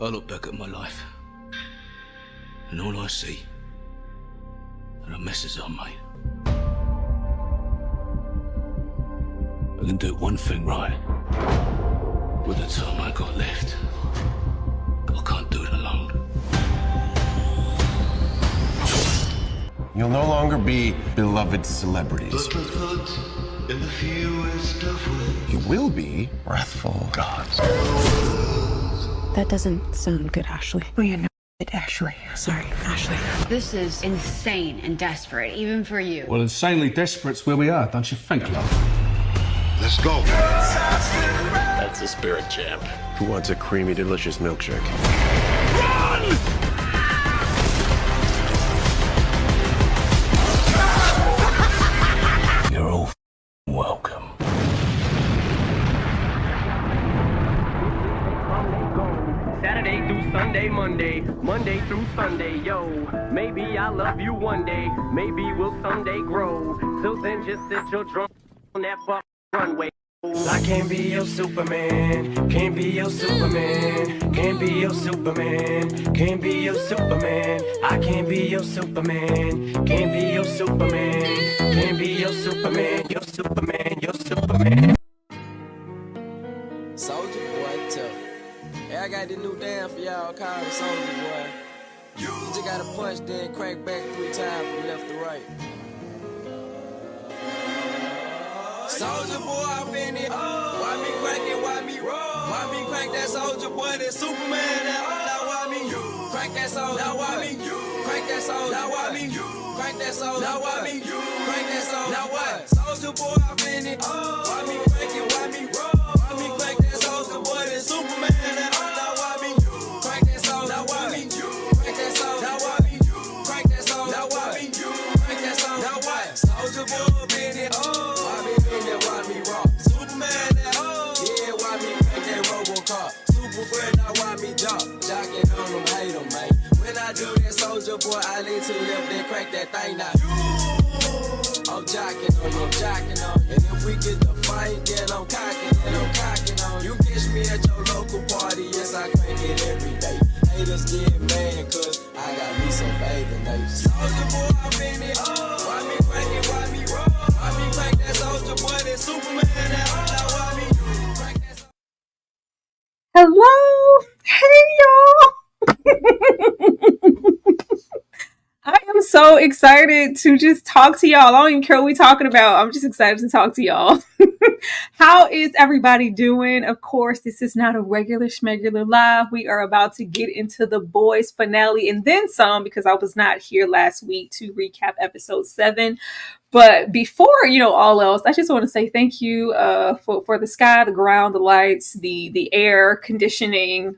I look back at my life, and all I see are the messes I made. I can do one thing right with the time I got left, but I can't do it alone. You'll no longer be beloved celebrities. In the fewest of ways. You will be wrathful gods. That doesn't sound good, Ashley. Well, you know it, Ashley. Sorry, Ashley. This is insane and desperate, even for you. Well, insanely desperate's where we are, don't you think, love? Let's go. That's the spirit, champ. Who wants a creamy, delicious milkshake? You're all welcome. Saturday through Sunday, Monday through Sunday, yo. Maybe I'll love you one day, maybe we'll someday grow. Till then, just sit your drum on that fuck runway. I can't be your Superman, can't be your Superman, can't be your Superman, can't be your Superman. I can't be your Superman, can't be your Superman, can't be your Superman, your Superman, your Superman. Soldier Boy tough. Hey, I got this new dance for y'all called Soldier Boy. You just gotta punch, then crank back 3 times from left to right. Soldier Boy, I'm in it. Why me crank it? Why me roll? Why me crank that Soldier Boy? That Superman. Now why me crank that Soldier? Now why me crank that Soldier? Now why me crank that Soldier? Now why me crank that Soldier? Now what? Soldier Boy, I'm in it. Why me crank it? Why me roll? Why me crank that Soldier Boy? That Superman. Now why me crank that Soldier? Now why me crank that Soldier? Now why me crank that Soldier? Now why me crank that Soldier? Now what? Soldier Boy, I'm in it. Why me in it? Why me rock? Superman. Yeah, why me crank that RoboCop? Super friend, now why me jock? Jocking on them, hate them, man. When I do that Soldier Boy, I lean to the left, then crank that thing now. I'm jocking on you, I'm jocking on you. And if we get the fight, then I'm cocking on you. You catch me at your local party, yes, I crank it every day. Haters get mad, cause I got me some bathing days. Soldier Boy, I'm in it. Why me crank it, why me roll? Why me crank that Soldier Boy, that Superman? Now why me crank that Soldier? Hello. Hey, y'all. I am so excited to just talk to y'all. I don't even care what we're talking about. I'm just excited to talk to y'all. How is everybody doing? Of course, this is not a regular schmegular live. We are about to get into the boys finale and then some, because I was not here last week to recap episode 7. But before, all else, I just want to say thank you for the sky, the ground, the lights, the air conditioning,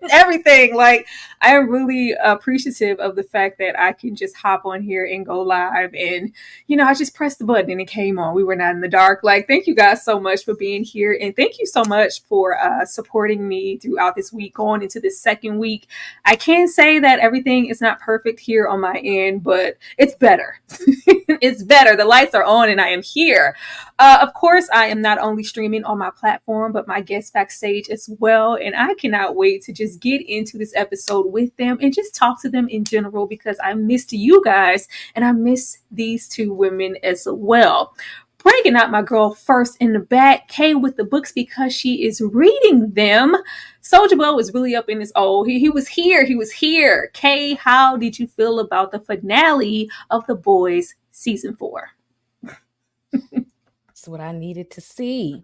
everything. Like, I am really appreciative of the fact that I can just hop on here and go live. And, I just pressed the button and it came on. We were not in the dark. Like, thank you guys so much for being here. And thank you so much for supporting me throughout this week, going into this second week. I can't say that everything is not perfect here on my end, but it's better. It's better. The lights are on and I am here. Of course, I am not only streaming on my platform, but my guests backstage as well. And I cannot wait to just get into this episode with them and just talk to them in general, because I missed you guys and I miss these 2 women as well. Breaking out my girl first in the back, Kay with the books because she is reading them. Soldier Boy was really up in his he was here. Kay, how did you feel about the finale of The Boys season 4? That's what I needed to see.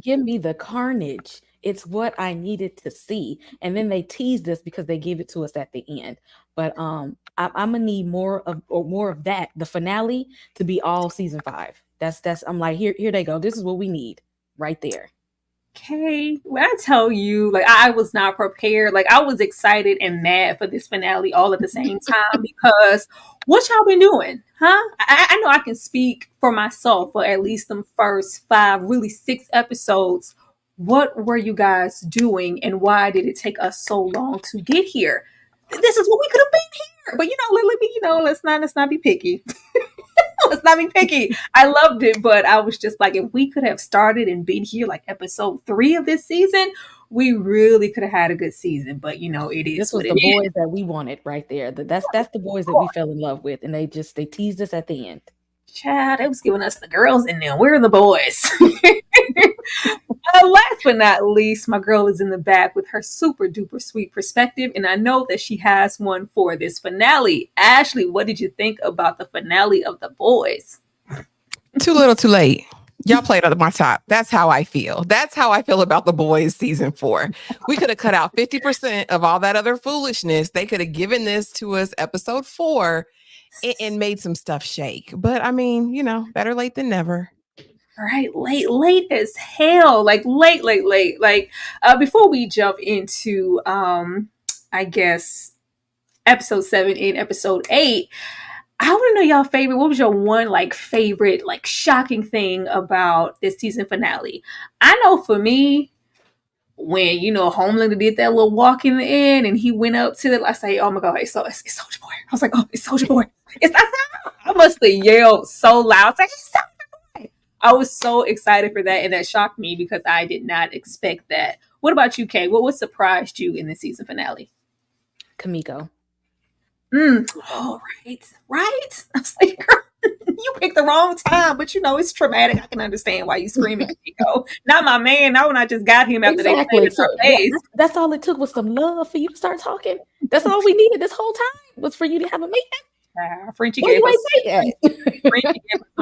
Give me the carnage. It's what I needed to see. And then they teased us because they gave it to us at the end. But I'm gonna need more of that. The finale to be all season 5. That's I'm like, here they go. This is what we need right there. Okay, when I tell you, like, I was not prepared. Like, I was excited and mad for this finale all at the same time, because what y'all been doing, huh? I know I can speak for myself for at least them first 5, really 6 episodes. What were you guys doing, and why did it take us so long to get here? This is what we could have been here, but let's not be picky. Let's not be picky. I loved it, but I was just like, if we could have started and been here like episode 3 of this season, we really could have had a good season, but you know, it is This was what it the is. boys that we wanted right there. That's the boys that we fell in love with, and they teased us at the end. Child, it was giving us the girls in there. We're the boys. Last but not least, my girl is in the back with her super duper sweet perspective, and I know that she has one for this finale. Ashley, what did you think about the finale of The Boys? Too little, too late. Y'all played at my top. That's how I feel. That's how I feel about The Boys season 4. We could have cut out 50% of all that other foolishness. They could have given this to us episode 4 and made some stuff shake. But I mean, you know, better late than never. Right, late as hell. Like late. Like before we jump into I guess episode 7 and episode 8, I want to know y'all favorite. What was your one like favorite, like shocking thing about this season finale? I know for me, when you know Homelander did that little walk in the end and he went up to it, I say, "Oh my god, it's Soldier Boy!" I was like, "Oh, it's Soldier Boy!" I must have yelled so loud. I was like, "It's Soldier Boy!" I was so excited for that, and that shocked me because I did not expect that. What about you, Kay? What surprised you in the season finale? Kamiko. Oh, right. I was like, girl, you picked the wrong time, but you know it's traumatic. I can understand why you screaming, Kamiko. Not my man. Not when I just got him after Exactly. they played in our face. That's all it took was some love for you to start talking. That's all we needed this whole time was for you to have a man. Frenchie gave us some of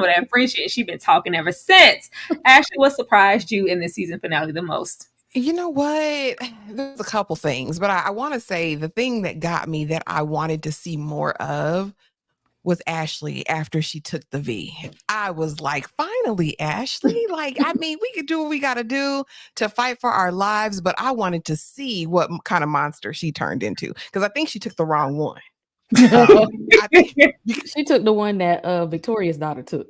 that Frenchie, and she's been talking ever since. Ashley, what surprised you in this season finale the most? You know what? There's a couple things, but I want to say the thing that got me that I wanted to see more of was Ashley after she took the V. I was like, finally, Ashley. Like, I mean, we could do what we got to do to fight for our lives, but I wanted to see what kind of monster she turned into because I think she took the wrong one. I think she took the one that Victoria's daughter took.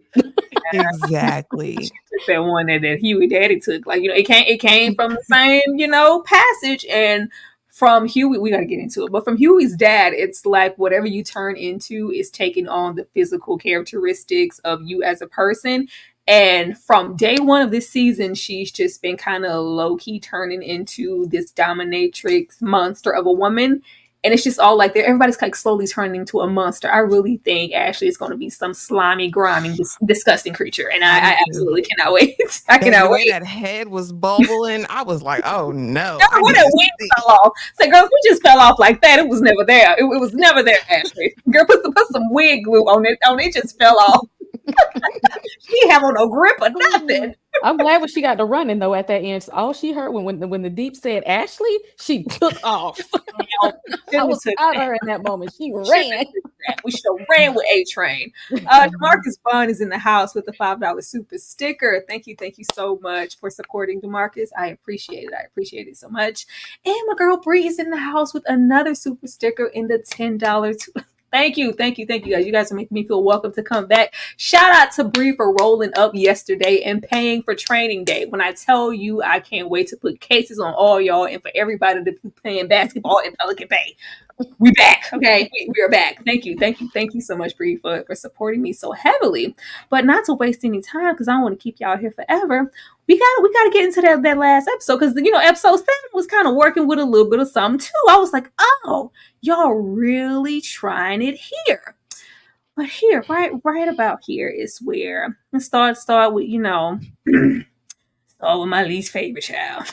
Exactly. She took that one that Huey Daddy took. Like, you know, it came from the same, you know, passage. And from Huey, we got to get into it. But from Huey's dad, it's like whatever you turn into is taking on the physical characteristics of you as a person. And from day one of this season, she's just been kind of low-key turning into this dominatrix monster of a woman. And it's just all like everybody's like slowly turning into a monster. I really think Ashley is going to be some slimy, grimy, disgusting creature. And I absolutely cannot wait. I cannot wait. That head was bubbling. I was like, oh no. When that wig fell off. Say, girl, we just fell off like that. It was never there. It was never there, Ashley. Girl, put some wig glue on it. It just fell off. She didn't have on no grip or nothing. I'm glad when she got to running though at that end. All she heard when the deep said Ashley, she took off. I was proud of her in that moment. She ran. We should have ran with A Train. DeMarcus Bond is in the house with the $5 super sticker. Thank you so much for supporting DeMarcus. I appreciate it so much. And my girl Bree is in the house with another super sticker in the $10. Thank you, guys. You guys are making me feel welcome to come back. Shout out to Bree for rolling up yesterday and paying for training day. When I tell you, I can't wait to put cases on all y'all and for everybody to be playing basketball in Pelican Bay. We back, okay? We are back. Thank you so much, Bree, for supporting me so heavily. But not to waste any time because I don't want to keep y'all here forever. We gotta get into that last episode because you know episode 7 was kind of working with a little bit of something too. I was like, oh, y'all really trying it here. But here, right about here is where let's start with, you know, start with my least favorite child.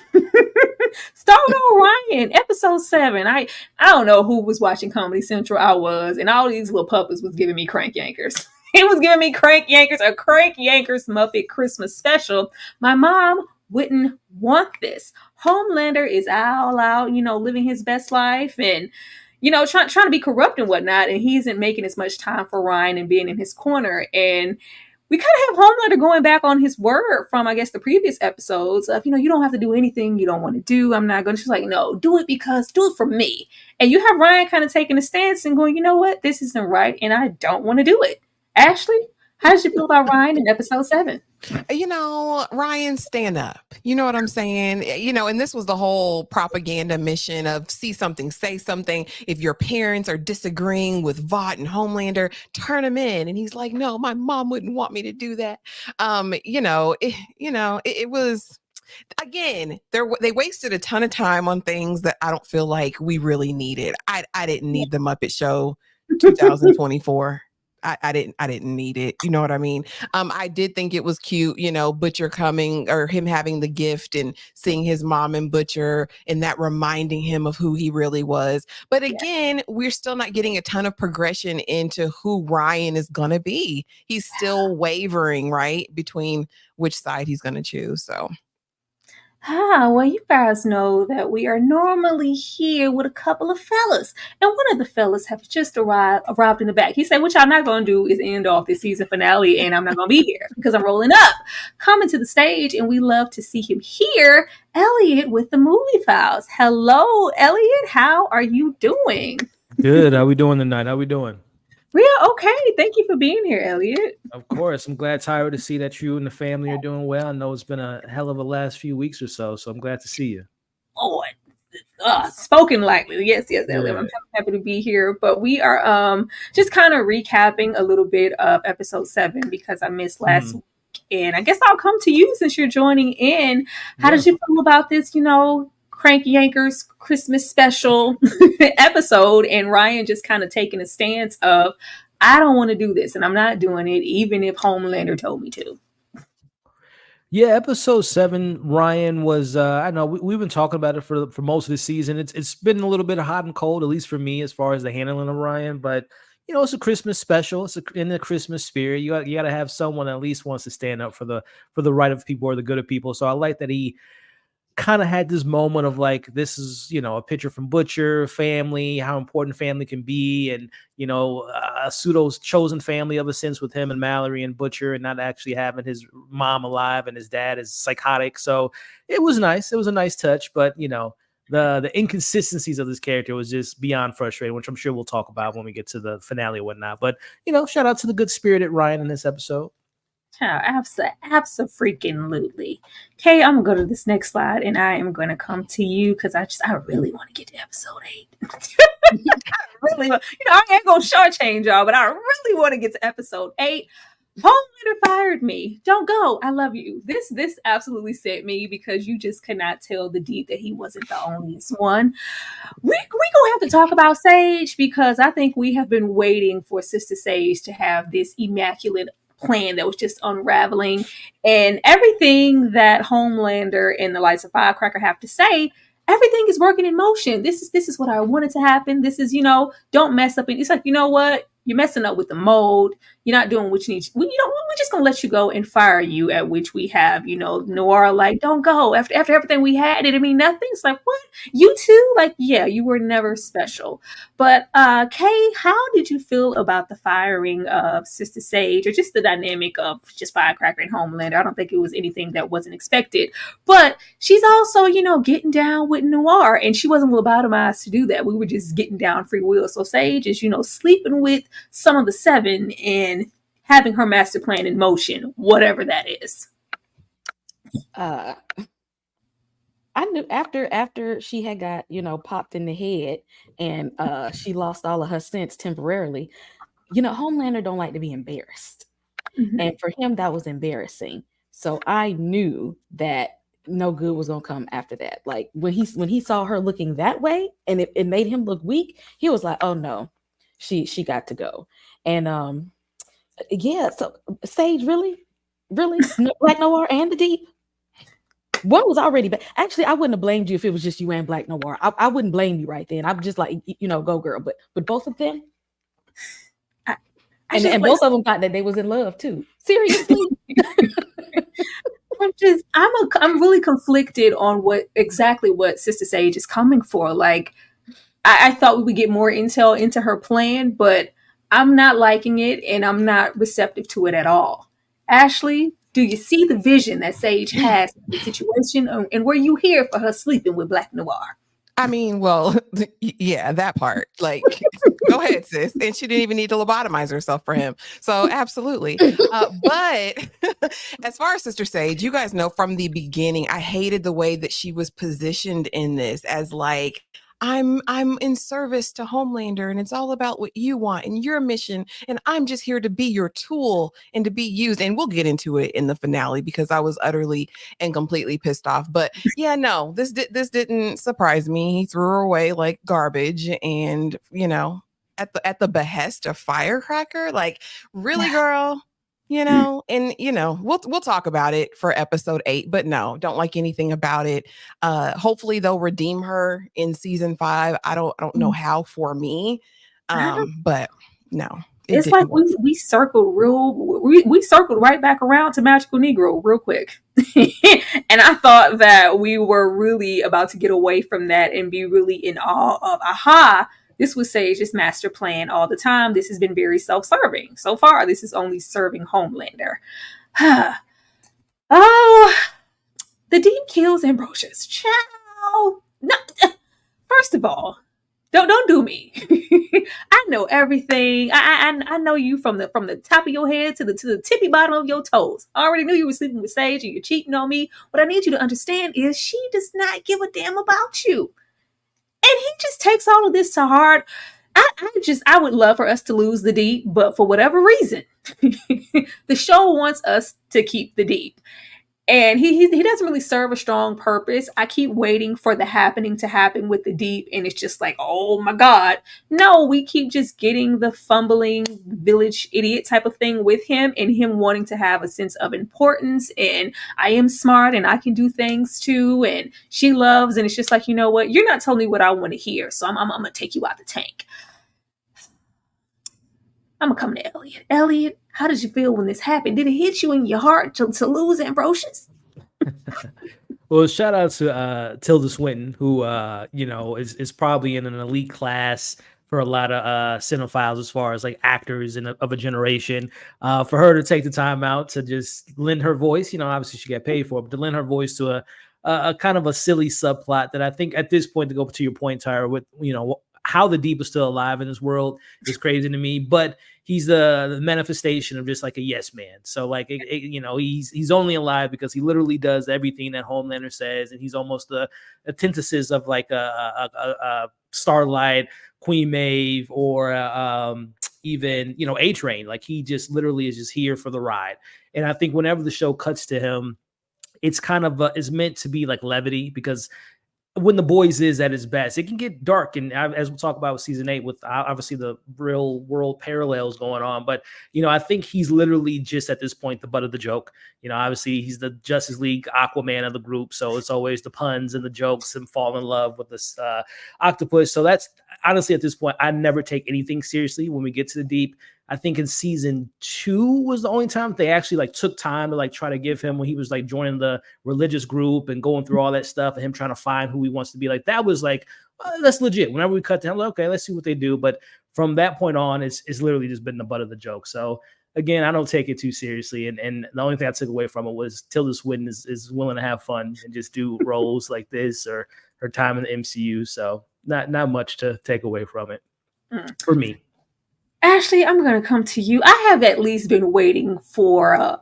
Start with Ryan, episode 7. I don't know who was watching Comedy Central. I was, and all these little puppets was giving me Crank Yankers. It was giving me Crank Yankers, a Crank Yankers Muppet Christmas special. My mom wouldn't want this. Homelander is all out, you know, living his best life and, you know, trying to be corrupt and whatnot. And he isn't making as much time for Ryan and being in his corner. And we kind of have Homelander going back on his word from, I guess, the previous episodes of, you know, you don't have to do anything you don't want to do. I'm not going to. She's like, no, do it for me. And you have Ryan kind of taking a stance and going, you know what? This isn't right. And I don't want to do it. Ashley, how did you feel about Ryan in episode 7? You know, Ryan, stand up. You know what I'm saying? You know, and this was the whole propaganda mission of see something, say something. If your parents are disagreeing with Vought and Homelander, turn them in. And he's like, no, my mom wouldn't want me to do that. It was again, they wasted a ton of time on things that I don't feel like we really needed. I didn't need the Muppet Show 2024. I didn't need it. You know what I mean? I did think it was cute, Butcher coming or him having the gift and seeing his mom and Butcher and that reminding him of who he really was. But again, we're still not getting a ton of progression into who Ryan is going to be. He's still wavering, right? Between which side he's going to choose. So. Well, you guys know that we are normally here with a couple of fellas, and one of the fellas have just arrived in the back. He said, "What y'all not gonna do is end off the season finale, and I'm not gonna be here because I'm rolling up." Coming to the stage, and we love to see him here, Elliot with the movie files. Hello, Elliot. How are you doing? Good. How we doing tonight? How we doing? Real okay. Thank you for being here, Elliot. Of course. I'm glad, Tyra, to see that you and the family are doing well. I know it's been a hell of a last few weeks or so I'm glad to see you. Oh, spoken lightly. Yes, Elliot. I'm happy to be here. But we are just kind of recapping a little bit of episode 7 because I missed last week. And I guess I'll come to you since you're joining in. How did you feel about this, Crank Yankers Christmas special episode, and Ryan just kind of taking a stance of, I don't want to do this and I'm not doing it even if Homelander told me to. Yeah, episode 7, Ryan was I know we've been talking about it for most of the season. It's been a little bit hot and cold, at least for me, as far as the handling of Ryan, but it's a Christmas special. It's in the Christmas spirit. You got to have someone that at least wants to stand up for the right of people or the good of people. So I like that he kind of had this moment of like, this is, a picture from Butcher, family, how important family can be. And, a pseudo's chosen family ever since with him and Mallory and Butcher and not actually having his mom alive and his dad is psychotic. So it was nice. It was a nice touch, but the inconsistencies of this character was just beyond frustrating, which I'm sure we'll talk about when we get to the finale or whatnot. But, shout out to the good spirited Ryan in this episode. Absolutely. Okay, I'm gonna go to this next slide, and I am gonna come to you because I really want to get to episode 8. I ain't gonna shortchange y'all, but I really want to get to episode 8. Homelander fired me. Don't go. I love you. This absolutely set me because you just cannot tell the deep that he wasn't the only one. We gonna have to talk about Sage because I think we have been waiting for Sister Sage to have this immaculate plan that was just unraveling, and everything that Homelander and the Lights of Firecracker have to say, everything is working in motion. This is what I wanted to happen. This is, don't mess up. And it's like, you know what? You're messing up with the mold. You're not doing what you need. We're just going to let you go and fire you, at which we have, Noir like, don't go. After everything we had, it didn't mean nothing. It's like, what? You too? Like, yeah, you were never special. But, Kay, how did you feel about the firing of Sister Sage, or just the dynamic of just Firecracker and Homelander? I don't think it was anything that wasn't expected. But she's also, getting down with Noir, and she wasn't lobotomized to do that. We were just getting down free will. So Sage is, sleeping with some of the 7 and having her master plan in motion, whatever that is. I knew after she had got, popped in the head and she lost all of her sense temporarily, Homelander don't like to be embarrassed. Mm-hmm. And for him, that was embarrassing. So I knew that no good was gonna come after that. Like when he saw her looking that way and it made him look weak, he was like, oh no, she got to go. And so Sage, really Black Noir and the Deep. One was already bad. Actually, I wouldn't have blamed you if it was just you and Black Noir. I wouldn't blame you right then. I'm just like, go girl. But both of them, and both of them thought that they was in love too. Seriously. I'm really conflicted on what Sister Sage is coming for. Like, I thought we would get more intel into her plan, but I'm not liking it and I'm not receptive to it at all. Ashley, do you see the vision that Sage has in the situation, and were you here for her sleeping with Black Noir? I mean, well, yeah, that part. Like, go ahead, sis. And she didn't even need to lobotomize herself for him. So absolutely. But as far as Sister Sage, you guys know from the beginning, I hated the way that she was positioned in this as like, I'm in service to Homelander, and it's all about what you want and your mission, and I'm just here to be your tool and to be used. And we'll get into it in the finale because I was utterly and completely pissed off. But yeah, no, this didn't surprise me. He threw her away like garbage, and at the behest of Firecracker. Like, really, girl? And we'll talk about it for episode 8, but no, don't like anything about it. Hopefully they'll redeem her in season 5. I don't know how for me. But no. It's like we circled we circled right back around to Magical Negro real quick. And I thought that we were really about to get away from that and be really in awe of, aha, this was Sage's master plan all the time. This has been very self-serving. So far, this is only serving Homelander. Oh, the Deep kills Ambrosius. Ciao. No, first of all, don't do me. I know everything. I know you from the top of your head to the tippy bottom of your toes. I already knew you were sleeping with Sage and you're cheating on me. What I need you to understand is she does not give a damn about you. And he just takes all of this to heart. I would love for us to lose the Deep, but for whatever reason, the show wants us to keep the Deep. And he doesn't really serve a strong purpose. I keep waiting for the happening to happen with the Deep, and it's just like, oh my God. No, we keep just getting the fumbling village idiot type of thing with him, and him wanting to have a sense of importance, and I am smart, and I can do things too, and she loves, and it's just like, you know what? You're not telling me what I want to hear, so I'm going to take you out the tank. I'm going to come to Elliot. Elliot, how did you feel when this happened? Did it hit you in your heart to lose Ambrosius? Well, shout out to Tilda Swinton, who is probably in an elite class for a lot of cinephiles as far as like actors of a generation. For her to take the time out to just lend her voice, obviously she got paid for it, but to lend her voice to a kind of a silly subplot that I think at this point, to go to your point, Tyra, with how the Deep is still alive in this world is crazy to me, but he's the manifestation of just like a yes man. So like, he's only alive because he literally does everything that Homelander says. And he's almost the antithesis of like a Starlight, Queen Maeve, or even, A-Train. Like, he just literally is just here for the ride. And I think whenever the show cuts to him, it's kind of is meant to be like levity, because when the boys is at its best, it can get dark. And as we'll talk about with season 8, with obviously the real world parallels going on. But, I think he's literally just at this point, the butt of the joke. Obviously he's the Justice League Aquaman of the group. So it's always the puns and the jokes and fall in love with this octopus. So that's honestly, at this point, I never take anything seriously when we get to the Deep. I think in season 2 was the only time they actually like took time to like try to give him, when he was like joining the religious group and going through all that stuff, and him trying to find who he wants to be. Like, that was like, that's legit. Whenever we cut to him, like, okay, let's see what they do. But from that point on, it's literally just been the butt of the joke. So again, I don't take it too seriously. And the only thing I took away from it was Tilda Swinton is willing to have fun and just do roles like this, or her time in the MCU. So not much to take away from it for me. Ashley, I'm going to come to you. I have at least been waiting for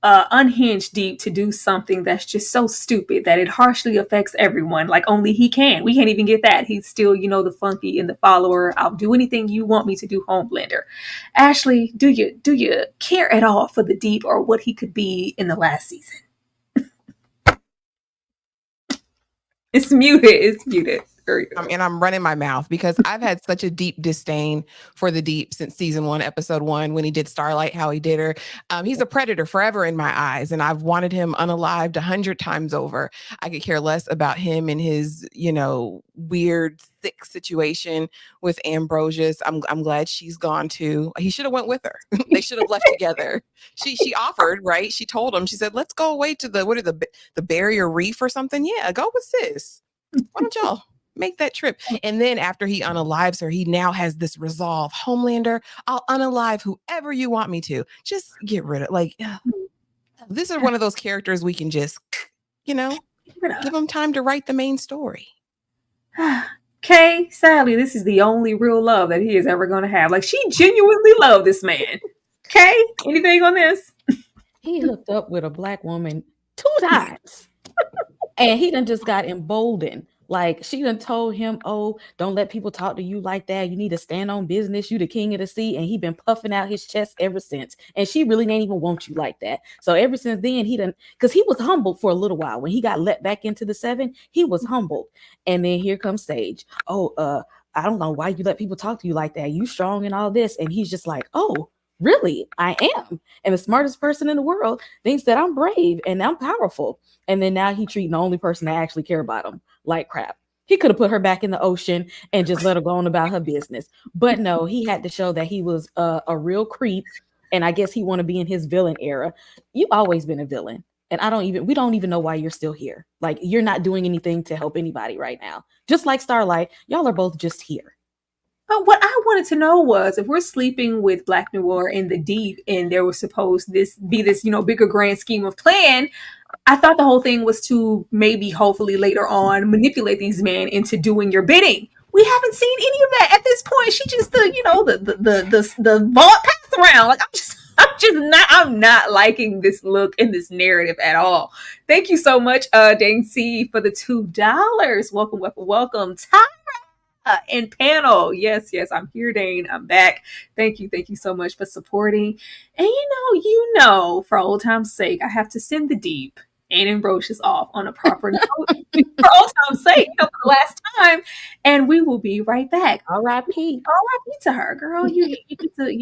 Unhinged Deep to do something that's just so stupid that it harshly affects everyone. Like, only he can. We can't even get that. He's still, the funky and the follower. I'll do anything you want me to do, Homelander. Ashley, do you care at all for the Deep or what he could be in the last season? It's muted. And I'm running my mouth because I've had such a deep disdain for the Deep since season 1, episode 1, when he did Starlight, how he did her. He's a predator forever in my eyes, and I've wanted him unalived 100 times over. I could care less about him and his, weird, thick situation with Ambrosius. I'm glad she's gone too. He should have went with her. They should have left together. She offered, right? She told him. She said, "Let's go away to the Barrier Reef or something." Yeah, go with sis. Why don't y'all make that trip? And then after he unalives her, he now has this resolve. Homelander, I'll unalive whoever you want me to. Just get rid of, like, this is one of those characters we can just, give him time to write the main story. Kay, sadly, this is the only real love that he is ever going to have. Like, she genuinely loved this man. Kay, anything on this? He hooked up with a black woman 2 times. And he done just got emboldened Like she done told him, "Oh, don't let people talk to you like that. You need to stand on business. You the king of the sea." And he been puffing out his chest ever since. And she really ain't even want you like that. So ever since then, he done, because he was humbled for a little while. When he got let back into the 7, he was humbled. And then here comes Sage. Oh, I don't know why you let people talk to you like that. You strong and all this. And he's just like, "Oh, really? I am. And the smartest person in the world thinks that I'm brave and I'm powerful." And then now he treating the only person that actually care about him like crap. He could have put her back in the ocean and just let her go on about her business. But no, he had to show that he was a real creep. And I guess he want to be in his villain era. You've always been a villain. And we don't even know why you're still here. Like, you're not doing anything to help anybody right now. Just like Starlight, y'all are both just here. But what I wanted to know was, if we're sleeping with Black Noir in the deep, and there was supposed this be this, bigger grand scheme of plan, I thought the whole thing was to maybe, hopefully later on, manipulate these men into doing your bidding. We haven't seen any of that at this point. She just the vault pass around. Like, I'm not liking this look in this narrative at all. Thank you so much, Dang C, for the $2. Welcome, welcome, welcome. And panel. Yes, I'm here, Dane. I'm back. Thank you so much for supporting. And for old time's sake, I have to send the deep and Ambrosius off on a proper note for old time's sake, for the last time. And we will be right back. R.I.P. R.I.P. to her, girl. You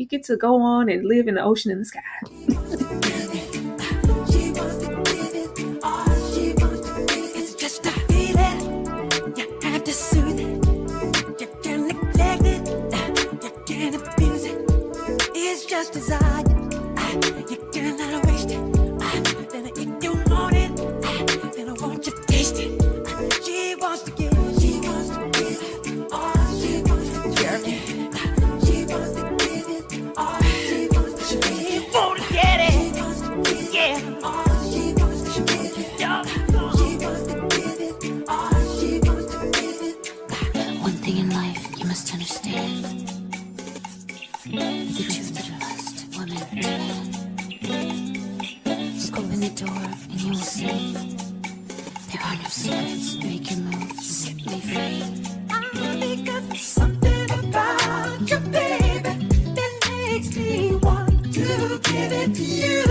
get to go on and live in the ocean and the sky. It's just a feeling. You have to soothe it. It's just desire. You cannot waste it. Then if you want it, then I want you to taste it. She wants to give it. She wants to give it. All she wants to give it. She wants to give it. All she wants to give it. She wants to get it. Yeah. All she wants to give it. She wants to give it. All she wants to give it. One thing in life you must understand. The truth to trust woman. Just open the door and you will see there are no secrets. Make your move, set me free. Because there's something about you, baby, that makes me want to give it to you.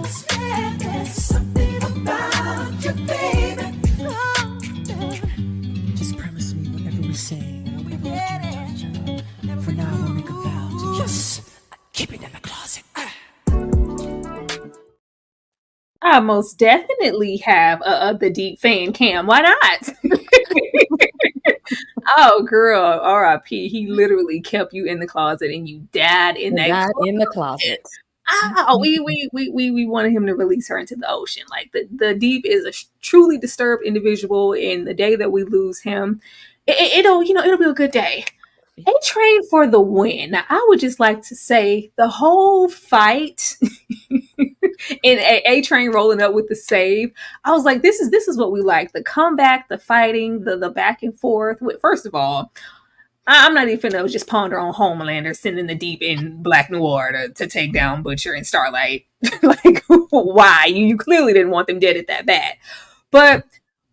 Swear there's something about you, baby. Just promise me whatever we say, whatever we do to each other. For now, we'll make a vow to just keep it in the closet. I most definitely have the deep fan cam. Why not? Oh, girl, R.I.P. He literally kept you in the closet, and you died in the closet. We wanted him to release her into the ocean. Like, the deep is a truly disturbed individual, and the day that we lose him, it'll be a good day. A-Train for the win. Now, I would just like to say the whole fight in A-Train rolling up with the save. I was like, this is what we like. The comeback, the fighting, the back and forth. First of all, I'm not even finna just ponder on Homelander sending the deep in Black Noir to take down Butcher and Starlight. Like, why? You clearly didn't want them dead at that bad. But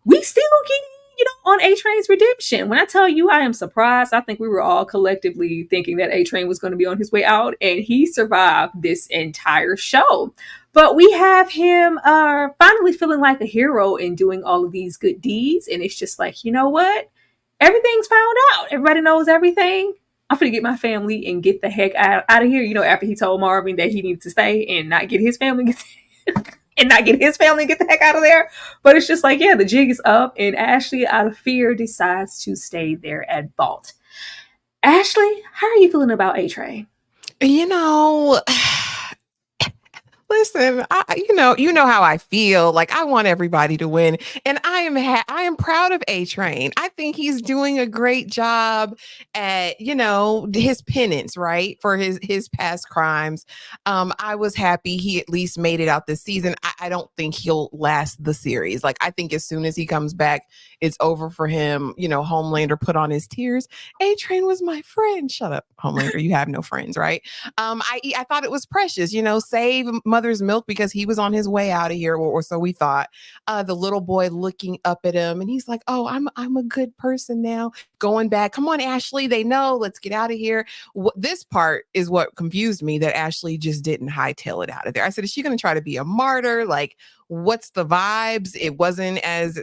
we still getting on A-Train's redemption. When I tell you I am surprised, I think we were all collectively thinking that A-Train was going to be on his way out, and he survived this entire show. But we have him finally feeling like a hero and doing all of these good deeds, and it's just like, you know what? Everything's found out. Everybody knows everything. I'm gonna get my family and get the heck out of here. After he told Marvin that he needed to stay and not get his family and get the heck out of there. But it's just like, yeah, the jig is up, and Ashley, out of fear, decides to stay there at Vault. Ashley, how are you feeling about A-Train? Listen, you know how I feel. Like, I want everybody to win, and I am proud of A-Train. I think he's doing a great job at his penance, right, for his past crimes. I was happy he at least made it out this season. I don't think he'll last the series. Like, I think as soon as he comes back, it's over for him. Homelander put on his tears. A-Train was my friend. Shut up, Homelander. You have no friends, right? I thought it was precious. Save mother's milk because he was on his way out of here, or so we thought. The little boy looking up at him, and he's like, "Oh, I'm a good person now." Going back, come on, Ashley. They know. Let's get out of here. This part is what confused me, that Ashley just didn't hightail it out of there. I said, "Is she going to try to be a martyr? Like, what's the vibes?" It wasn't as,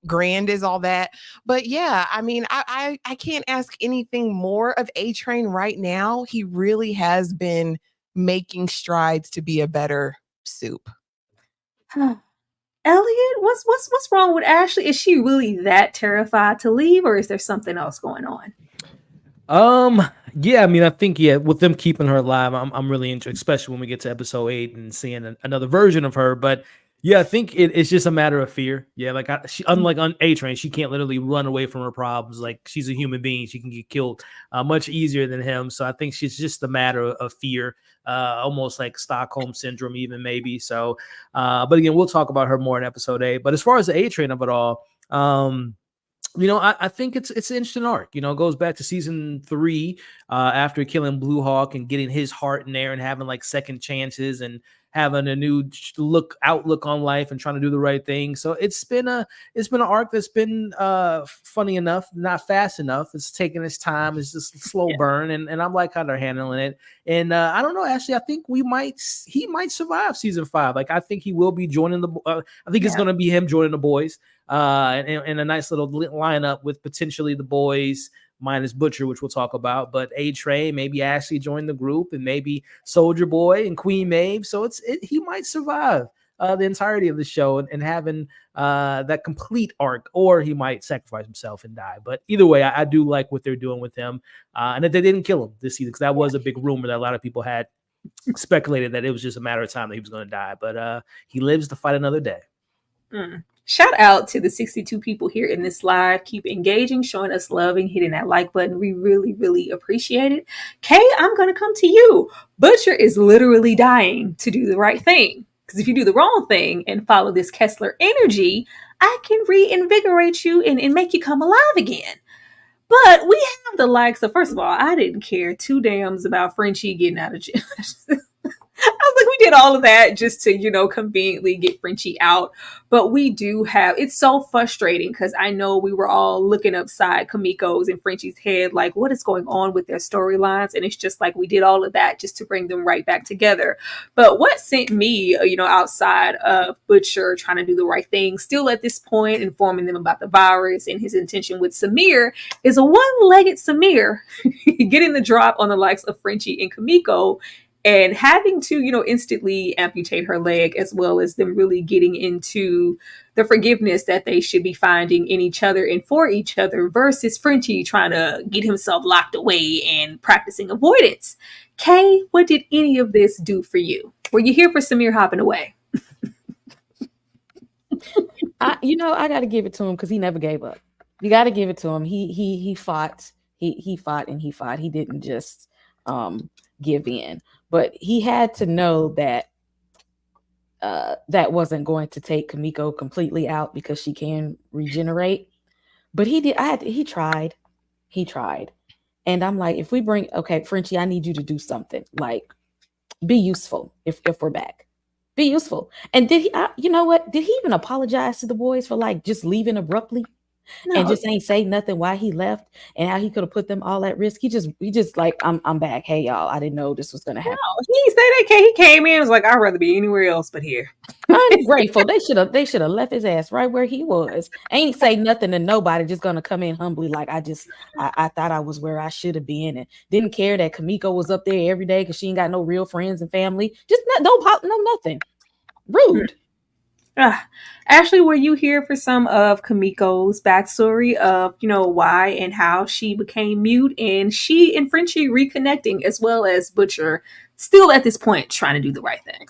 grand as all that. But yeah, I mean, I can't ask anything more of A-Train right now. He really has been making strides to be a better Soup. Elliot, what's wrong with Ashley? Is she really that terrified to leave, or is there something else going on? Yeah, I mean, I think with them keeping her alive, I'm really interested, especially when we get to episode 8 and seeing another version of her. But yeah, I think it's just a matter of fear. Yeah, like she, unlike on A-Train, she can't literally run away from her problems. Like, she's a human being, she can get killed much easier than him. So I think she's just a matter of fear, almost like Stockholm syndrome, even maybe. So, but again, we'll talk about her more in episode 8. But as far as the A-Train of it all, I think it's an interesting arc. It goes back to season 3, after killing Blue Hawk and getting his heart in there and having like second chances and having a new outlook on life and trying to do the right thing. So it's been an arc that's been funny enough, not fast enough. It's taking its time. It's just a slow burn, and I'm like how they're handling it. And I don't know, Ashley. I think he might survive season 5. Like, I think he will be joining the. I think it's going to be him joining the boys. And a nice little lineup with potentially the boys minus Butcher, which we'll talk about, but A-Train, maybe Ashley joined the group, and maybe Soldier Boy and Queen Maeve. So he might survive the entirety of the show and having that complete arc, or he might sacrifice himself and die. But either way, I do like what they're doing with him, and that they didn't kill him this season, because that was a big rumor that a lot of people had speculated that it was just a matter of time that he was going to die. But he lives to fight another day. Shout out to the 62 people here in this live. Keep engaging, showing us love, and hitting that like button. We really, really appreciate it. Kay, I'm going to come to you. Butcher is literally dying to do the right thing. Because if you do the wrong thing and follow this Kessler energy, I can reinvigorate you and make you come alive again. But we have the likes of, first of all, I didn't care 2 dams about Frenchie getting out of jail. I was like, we did all of that just to, conveniently get Frenchie out. But we do have, it's so frustrating because I know we were all looking upside Kamiko's and Frenchie's head, like, what is going on with their storylines? And it's just like, we did all of that just to bring them right back together. But what sent me, outside of Butcher trying to do the right thing, still at this point, informing them about the virus and his intention with Samir, is a one-legged Samir getting the drop on the likes of Frenchie and Kamiko, and having to, instantly amputate her leg, as well as them really getting into the forgiveness that they should be finding in each other and for each other, versus Frenchie trying to get himself locked away and practicing avoidance. Kay, what did any of this do for you? Were you here for Samir hopping away? I got to give it to him because he never gave up. You got to give it to him. He fought. He fought and he fought. He didn't just give in. But he had to know that that wasn't going to take Kamiko completely out, because she can regenerate. But he did. He tried. And I'm like, if we okay, Frenchie, I need you to do something. Like, be useful if we're back. Be useful. And did he, you know what? Did he even apologize to the boys for like just leaving abruptly? No. And just ain't say nothing why he left and how he could have put them all at risk. He just like, I'm back. Hey y'all, I didn't know this was gonna happen. No, he didn't say that. He came in and was like, I'd rather be anywhere else but here. Ungrateful. They should have left his ass right where he was. Ain't say nothing to nobody, just gonna come in humbly like, I thought I was where I should have been, and didn't care that Kamiko was up there every day because she ain't got no real friends and family. Just no nothing. Rude. Ashley, were you here for some of Kamiko's backstory of, why and how she became mute, and she and Frenchie reconnecting, as well as Butcher still at this point trying to do the right thing?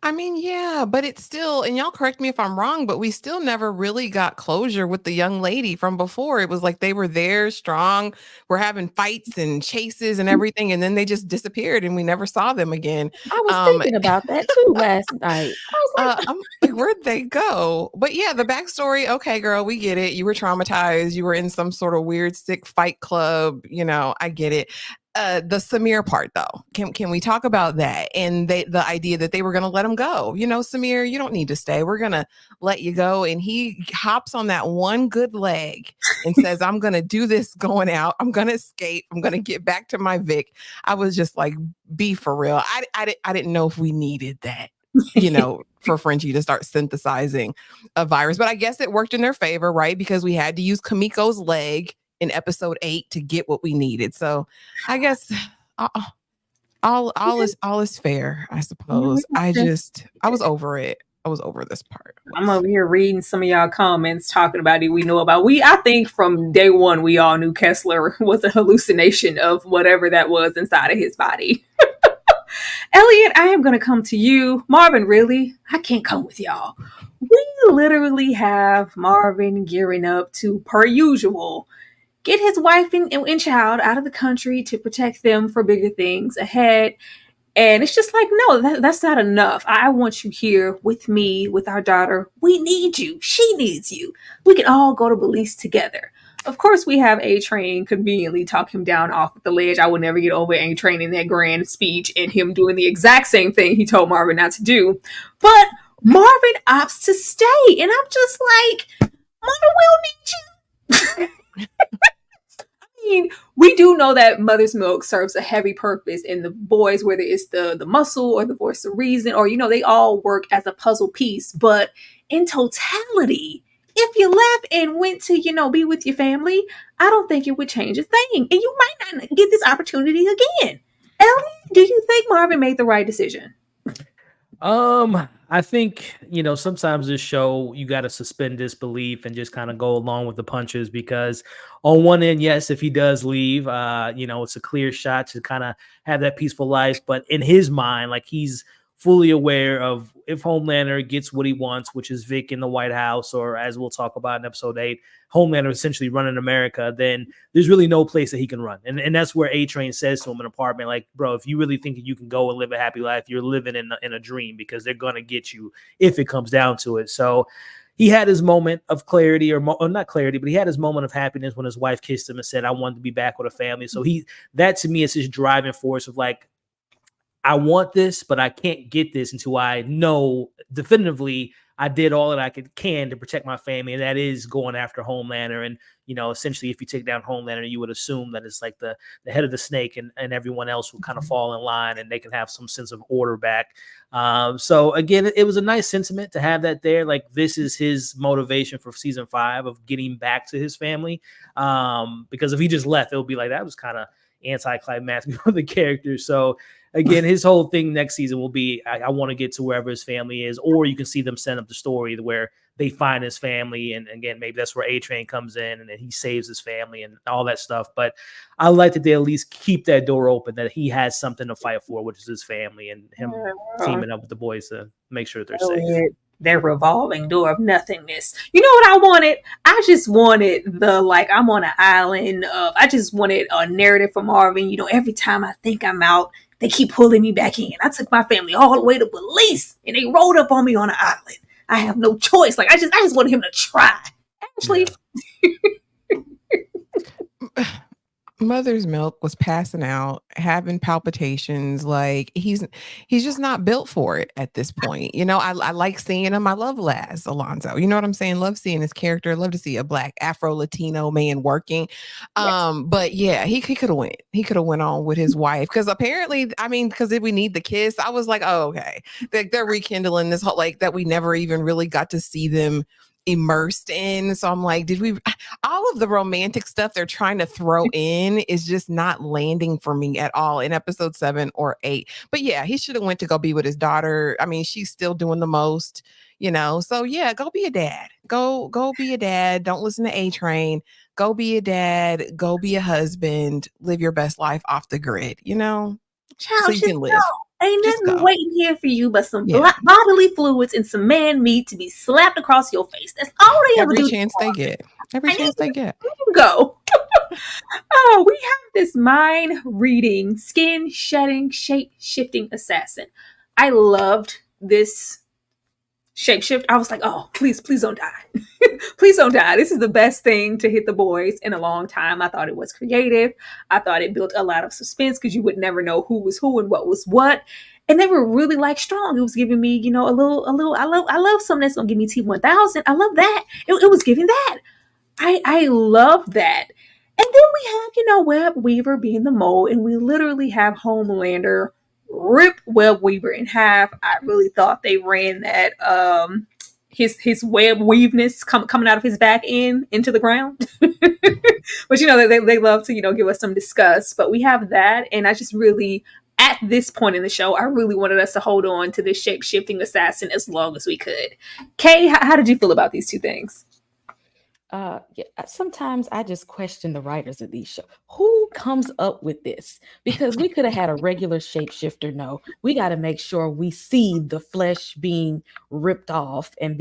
I mean, yeah, but it's still, and y'all correct me if I'm wrong, but we still never really got closure with the young lady from before. It was like they were there, strong, we're having fights and chases and everything, and then they just disappeared and we never saw them again. I was thinking about that too last night. I was like, I'm like, where'd they go? But yeah, the backstory, okay, girl, we get it. You were traumatized. You were in some sort of weird, sick fight club. I get it. the Samir part though. Can we talk about that? And the idea that they were going to let him go. Samir, you don't need to stay. We're going to let you go. And he hops on that one good leg and says, I'm going to do this going out. I'm going to escape. I'm going to get back to my Vic. I was just like, be for real. I didn't know if we needed that, for Frenchie to start synthesizing a virus. But I guess it worked in their favor, right? Because we had to use Kamiko's leg in episode 8 to get what we needed. So I guess all is fair, I suppose. I was over it. I was over this part. I'm over here reading some of y'all comments talking about it. We know about I think from day one we all knew Kessler was a hallucination of whatever that was inside of his body. Elliot, I am going to come to you. Marvin, really? I can't come with y'all. We literally have Marvin gearing up to, per usual, get his wife and child out of the country to protect them for bigger things ahead. And it's just like, no, that's not enough. I want you here with me, with our daughter. We need you. She needs you. We can all go to Belize together. Of course, we have A-Train conveniently talk him down off the ledge. I will never get over A-Train in that grand speech and him doing the exact same thing he told Marvin not to do. But Marvin opts to stay. And I'm just like, Mother will need you. We do know that mother's milk serves a heavy purpose in the boys, whether it's the muscle or the voice of reason, or, they all work as a puzzle piece. But in totality, if you left and went to, be with your family, I don't think it would change a thing. And you might not get this opportunity again. Ellie, do you think Marvin made the right decision? I think, sometimes this show, you got to suspend disbelief and just kind of go along with the punches, because on one end, yes, if he does leave, it's a clear shot to kind of have that peaceful life. But in his mind, like, he's fully aware of if Homelander gets what he wants, which is Vic in the White House, or as we'll talk about in episode 8, Homelander essentially running America, then there's really no place that he can run. And that's where A-Train says to him in apartment, like, bro, if you really think you can go and live a happy life, you're living in a dream, because they're going to get you if it comes down to it. So he had his moment of clarity, or not clarity, but he had his moment of happiness when his wife kissed him and said, I wanted to be back with a family. So that to me is his driving force of like, I want this, but I can't get this until I know definitively I did all that I can to protect my family. And that is going after Homelander. And, essentially, if you take down Homelander, you would assume that it's like the head of the snake, and everyone else will kind of fall in line and they can have some sense of order back. So again, it was a nice sentiment to have that there. Like, this is his motivation for season 5 of getting back to his family. Because if he just left, it would be like, that was kind of anticlimactic for the character. So again, his whole thing next season will be, I want to get to wherever his family is, or you can see them set up the story where they find his family. And again, maybe that's where A-Train comes in and then he saves his family and all that stuff. But I like that they at least keep that door open, that he has something to fight for, which is his family, and him teaming up with the boys to make sure that they're safe. Their revolving door of nothingness. You know what I wanted? I just wanted I'm on an island of, I just wanted a narrative from Marvin. Every time I think I'm out, they keep pulling me back in. I took my family all the way to Belize and they rolled up on me on an island. I have no choice. Like, I just wanted him to try. Actually. Yeah. Mother's milk was passing out, having palpitations. Like, he's just not built for it at this point. I like seeing him. I love Laz Alonso. You know what I'm saying? Love seeing his character. Love to see a Black Afro-Latino man working. Yes. But yeah, he could have went. He could have went on with his wife, because apparently, because if we need the kiss, I was like, oh, okay. They're rekindling this whole, like, that we never even really got to see them immersed in. So I'm like, all of the romantic stuff they're trying to throw in is just not landing for me at all in episode 7 or 8. But yeah, he should have went to go be with his daughter. She's still doing the most, so yeah, go be a dad. Go be a dad. Don't listen to A-Train. Go be a dad. Go be a husband. Live your best life off the grid, Child, so you can live. Ain't nothing waiting here for you but some bodily fluids and some man meat to be slapped across your face. That's all they ever do. Every chance they get. Go. Oh, we have this mind reading, skin shedding, shape shifting assassin. I loved this shapeshift, I was like, oh, please don't die. Please don't die. This is the best thing to hit the boys in a long time. I thought it was creative. I thought it built a lot of suspense because you would never know who was who and what was what. And they were really like strong. It was giving me, a little. I love something that's gonna give me T1000. I love that. It was giving that. I love that. And then we have, Web Weaver being the mole, and we literally have Homelander rip Web Weaver in half. I really thought they ran that his web weaveness coming out of his back end into the ground. But they love to, give us some disgust. But we have that, and I just really, at this point in the show, I really wanted us to hold on to this shape-shifting assassin as long as we could. Kay, how did you feel about these two things? Yeah, sometimes I just question the writers of these shows. Who comes up with this? Because we could have had a regular shapeshifter. No, we got to make sure we see the flesh being ripped off and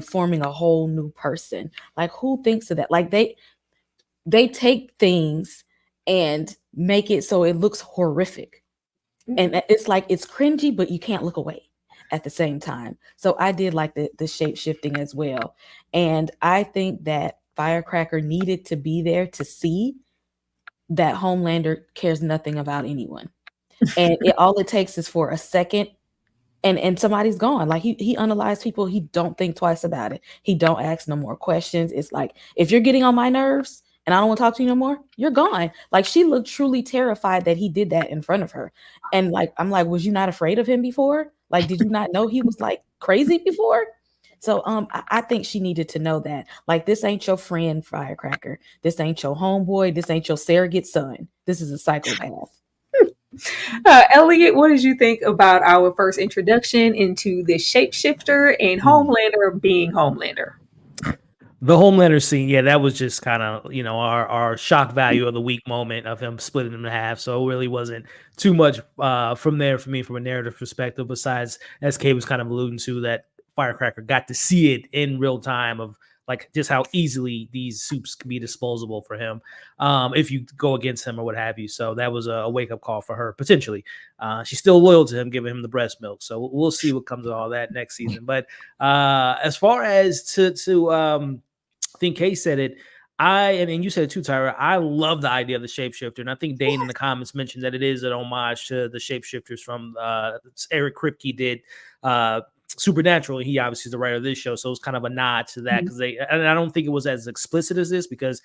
forming a whole new person. Like, who thinks of that? Like, they take things and make it so it looks horrific. And it's like, it's cringy, but you can't look away at the same time. So I did like the shape shifting as well. And I think that Firecracker needed to be there to see that Homelander cares nothing about anyone. And all it takes is for a second and somebody's gone. Like he unalized people. He don't think twice about it. He don't ask no more questions. It's like, if you're getting on my nerves and I don't want to talk to you no more, you're gone. Like, she looked truly terrified that he did that in front of her. And like, I'm like, was you not afraid of him before? Like, did you not know he was like crazy before? So I think she needed to know that. Like, this ain't your friend, Firecracker. This ain't your homeboy. This ain't your surrogate son. This is a psychopath. Elliot, what did you think about our first introduction into the shapeshifter and Homelander being Homelander? The Homelander scene, yeah, that was just kind of, our shock value of the week moment of him splitting him in half. So it really wasn't too much from there for me from a narrative perspective, besides, as Kay was kind of alluding to, that Firecracker got to see it in real time of like just how easily these soups can be disposable for him if you go against him or what have you. So that was a wake-up call for her, potentially. She's still loyal to him, giving him the breast milk. So we'll see what comes of all that next season. But as far as to I think Kay said it. And you said it too, Tyra. I love the idea of the shapeshifter, and I think Dane in the comments mentioned that it is an homage to the shapeshifters from Eric Kripke did Supernatural. He obviously is the writer of this show, so it's kind of a nod to that because and I don't think it was as explicit as this because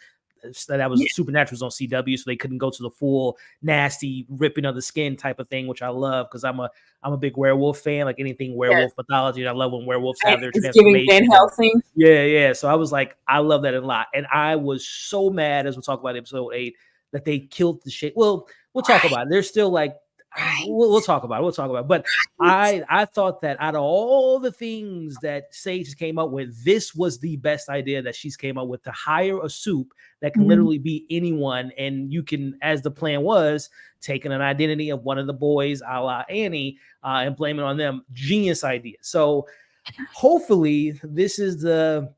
that was Supernatural's on CW, so they couldn't go to the full nasty ripping of the skin type of thing, which I love because I'm a big werewolf fan, like anything werewolf mythology. And I love when werewolves have their transformation. Van Helsing. Yeah. So I was like, I love that a lot, and I was so mad as we'll talk about episode 8 that they killed the shape. Well, we'll talk about it. They're still like. We'll talk about it. But I thought that out of all the things that Sage came up with, this was the best idea that she's came up with, to hire a soup that can literally be anyone. And you can, as the plan was, taking an identity of one of the boys, a la Annie, and blame it on them. Genius idea. So hopefully this is the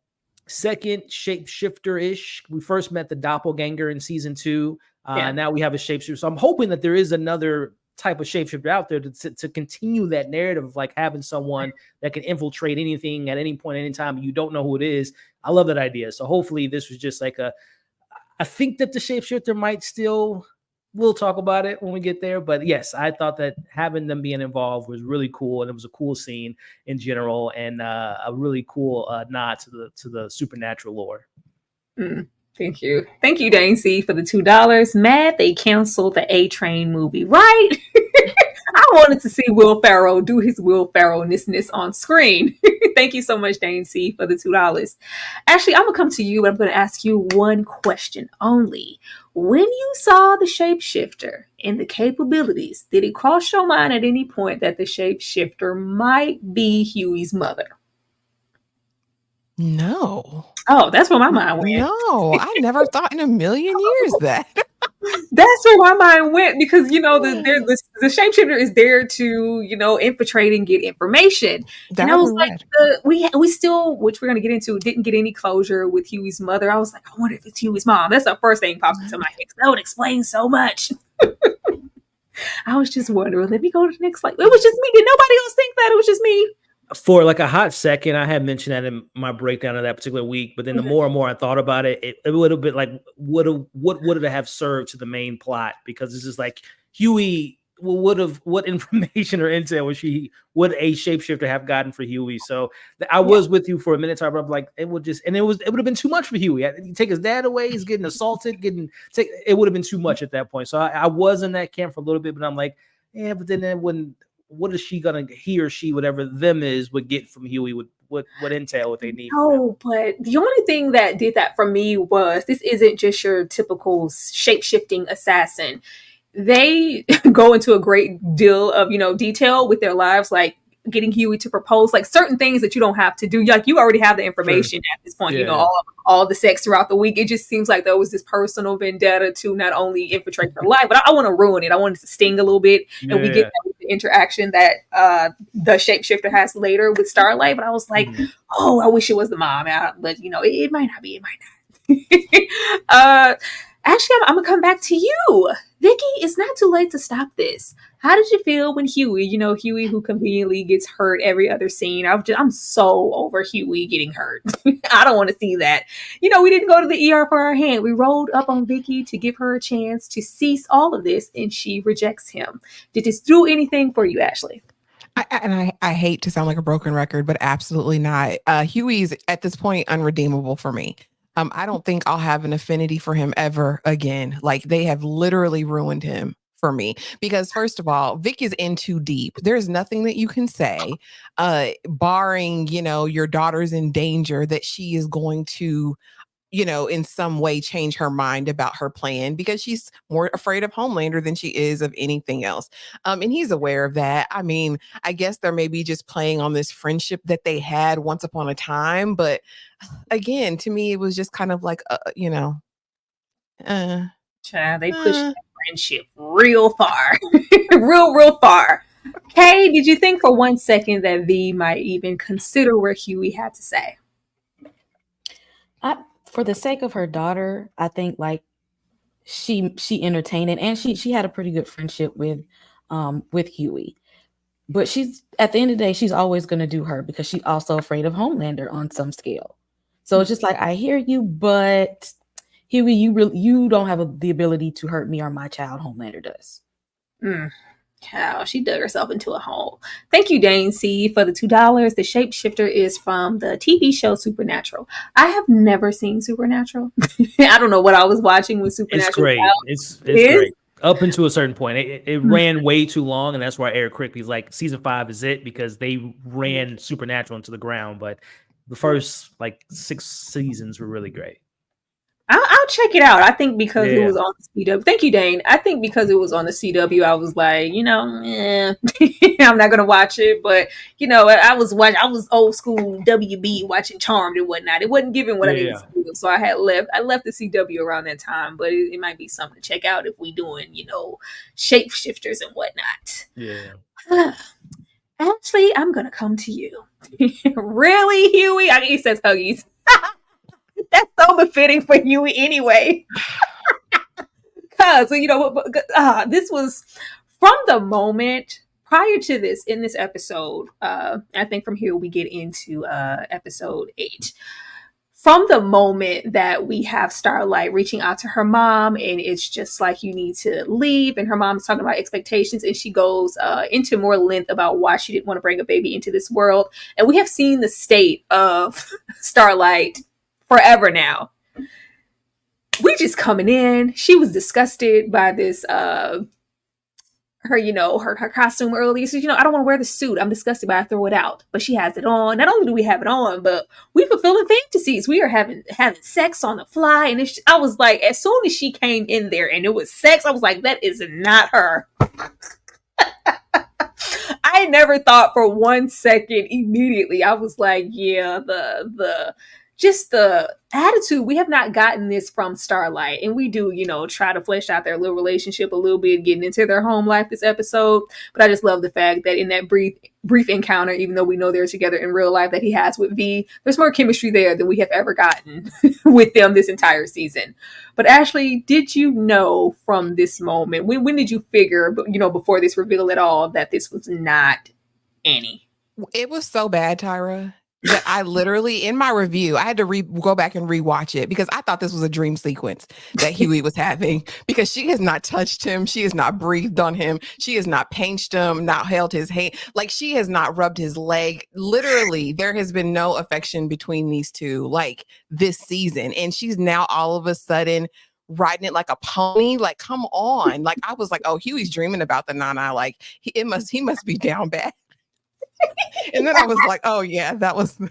second shapeshifter-ish. We first met the doppelganger in season 2. Now we have a shapeshifter. So I'm hoping that there is another type of shapeshifter out there to continue that narrative of like having someone that can infiltrate anything at any point, anytime. You don't know who it is. I love that idea. So hopefully this was just like I think that the shapeshifter might still, we'll talk about it when we get there. But yes, I thought that having them being involved was really cool. And it was a cool scene in general, and a really cool nod to the supernatural lore. Thank you, Dane C, for the $2. Mad they canceled the A-Train movie, right? I wanted to see Will Ferrell do his Will Ferrell-ness on screen. Thank you so much, Dane C, for the $2. Ashley, I'm gonna come to you, but I'm gonna ask you one question only. When you saw the shapeshifter and the capabilities, did it cross your mind at any point that the shapeshifter might be Huey's mother? No. Oh, that's where my mind went. No, I never thought in a million years that. That's where my mind went, because the shapeshifter is there to infiltrate and get information. And I was like, we still, which we're gonna get into, didn't get any closure with Huey's mother. I was like, I wonder if it's Huey's mom. That's the first thing popped into my head. That would explain so much. I was just wondering. Let me go to the next slide. It was just me. Did nobody else think that? It was just me. For like a hot second, I had mentioned that in my breakdown of that particular week, but then the more and more I thought about it, it would have been like, what would it have served to the main plot? Because it's just like Huey would have, what information or intel would a shapeshifter have gotten for Huey? So I was with you for a minute, but I'm like, it would have been too much for Huey. You take his dad away, he's getting assaulted, it would have been too much at that point. So I was in that camp for a little bit, but I'm like, yeah, but then it wouldn't. What is she gonna, he or she, whatever them is, would get from Huey? What intel would they need? No, but the only thing that did that for me was this isn't just your typical shape-shifting assassin. They go into a great deal of, detail with their lives, like getting Huey to propose, like certain things that you don't have to do. Like you already have the information at this point, all the sex throughout the week. It just seems like there was this personal vendetta to not only infiltrate her life, but I want to ruin it. I want it to sting a little bit. And we get that with the interaction that the shapeshifter has later with Starlight. But I was like, oh, I wish it was the mom. But it might not be. It might not. Actually, I'm gonna come back to you, Vicky. It's not too late to stop this. How did you feel when Huey, Huey who conveniently gets hurt every other scene? I'm so over Huey getting hurt. I don't want to see that. We didn't go to the ER for our hand. We rolled up on Vicky to give her a chance to cease all of this, and she rejects him. Did this do anything for you, Ashley? I hate to sound like a broken record, but absolutely not. Huey's at this point unredeemable for me. I don't think I'll have an affinity for him ever again. Like they have literally ruined him for me because first of all, Vic is in too deep. There's nothing that you can say, barring, your daughter's in danger, that she is going to, in some way change her mind about her plan because she's more afraid of Homelander than she is of anything else. And he's aware of that. I mean, I guess they're maybe just playing on this friendship that they had once upon a time. But again, to me, it was just kind of like, Child, they pushed that friendship real far, real far. Kay, did you think for 1 second that V might even consider what Huey had to say? For the sake of her daughter, I think like she entertained it, and she had a pretty good friendship with Huey. But she's, at the end of the day, she's always going to do her because she's also afraid of Homelander on some scale. So it's just like, I hear you, but Huey, you don't have the ability to hurt me or my child. Homelander does. Cow, she dug herself into a hole. Thank you, Dane C, for the $2. The shapeshifter is from the TV show Supernatural. I have never seen Supernatural. I don't know what I was watching with Supernatural. It's great. It's great. Up until a certain point, it ran way too long, and that's why Eric Kripke's like season 5 is it, because they ran Supernatural into the ground. But the first 6 seasons were really great. I'll check it out. I think because it was on the CW. Thank you, Dane. I think because it was on the CW, I was like, I'm not gonna watch it. But I was old school WB watching Charmed and whatnot. It wasn't giving what I needed to do, so I left the CW around that time. But it might be something to check out if we doing shapeshifters and whatnot. Yeah. Actually, I'm gonna come to you. Really, Huey? He says huggies. That's so befitting for you anyway. Because, this was from the moment prior to this, in this episode, I think from here we get into episode 8. From the moment that we have Starlight reaching out to her mom, and it's just like, you need to leave, and her mom's talking about expectations, and she goes into more length about why she didn't want to bring a baby into this world. And we have seen the state of Starlight forever now. We just coming in. She was disgusted by this her costume earlier. So, I don't want to wear the suit. I'm disgusted by it. I throw it out. But she has it on. Not only do we have it on, but we fulfilling fantasies. We are having sex on the fly. And I was like, as soon as she came in there and it was sex, I was like, that is not her. I never thought for 1 second immediately. I was like, yeah, just the attitude. We have not gotten this from Starlight, and we do, try to flesh out their little relationship a little bit, getting into their home life this episode. But I just love the fact that in that brief encounter, even though we know they're together in real life, that he has with V, there's more chemistry there than we have ever gotten with them this entire season. But Ashley, did you know from this moment, when did you figure, before this reveal at all, that this was not Annie? It was so bad, Tyra, that I literally, in my review, I had to go back and rewatch it because I thought this was a dream sequence that Huey was having, because she has not touched him. She has not breathed on him. She has not pinched him, not held his hand. Like, she has not rubbed his leg. Literally, there has been no affection between these two, like, this season. And she's now all of a sudden riding it like a pony. Like, come on. Like, I was like, oh, Huey's dreaming about the Nana. Like, he must be down bad. And then I was like, oh yeah, that was the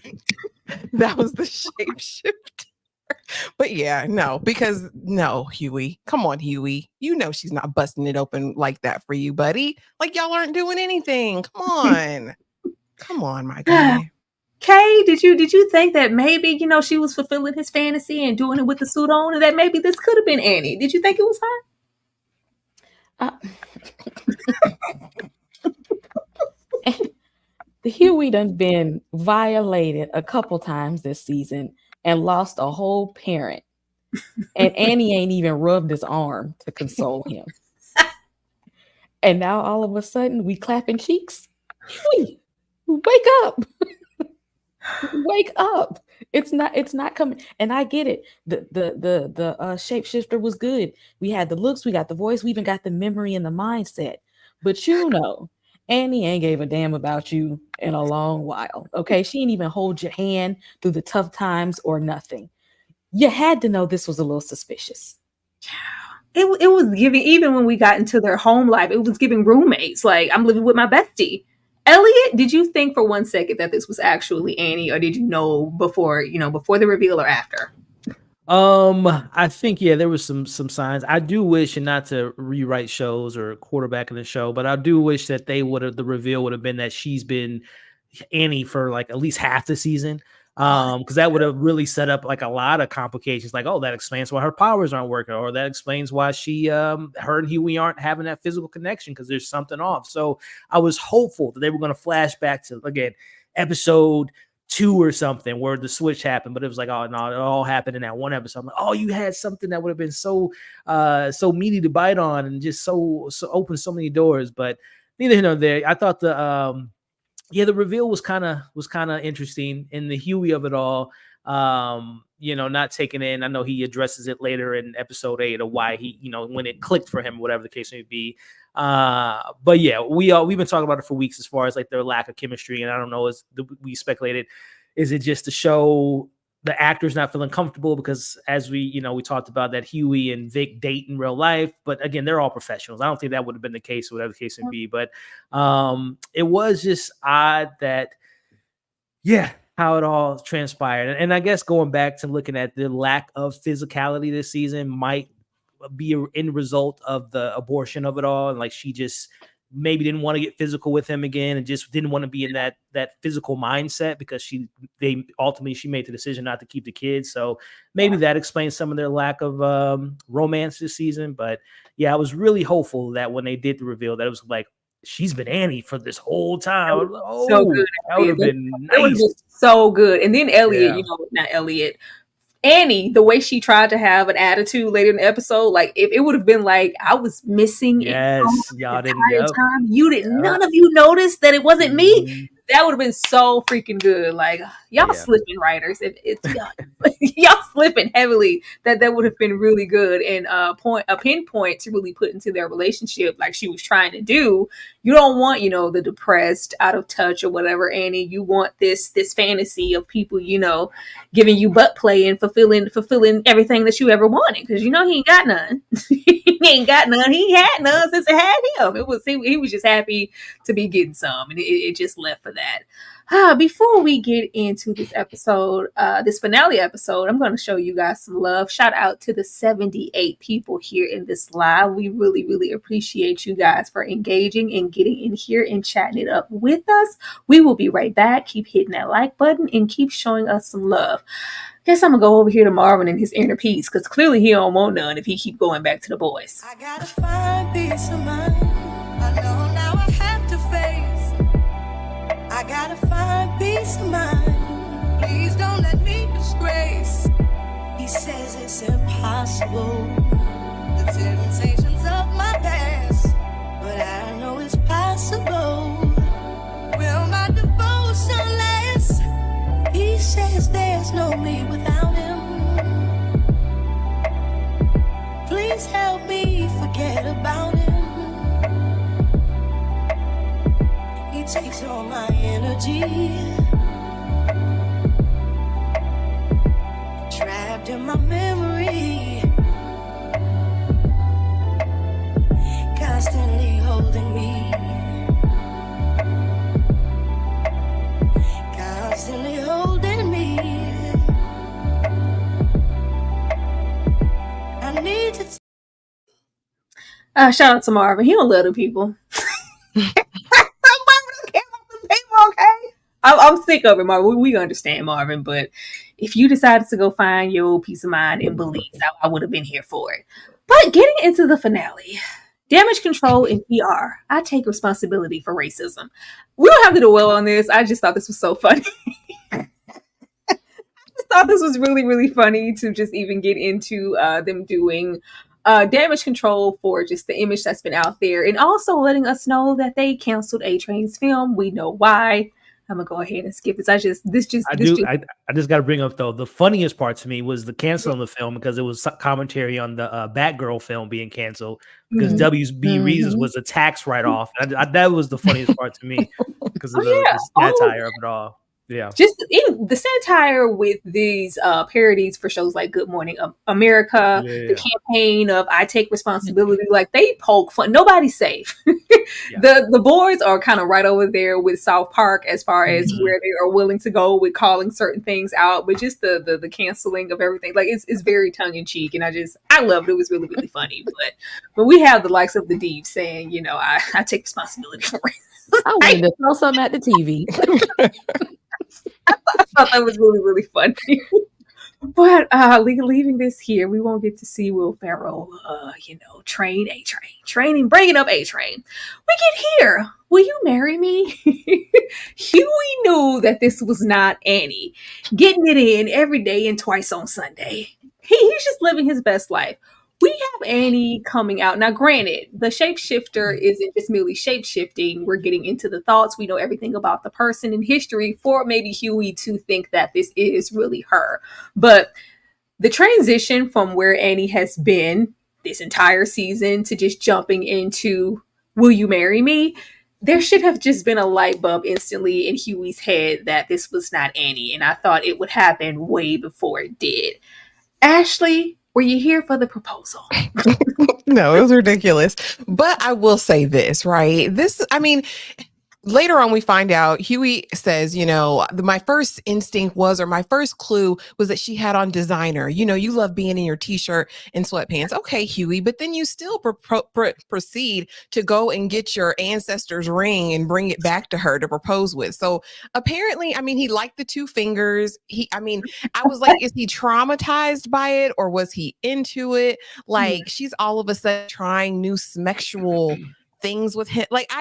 shapeshifter. But yeah, no, because no, Huey, come on, Huey, you know she's not busting it open like that for you, buddy. Like, y'all aren't doing anything. Come on, my guy. Kay, did you think that maybe, she was fulfilling his fantasy and doing it with the suit on, and that maybe this could have been Annie? Did you think it was her? Huey done been violated a couple times this season and lost a whole parent. And Annie ain't even rubbed his arm to console him. And now all of a sudden we clapping cheeks. Huey, wake up. Wake up. It's not coming. And I get it. The shapeshifter was good. We had the looks, we got the voice, we even got the memory and the mindset. But Annie ain't gave a damn about you in a long while. Okay. She didn't even hold your hand through the tough times or nothing. You had to know this was a little suspicious. It was giving, even when we got into their home life, it was giving roommates. Like, I'm living with my bestie. Elliot, did you think for 1 second that this was actually Annie, or did you know before the reveal or after? I think, yeah, there was some signs. I do wish, and not to rewrite shows or quarterback in the show, but I do wish that the reveal would have been that she's been Annie for like at least half the season. Because that would have really set up like a lot of complications. Like, oh, that explains why her powers aren't working, or that explains why her and Huey aren't having that physical connection, because there's something off. So I was hopeful that they were going to flash back to, again, episode 2 or something where the switch happened, but it was like, oh no, it all happened in that one episode. I'm like, oh, you had something that would have been so meaty to bite on and just so open so many doors. But neither here nor there. I thought the reveal was kind of interesting in the Huey of it all. Not taking in. I know he addresses it later in episode 8 of why he, when it clicked for him, whatever the case may be. But yeah, we've been talking about it for weeks as far as like their lack of chemistry. And I don't know, we speculated, is it just to show the actors not feeling comfortable? Because as we talked about that Huey and Vic date in real life, but again, they're all professionals. I don't think that would have been the case, whatever the case may be. But it was just odd that, how it all transpired. And I guess going back to looking at the lack of physicality this season might be an end result of the abortion of it all. And like, she just maybe didn't want to get physical with him again and just didn't want to be in that physical mindset, because she made the decision not to keep the kids. So maybe that explains some of their lack of romance this season. But yeah, I was really hopeful that when they did the reveal, that it was like, she's been Annie for this whole time. Oh, so good. That would have been nice. It was just so good. And then Elliot, not Elliot, Annie, the way she tried to have an attitude later in the episode, like if it would have been like, I was missing y'all didn't time. You didn't. None of you noticed that it wasn't me. That would have been so freaking good. Like, y'all slipping, writers. Y'all slipping heavily. That would have been really good, and a pinpoint to really put into their relationship, like she was trying to do. You don't want, the depressed, out of touch or whatever, Annie. You want this fantasy of people, giving you butt play and fulfilling everything that you ever wanted. Because he ain't got none. He ain't got none. He had none since it had him. It was he was just happy to be getting some, and it just left for that. Before we get into this episode, this finale episode, I'm going to show you guys some love. Shout out to the 78 people here in this live. We really, really appreciate you guys for engaging and getting in here and chatting it up with us. We will be right back. Keep hitting that like button and keep showing us some love. Guess I'm going to go over here to Marvin and his inner peace, because clearly he don't want none if he keep going back to the boys. I gotta find peace of mind. I know now I have to face. I gotta find peace of mind. Please don't let me disgrace. He says it's impossible. The temptations of my past, but I know it's possible. Will my devotion hold me without him. Please help me forget about him. He takes all my energy. Trapped in my memory. Constantly holding me. Constantly holding me. I need to. Shout out to Marvin. He don't love the people. Okay. I'm sick of it, Marvin. We understand, Marvin, but if you decided to go find your peace of mind and beliefs, I would have been here for it. But getting into the finale, damage control and PR. I take responsibility for racism. We don't have to dwell on this. I just thought this was so funny. I just thought this was really, really funny to just even get into them doing damage control for just the image that's been out there, and also letting us know that they canceled A-Train's film. We know why. I'm gonna go ahead and skip this. I just got to bring up though, the funniest part to me was the canceling the film, because it was commentary on the Batgirl film being canceled because WB Reasons was a tax write-off. That was the funniest part to me because of the satire of it all. Yeah, just even the satire with these parodies for shows like Good Morning America, the campaign of I take responsibility, like they poke fun. Nobody's safe. The boards are kind of right over there with South Park as far as where they are willing to go with calling certain things out, but just the canceling of everything, like it's very tongue in cheek, and I loved it. It was really, really funny. But when we have the likes of the Deep saying, you know, I take responsibility for it. I wanted to throw something at the TV. I thought that was really, really funny. But leaving this here, we won't get to see Will Ferrell, train A-Train. Training, bringing up A-Train. We get here. Will you marry me? Huey knew that this was not Annie. Getting it in every day and twice on Sunday. He's just living his best life. We have Annie coming out. Now, granted, the shapeshifter isn't just merely shapeshifting. We're getting into the thoughts. We know everything about the person in history for maybe Huey to think that this is really her. But the transition from where Annie has been this entire season to just jumping into Will You Marry Me? There should have just been a light bulb instantly in Huey's head that this was not Annie. And I thought it would happen way before it did. Ashley, were you here for the proposal? No, it was ridiculous. But I will say this, right? Later on, we find out Huey says, my first instinct was, or my first clue was that she had on designer. You love being in your t-shirt and sweatpants. Okay, Huey, but then you still proceed to go and get your ancestor's ring and bring it back to her to propose with. So apparently, he liked the two fingers. I was like, is he traumatized by it, or was he into it? Like, she's all of a sudden trying new sexual things with him. Like,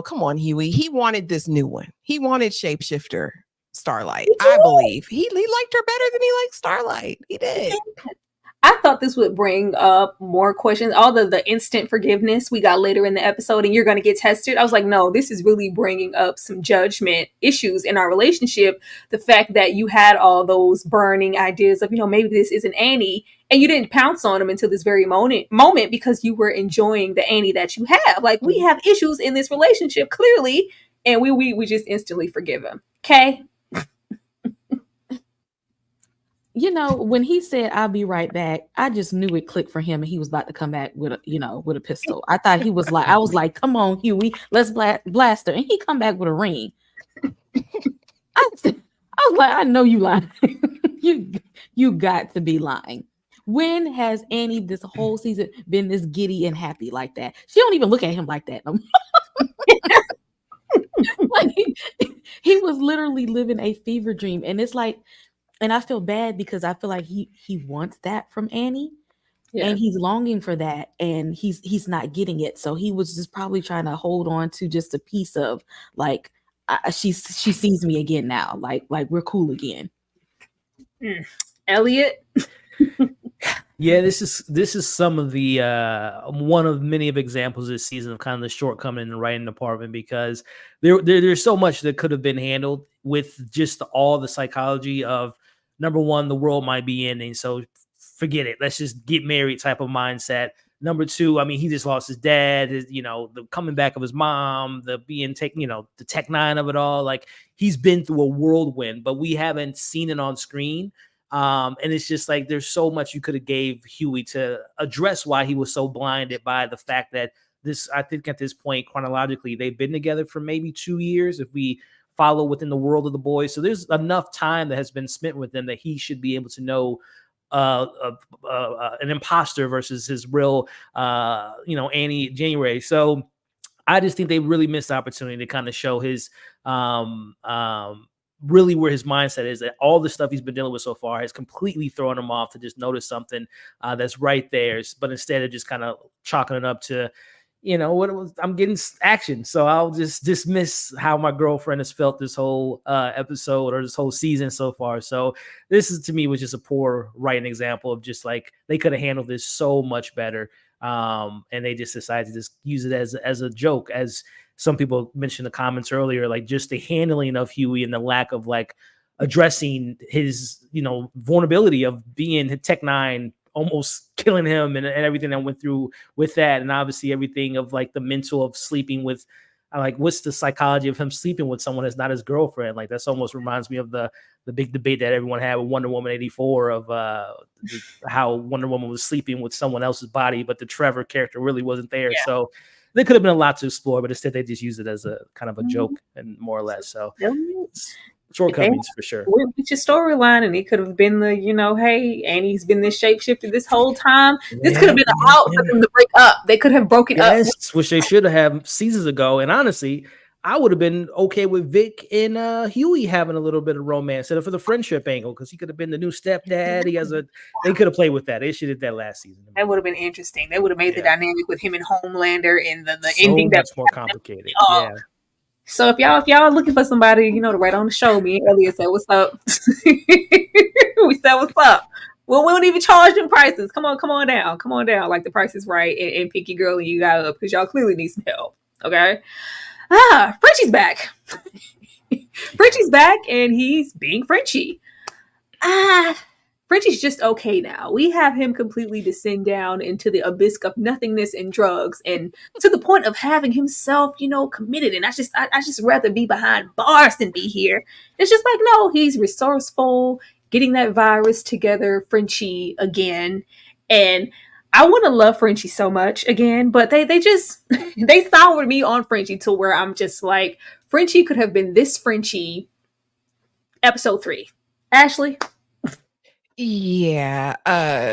come on, Huey. He wanted this new one. He wanted Shapeshifter Starlight. I believe he liked her better than he liked Starlight. He did. I thought this would bring up more questions. All the instant forgiveness we got later in the episode, and you're going to get tested. I was like, no, this is really bringing up some judgment issues in our relationship. The fact that you had all those burning ideas of, maybe this isn't Annie, and you didn't pounce on them until this very moment because you were enjoying the Annie that you have. Like, we have issues in this relationship, clearly, and we just instantly forgive him. Okay? When he said I'll be right back, I just knew it clicked for him, and he was about to come back with a pistol. I thought he was like, I was like, come on, Huey, let's blast her. And he come back with a ring. I was like, I know you lying. you got to be lying. When has Annie this whole season been this giddy and happy like that? She don't even look at him like that. Like, he was literally living a fever dream, and it's like, and I feel bad because I feel like he wants that from Annie, and he's longing for that, and he's not getting it. So he was just probably trying to hold on to just a piece of, like, she sees me again now, like we're cool again. Elliot. Yeah, this is some of the one of many of examples this season of kind of the shortcoming in the writing department, because there's so much that could have been handled with just all the psychology of number one, the world might be ending, so forget it. Let's just get married type of mindset. Number two, I mean, he just lost his dad, the coming back of his mom, the being the Tech Nine of it all. Like, he's been through a whirlwind, but we haven't seen it on screen. And it's just like there's so much you could have gave Huey to address why he was so blinded by the fact that I think at this point, chronologically, they've been together for maybe 2 years if we follow within the world of the boys. So there's enough time that has been spent with them that he should be able to know an imposter versus his real, Annie January. So I just think they really missed the opportunity to kind of show his really where his mindset is. That all the stuff he's been dealing with so far has completely thrown him off to just notice something that's right there. But instead of just kind of chalking it up to, what it was, I'm getting action. So I'll just dismiss how my girlfriend has felt this whole episode or this whole season so far. So this is, to me, was just a poor writing example of just like they could have handled this so much better. And they just decided to just use it as a joke, as some people mentioned in the comments earlier, like just the handling of Huey and the lack of like addressing his, vulnerability of being Tech Nine, almost killing him and everything that went through with that. And obviously everything of like the mental of sleeping with, like, what's the psychology of him sleeping with someone that's not his girlfriend? Like, that's almost reminds me of the big debate that everyone had with Wonder Woman 84 of how Wonder Woman was sleeping with someone else's body, but the Trevor character really wasn't there. Yeah. So there could have been a lot to explore, but instead they just use it as a kind of a joke and more or less. So shortcomings for sure. With your storyline, and it could have been the, hey, Annie's been this shapeshifter this whole time. This could have been an out for them to break up. They could have broken up. Which they should have seasons ago. And honestly, I would have been okay with Vic and Huey having a little bit of romance for the friendship angle, because he could have been the new stepdad. They could have played with that. They should have did that last season. That would have been interesting. They would have made the dynamic with him and Homelander and the so ending much more complicated. Yeah. So if y'all are looking for somebody, to write on the show, me and Elliot said, "What's up?" We said, "What's up?" Well, we don't even charge them prices. Come on down. Like, the price is right, and Pinky Girl and you got up because y'all clearly need some help. Okay. Frenchie's back. Frenchie's back, and he's being Frenchie. Frenchie's just okay now. We have him completely descend down into the abyss of nothingness and drugs, and to the point of having himself, committed. And I just rather be behind bars than be here. It's just like, no, he's resourceful, getting that virus together, Frenchie again. And I want to love Frenchie so much again, but they just they soured me on Frenchie to where I'm just like, Frenchie could have been this Frenchie episode 3. Ashley? Yeah.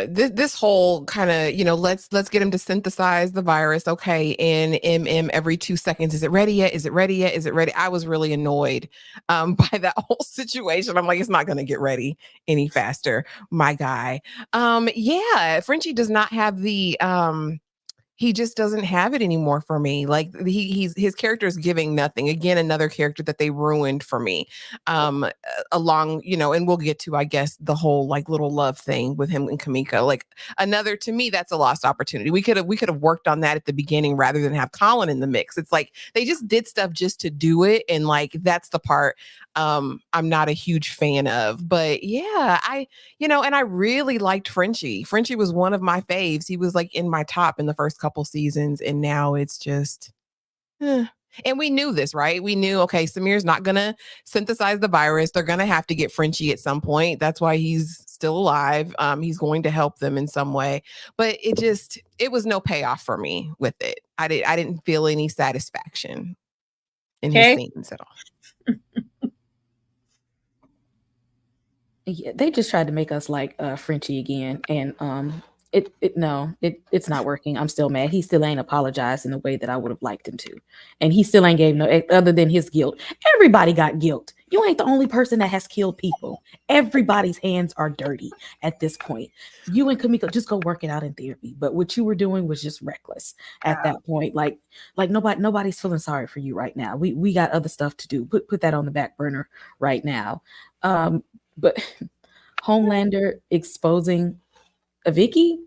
This whole kind of, let's get him to synthesize the virus. Okay. In every 2 seconds. Is it ready yet? Is it ready yet? Is it ready? I was really annoyed by that whole situation. I'm like, it's not going to get ready any faster, my guy. Yeah. Frenchie does not have the, he just doesn't have it anymore for me. Like, his character is giving nothing. Again, another character that they ruined for me. Along, and we'll get to, I guess, the whole like little love thing with him and Kamiko. Like, another, to me, that's a lost opportunity. We could have worked on that at the beginning rather than have Colin in the mix. It's like they just did stuff just to do it, and like that's the part I'm not a huge fan of. But yeah, and I really liked Frenchie. Frenchie was one of my faves. He was like in my top in the first couple seasons, and now it's just and we knew this, right? We knew, okay, Samir's not gonna synthesize the virus. They're gonna have to get Frenchie at some point. That's why he's still alive. He's going to help them in some way, but it was no payoff for me with it. I didn't feel any satisfaction in his scenes at all. Yeah, they just tried to make us like Frenchie again, and it's not working. I'm still mad. He still ain't apologized in the way that I would have liked him to, and he still ain't gave no other than his guilt. Everybody got guilt. You ain't the only person that has killed people. Everybody's hands are dirty at this point. You and Kamiko, just go work it out in therapy. But what you were doing was just reckless at that point. Like nobody's feeling sorry for you right now. We got other stuff to do. Put that on the back burner right now. But Homelander exposing a Vicky,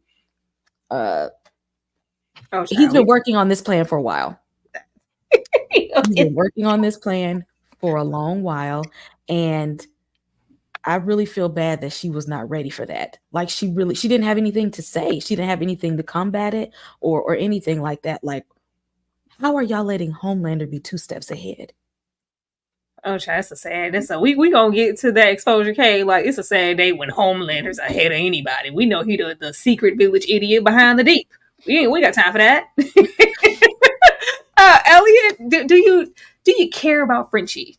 he's been working on this plan for a while. He's been working on this plan for a long while, and I really feel bad that she was not ready for that. Like she didn't have anything to say. She didn't have anything to combat it or anything like that. Like, how are y'all letting Homelander be 2 steps ahead? Oh, child, that's a sad. We gonna get to that exposure K. Like it's a sad day when Homelander's ahead of anybody. We know he the secret village idiot behind the deep. We got time for that. Elliot, do you care about Frenchie?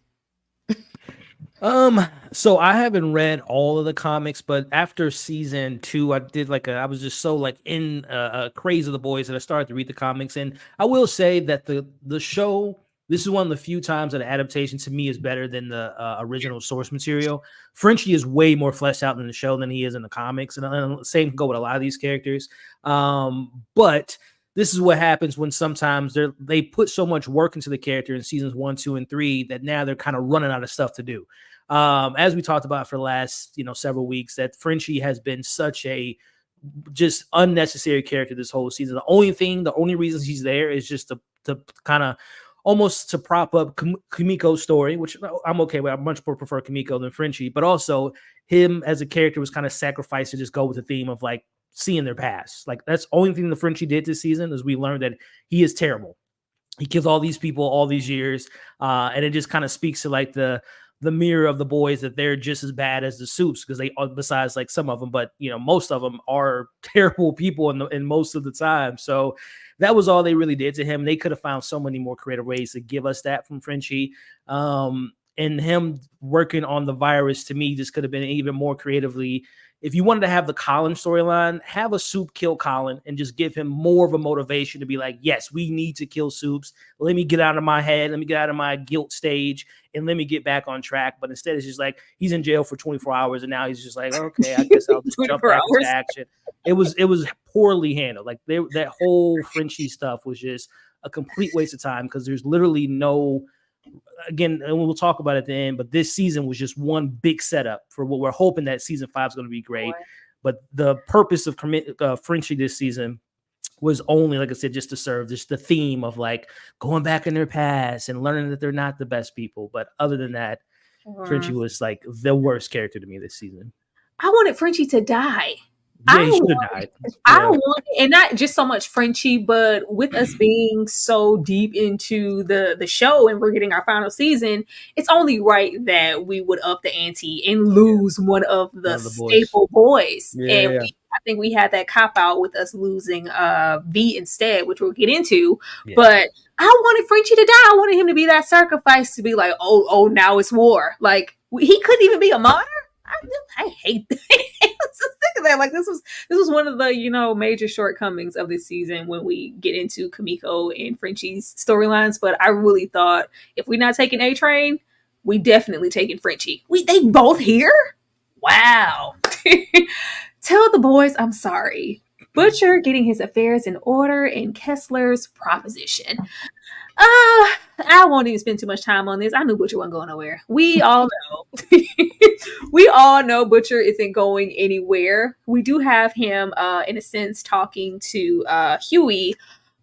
So I haven't read all of the comics, but after season 2, I did I was just so in a craze of the boys that I started to read the comics. And I will say that the show, this is one of the few times that an adaptation to me is better than the original source material. Frenchie is way more fleshed out in the show than he is in the comics, and same can go with a lot of these characters. But this is what happens when sometimes they put so much work into the character in seasons 1, 2, and 3 that now they're kind of running out of stuff to do. As we talked about for the last several weeks, that Frenchie has been such a just unnecessary character this whole season. The only reason he's there is just to kind of almost to prop up Kimiko's story, which I'm okay with. I much more prefer Kimiko than Frenchie, but also him as a character was kind of sacrificed to just go with the theme of seeing their past. That's the only thing the Frenchie did this season is we learned that he is terrible. He kills all these people all these years, and it just kind of speaks to the mirror of the boys that they're just as bad as the Supes because they besides some of them, but most of them are terrible people in most of the time. So that was all they really did to him. They could have found so many more creative ways to give us that from Frenchie. And him working on the virus to me just could have been even more creatively. If you wanted to have the Colin storyline, have a Soup kill Colin and just give him more of a motivation to be like, yes, we need to kill Soups. Let me get out of my head. Let me get out of my guilt stage and let me get back on track. But instead, it's just he's in jail for 24 hours and now he's just okay, I guess I'll just jump back into action. It was poorly handled. That whole Frenchie stuff was just a complete waste of time because there's literally no. Again, and we'll talk about it at the end, but this season was just one big setup for what we're hoping that season 5 is going to be great. Boy. But the purpose of Frenchie this season was only, like I said, just to serve just the theme of going back in their past and learning that they're not the best people. But other than that, Frenchie was the worst character to me this season. I wanted Frenchie to die. Yeah, he should have died. I want, and not just so much Frenchie, but with us being so deep into the show and we're getting our final season, it's only right that we would up the ante and lose one of the staple boys. Yeah, and I think we had that cop out with us losing V instead, which we'll get into. Yeah. But I wanted Frenchie to die. I wanted him to be that sacrifice to be oh, now it's war. He couldn't even be a martyr. I hate that. Let's just think of that. This was one of the major shortcomings of this season when we get into Kimiko and Frenchie's storylines. But I really thought if we're not taking A Train, we definitely taking Frenchie. They both here? Wow. Tell the boys I'm sorry. Butcher getting his affairs in order and Kessler's proposition. I won't even spend too much time on this. I knew Butcher wasn't going nowhere. We all know. We all know Butcher isn't going anywhere. We do have him, in a sense, talking to Huey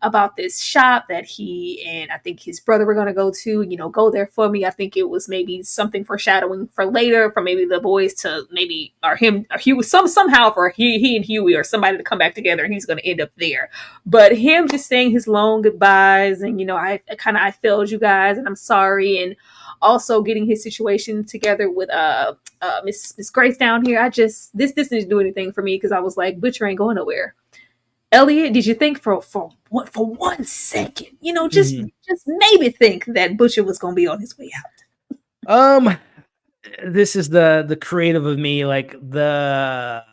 about this shop that he and I think his brother were going to go to, go there for me. I think it was maybe something foreshadowing for later, for maybe the boys to maybe, or him, or Huey, somehow for he and Huey or somebody to come back together and he's going to end up there. But him just saying his long goodbyes and, I failed you guys and I'm sorry. And also getting his situation together with Miss Grace down here. This didn't do anything for me because I was like, Butcher ain't going nowhere. Elliot, did you think for 1 second, just maybe think that Butcher was going to be on his way out? This is the creative of me, the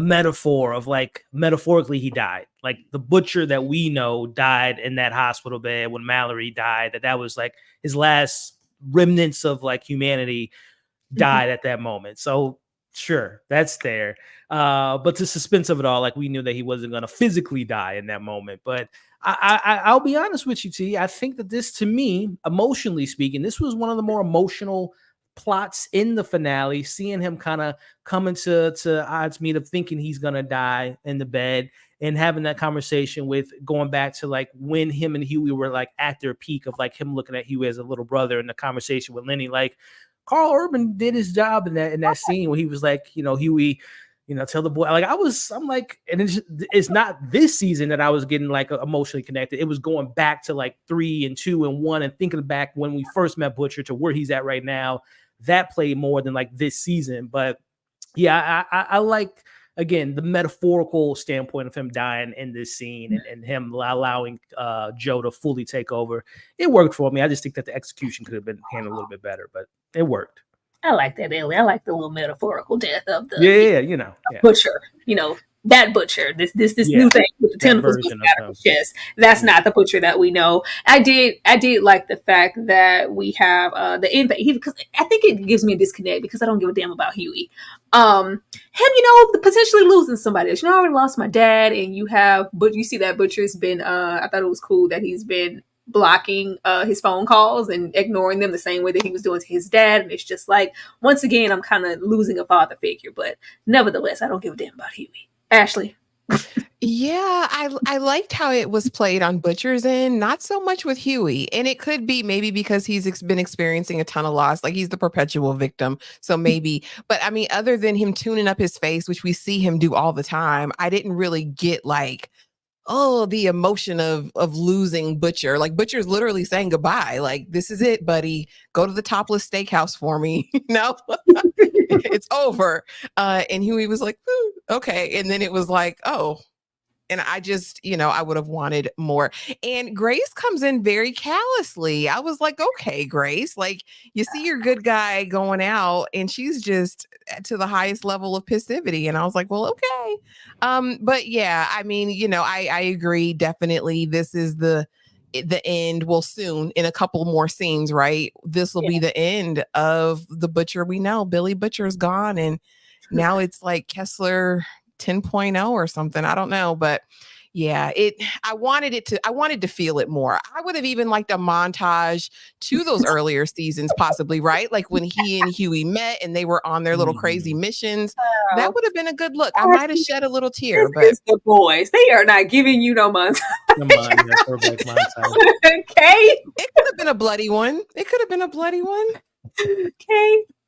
metaphor of metaphorically he died. The Butcher that we know died in that hospital bed when Mallory died. That was his last remnants of humanity died at that moment. So sure, that's there. But the suspense of it all, we knew that he wasn't going to physically die in that moment. But I'll be honest with you, T. I think that this, to me, emotionally speaking, this was one of the more emotional plots in the finale. Seeing him kind of coming to odds meet of thinking he's going to die in the bed and having that conversation with going back to when him and Huey were at their peak of him looking at Huey as a little brother and the conversation with Lenny, Carl Urban did his job in that scene where he was like, Huey, tell the boy. Like I'm like, and it's not this season that I was getting like emotionally connected. It was going back to like 3 and 2 and 1 and thinking back when we first met Butcher to where he's at right now. That played more than like this season. But yeah, I like, again, the metaphorical standpoint of him dying in this scene and him allowing Joe to fully take over. It worked for me. I just think that the execution could have been handled a little bit better, but it worked. I like that, Ellie. I like the little metaphorical death of the butcher. That butcher. This new thing with the tentacles out of his chest. That's not the butcher that we know. I did like the fact that we have the impact, because I think it gives me a disconnect because I don't give a damn about Huey. Him, potentially losing somebody else. I already lost my dad, and but you see that butcher's been. I thought it was cool that he's been blocking his phone calls and ignoring them the same way that he was doing to his dad. And it's just like, once again, I'm kind of losing a father figure, but nevertheless, I don't give a damn about Huey. Ashley. Yeah, I liked how it was played on Butcher's end, not so much with Huey. And it could be maybe because he's been experiencing a ton of loss, like he's the perpetual victim. So maybe, but I mean, other than him tuning up his face, which we see him do all the time, I didn't really get like, oh, the emotion of losing Butcher. Like Butcher's literally saying goodbye. Like, this is it, buddy. Go to the topless steakhouse for me. It's over. And Huey was like, okay. And then it was like, oh. And I just, I would have wanted more. And Grace comes in very callously. I was like, okay, Grace, like you see your good guy going out and she's just to the highest level of passivity. And I was like, well, okay. But yeah, I mean, I agree. Definitely. This is the end. Well, soon in a couple more scenes, right? This will be the end of the Butcher we know. Billy Butcher's gone. And now it's like Kessler 10.0 or something. I don't know, but yeah, I wanted to feel it more. I would have even liked a montage to those earlier seasons, possibly, right? Like when he and Huey met and they were on their little crazy missions. That would have been a good look. I might have shed a little tear, but it's the boys. They are not giving you no montage. Okay. It could have been a bloody one.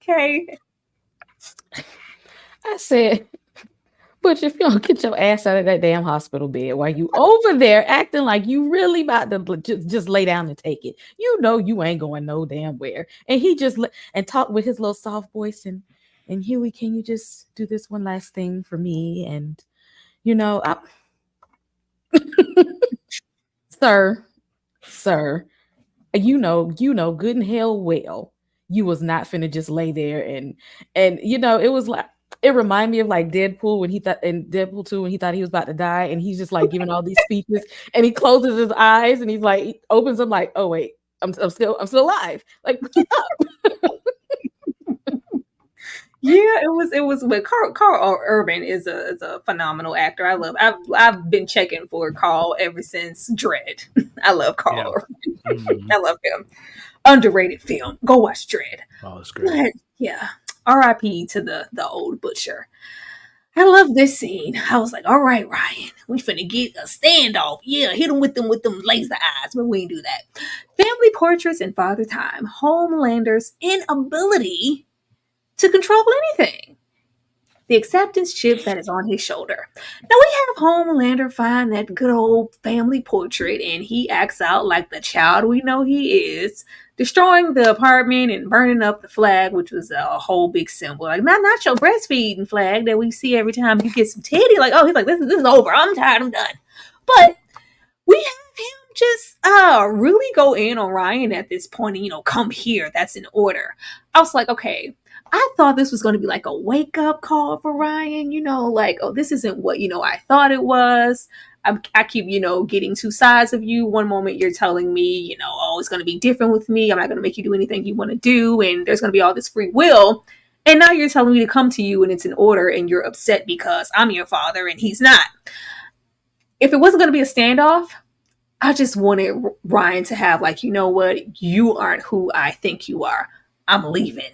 Okay. I said, but if you don't get your ass out of that damn hospital bed while you over there acting like you really about to just lay down and take it, you ain't going no damn where. And he just and talk with his little soft voice and Huey, can you just do this one last thing for me? And sir, you know good and hell well you was not finna just lay there and it was like. It reminded me of like Deadpool when he thought in Deadpool 2 when he thought he was about to die and he's just like giving all these speeches and he closes his eyes and he's like he opens them like, oh wait, I'm still alive. Like get up. Yeah, it was. But Carl Urban is a phenomenal actor. I've been checking for Carl ever since Dredd. I love Carl Urban. Mm-hmm. I love him. Underrated film. Go watch Dredd. Oh, it's great. But, yeah. R.I.P. to the old Butcher. I love this scene. I was like, all right, Ryan, we finna get a standoff. Yeah, hit him with them laser eyes, but we ain't do that. Family portraits and Father Time. Homelander's inability to control anything. The acceptance chip that is on his shoulder. Now we have Homelander find that good old family portrait and he acts out like the child we know he is, destroying the apartment and burning up the flag, which was a whole big symbol. Like not your breastfeeding flag that we see every time you get some titty. Like, oh, he's like, this is over. I'm tired. I'm done. But we have him just really go in on Ryan at this point and, come here. That's in order. I was like, okay, I thought this was going to be like a wake up call for Ryan, like, oh, this isn't what, I thought it was. I keep, getting two sides of you. One moment you're telling me, oh, it's going to be different with me. I'm not going to make you do anything you want to do. And there's going to be all this free will. And now you're telling me to come to you and it's in order and you're upset because I'm your father and he's not. If it wasn't going to be a standoff, I just wanted Ryan to have like, you know what? You aren't who I think you are. I'm leaving.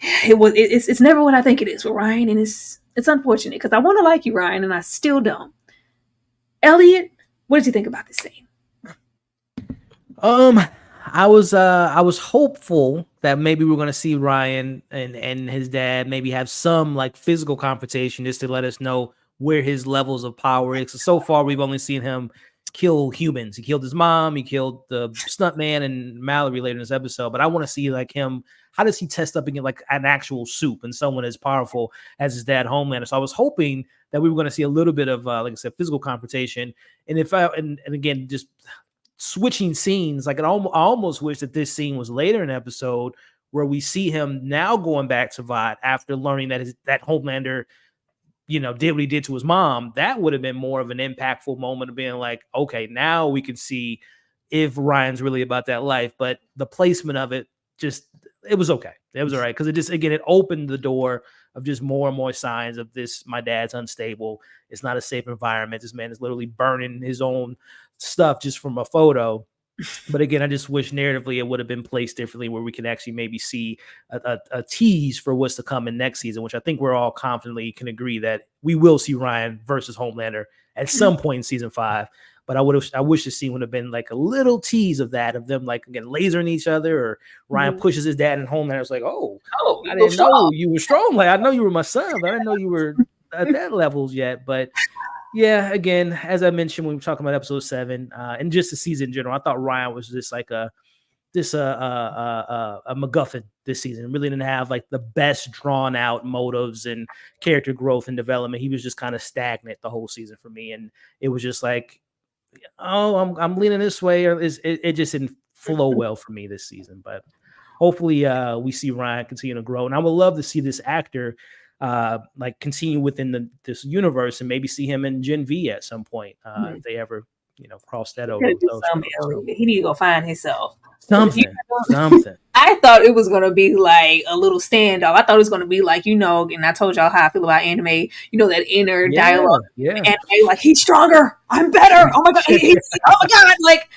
It's never what I think it is with Ryan, and it's unfortunate because I want to like you, Ryan, and I still don't. Elliot, what did you think about this scene? I was hopeful that maybe we're gonna see Ryan and his dad maybe have some like physical confrontation just to let us know where his levels of power is. So far, we've only seen him kill humans. He killed his mom. He killed the stuntman and Mallory later in this episode. But I want to see like him. How does he test up against like an actual soup and someone as powerful as his dad, Homelander? So I was hoping that we were going to see a little bit of, like I said, physical confrontation. And if I and again just switching scenes, like I almost wish that this scene was later in the episode where we see him now going back to Vought after learning that that Homelander did what he did to his mom. That would have been more of an impactful moment of being like, okay, now we can see if Ryan's really about that life. But the placement of it it was okay. It was all right. Cause it opened the door of just more and more signs of this. My dad's unstable. It's not a safe environment. This man is literally burning his own stuff just from a photo. But again, I just wish narratively it would have been placed differently where we can actually maybe see a tease for what's to come in next season, which I think we're all confidently can agree that we will see Ryan versus Homelander at some point in season 5. But I wish the scene would have been like a little tease of that, of them like again lasering each other, or Ryan pushes his dad and Homelander. It's like, oh, I didn't know you were strong. Like I know you were my son, but I didn't know you were at that levels yet. But yeah, again, as I mentioned when we were talking about episode 7, and just the season in general, I thought Ryan was just like a MacGuffin this season. Really didn't have like the best drawn out motives and character growth and development. He was just kind of stagnant the whole season for me, and it was just like, oh, I'm leaning this way, or it just didn't flow well for me this season. But hopefully, we see Ryan continue to grow, and I would love to see this actor like continue within this universe and maybe see him in Gen V at some point if they ever cross that over. He need to go find himself. Something. I thought it was going to be like a little standoff. I thought it was going to be like, and I told y'all how I feel about anime, that inner dialogue. Yeah. Anime, like, he's stronger. I'm better. Oh my God. Oh my God. Like,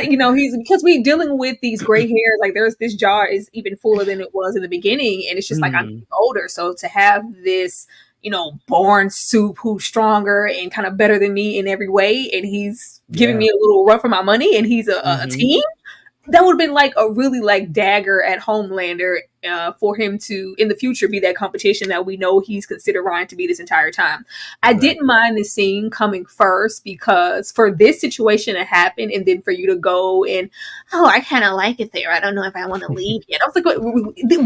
he's because we're dealing with these gray hairs. Like, this jar is even fuller than it was in the beginning. And it's just like, I'm older. So to have this, born soup who's stronger and kind of better than me in every way, and he's giving me a little run for my money, and he's a team. That would have been like a really like dagger at Homelander for him to in the future be that competition that we know he's considered Ryan to be this entire time. I didn't mind the scene coming first because for this situation to happen and then for you to go and I kind of like it there. I don't know if I want to leave yet. I was like,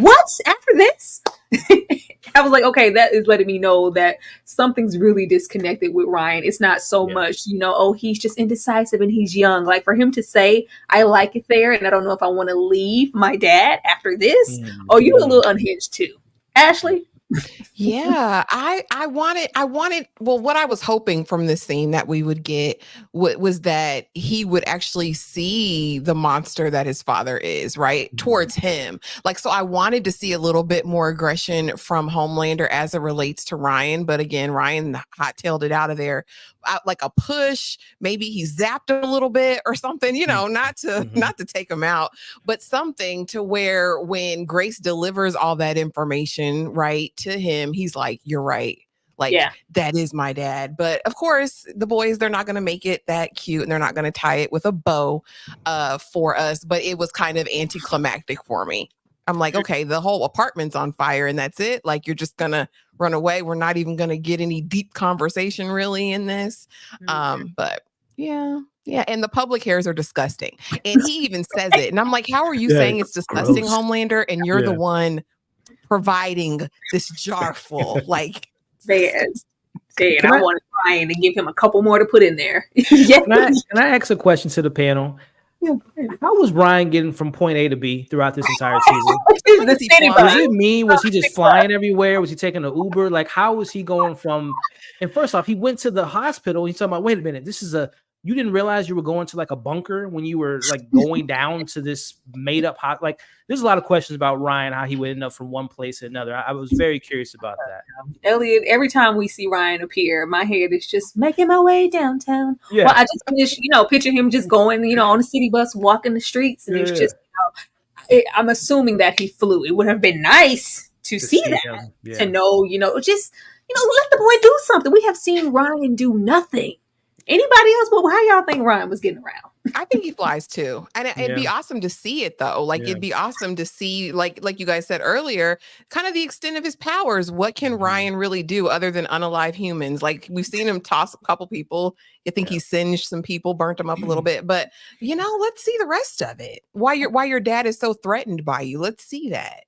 what after this? I was like, okay, that is letting me know that something's really disconnected with Ryan. It's not so much, he's just indecisive and he's young. Like for him to say, I like it there and I don't know if I want to leave my dad after this. Oh, you're a little unhinged too. Ashley? Yeah, I wanted well, what I was hoping from this scene that we would get was that he would actually see the monster that his father is, right, towards him. Like, so I wanted to see a little bit more aggression from Homelander as it relates to Ryan, but again, Ryan hot-tailed it out of there. Like a push, maybe he zapped him a little bit or something, not to take him out, but something to where when Grace delivers all that information right to him, he's like, you're right. Like, that is my dad. But of course, the boys, they're not going to make it that cute and they're not going to tie it with a bow for us. But it was kind of anticlimactic for me. I'm like, okay, the whole apartment's on fire and that's it. Like, you're just going to run away. We're not even going to get any deep conversation really in this. But yeah. And the public hairs are disgusting. And he even says it. And I'm like, how are you saying it's disgusting, gross. Homelander? And you're the one providing this jar full. Like, say it. I want Ryan to give him a couple more to put in there. Can I ask a question to the panel? How was Ryan getting from point A to B throughout this entire season? Was it me? Was he just flying everywhere? Was he taking an Uber? Like, how was he going from? And first off, he went to the hospital. He's talking about, wait a minute, you didn't realize you were going to like a bunker when you were like going down to this made up hot. Like, there's a lot of questions about Ryan, how he would end up from one place to another. I was very curious about that. Elliot, every time we see Ryan appear, my head is just making my way downtown. Yeah. Well, I just finish, picture him just going, on a city bus, walking the streets. And it's just, I'm assuming that he flew. It would have been nice to see that, to know, just, let the boy do something. We have seen Ryan do nothing. Anybody else? Well, how y'all think Ryan was getting around? I think he flies too. And it'd be awesome to see it though. Like it'd be awesome to see, like you guys said earlier, kind of the extent of his powers. What can Ryan really do other than unalive humans? Like we've seen him toss a couple people. You think he singed some people, burnt them up a little bit, but let's see the rest of it. Why your dad is so threatened by you. Let's see that.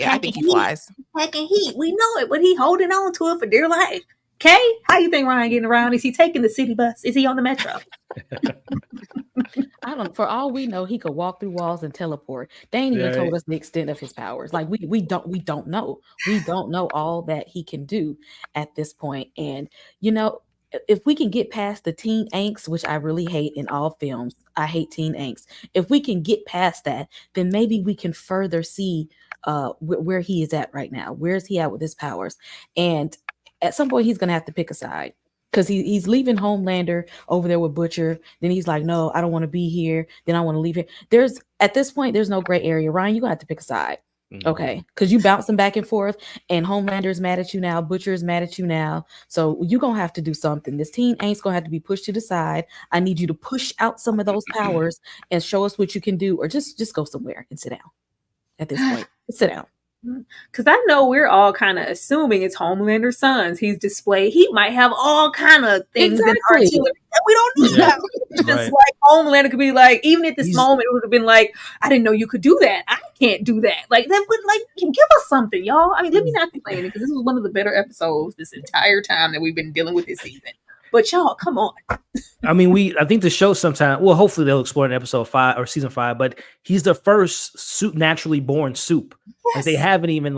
I think he flies. Packing heat. We know it, but he holding on to it for dear life. Kay, how you think Ryan getting around? Is he taking the city bus? Is he on the metro? I don't. For all we know, he could walk through walls and teleport. They ain't even told us the extent of his powers. Like we don't know. We don't know all that he can do at this point. And if we can get past the teen angst, which I really hate in all films, I hate teen angst. If we can get past that, then maybe we can further see where he is at right now. Where is he at with his powers? And at some point, he's gonna have to pick a side. Because he's leaving Homelander over there with Butcher. Then he's like, no, I don't want to be here. Then I want to leave here. At this point, there's no gray area. Ryan, you're going to have to pick a side. Okay? Because you bouncing back and forth, and Homelander's mad at you now. Butcher is mad at you now. So you're going to have to do something. This teen ain't going to have to be pushed to the side. I need you to push out some of those powers and show us what you can do, or just go somewhere and sit down at this point. Sit down. Because I know we're all kind of assuming it's Homelander's sons. He's displayed. He might have all kind of things in artillery that we don't need. Yeah. Just like Homelander could be like, even at this moment, it would have been like, I didn't know you could do that. I can't do that. Like that would give us something, y'all. I mean, let me not complain because this was one of the better episodes this entire time that we've been dealing with this season. But y'all, come on. I mean, I think the show sometime. Well, hopefully they'll explore in episode 5 or season 5. But he's the first naturally born soup. Yes. Like they haven't even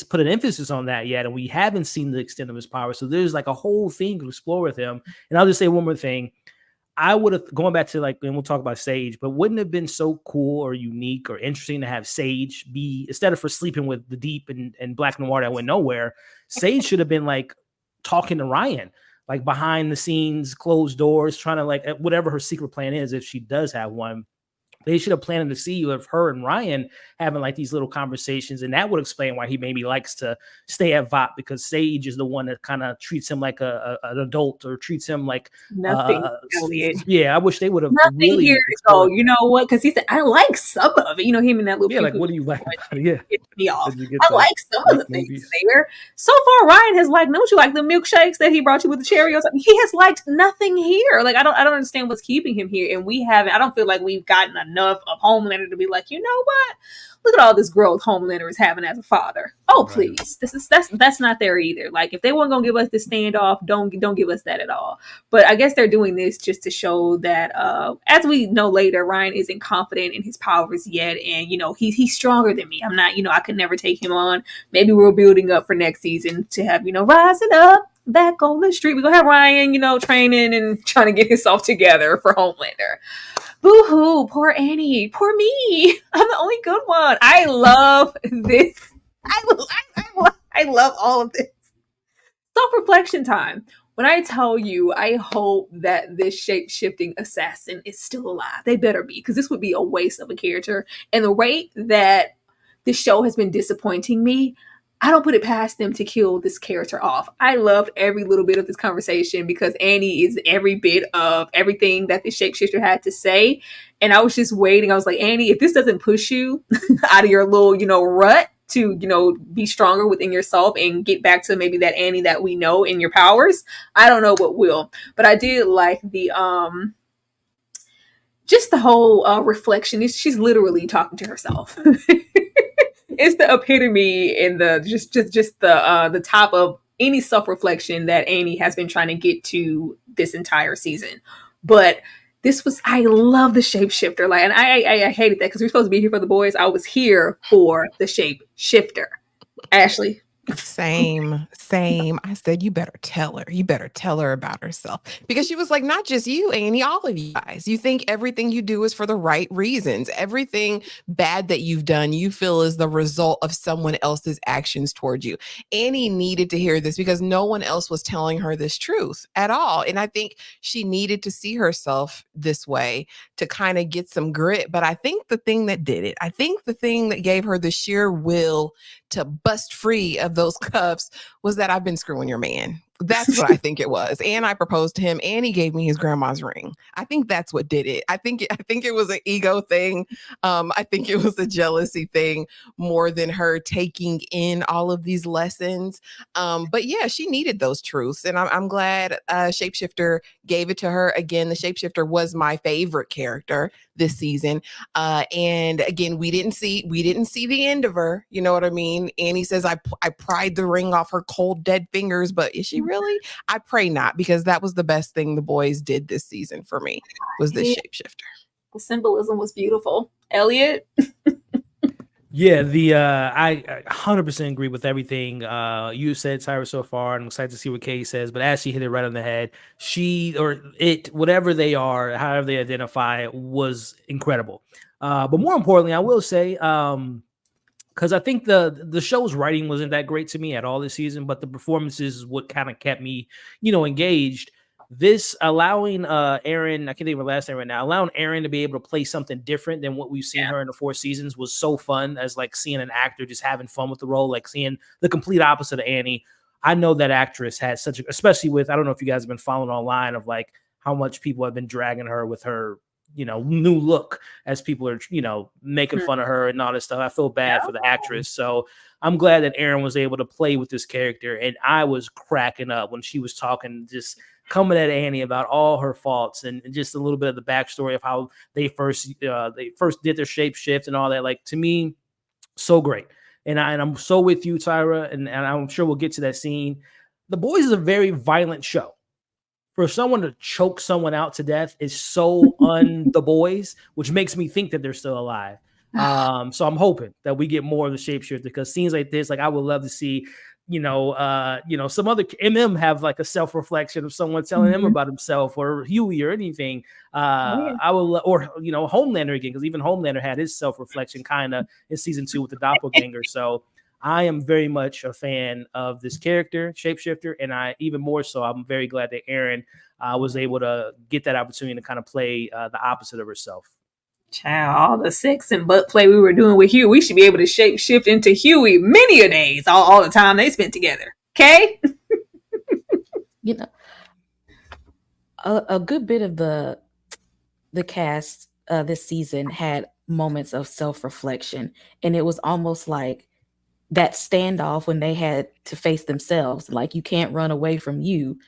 put an emphasis on that yet, and we haven't seen the extent of his power. So there's like a whole thing to explore with him. And I'll just say one more thing. I would have going back to and we'll talk about Sage, but wouldn't it have been so cool or unique or interesting to have Sage be instead of for sleeping with the Deep and Black Noir that went nowhere? Sage should have been talking to Ryan. Like behind the scenes, closed doors, trying to whatever her secret plan is, if she does have one, they should have planned to see you of her and Ryan having these little conversations. And that would explain why he maybe likes to stay at VOP, because Sage is the one that kind of treats him like an adult, or treats him like nothing. Elliot. Yeah, I wish they would have nothing really here. So you know what? Because he said, I like some of it. Him and that little what do you like about it? Yeah. Me off. I like some of the things there. So far, Ryan has liked, don't you like the milkshakes that he brought you with the Cheerios? He has liked nothing here. I don't understand what's keeping him here. And we haven't, I don't feel like we've gotten enough of Homelander to be like, you know what? Look at all this growth Homelander is having as a father. Oh, please. That's not there either. If they weren't gonna give us this standoff, don't give us that at all. But I guess they're doing this just to show that as we know later, Ryan isn't confident in his powers yet, and he's stronger than me. I'm not, I could never take him on. Maybe we're building up for next season to have, rising up back on the street. We're gonna have Ryan, training and trying to get himself together for Homelander. Boo-hoo, poor Annie, poor me. I'm the only good one. I love this. I love all of this. Self-reflection time. When I tell you, I hope that this shape-shifting assassin is still alive. They better be, because this would be a waste of a character. And the rate that this show has been disappointing me, I don't put it past them to kill this character off. I loved every little bit of this conversation because Annie is every bit of everything that the shapeshifter had to say. And I was just waiting. I was like, Annie, if this doesn't push you out of your little, rut to, be stronger within yourself and get back to maybe that Annie that we know in your powers, I don't know what will. But I did like the just the whole reflection. She's literally talking to herself. It's the epitome and the just the top of any self-reflection that Annie has been trying to get to this entire season. But I love the shapeshifter. And I hated that because we're supposed to be here for the boys. I was here for the shapeshifter. Ashley. Same. I said, you better tell her. You better tell her about herself. Because she was like, not just you, Annie, all of you guys. You think everything you do is for the right reasons. Everything bad that you've done, you feel is the result of someone else's actions towards you. Annie needed to hear this because no one else was telling her this truth at all. And I think she needed to see herself this way to kind of get some grit. But I think the thing that did it, I think the thing that gave her the sheer will to bust free of those cuffs was that I've been screwing your man. That's what I think it was. And I proposed to him and he gave me his grandma's ring. I think that's what did it. I think it was an ego thing. I think it was a jealousy thing more than her taking in all of these lessons. But yeah, she needed those truths. And I'm glad Shapeshifter gave it to her. Again, the Shapeshifter was my favorite character this season. And again, we didn't see the end of her. You know what I mean? Annie says, I pried the ring off her cold, dead fingers, but is she really? I pray not, because that was the best thing the boys did this season for me, was this shapeshifter. The symbolism was beautiful. Elliot? Yeah, I 100% agree with everything you said, Tyra, so far. I'm excited to see what Kay says, but as she hit it right on the head, she or it, whatever they are, however they identify, was incredible. But more importantly, I will say, because I think the show's writing wasn't that great to me at all this season, but the performances is what kind of kept me, engaged. This allowing Erin, I can't think of her last name right now, allowing Erin to be able to play something different than what we've seen her in the 4 seasons was so fun, as like seeing an actor just having fun with the role, like seeing the complete opposite of Annie. I know that actress has such a, especially with, I don't know if you guys have been following online of like how much people have been dragging her with her, new look, as people are, making fun of her and all this stuff. I feel bad for the actress. So I'm glad that Erin was able to play with this character. And I was cracking up when she was talking, just coming at Annie about all her faults and just a little bit of the backstory of how they first did their shape shift and all that. Like, to me, so great. And I'm so with you, Tyra, and I'm sure we'll get to that scene. The Boys is a very violent show. For someone to choke someone out to death is so The Boys, which makes me think that they're still alive. So I'm hoping that we get more of the shapeshifter, because scenes like this, like I would love to see, some other MM have like a self-reflection of someone telling him about himself, or Huey, or anything. I will, or Homelander again, because even Homelander had his self-reflection kind of in season 2 with the doppelganger. So I am very much a fan of this character, Shapeshifter, and even more so, I'm very glad that Erin was able to get that opportunity to kind of play the opposite of herself. Child, all the sex and butt play we were doing with Huey, we should be able to shape shift into Huey many a days, all the time they spent together. Okay? A good bit of the cast this season had moments of self-reflection, and it was almost like that standoff when they had to face themselves. Like, you can't run away from you.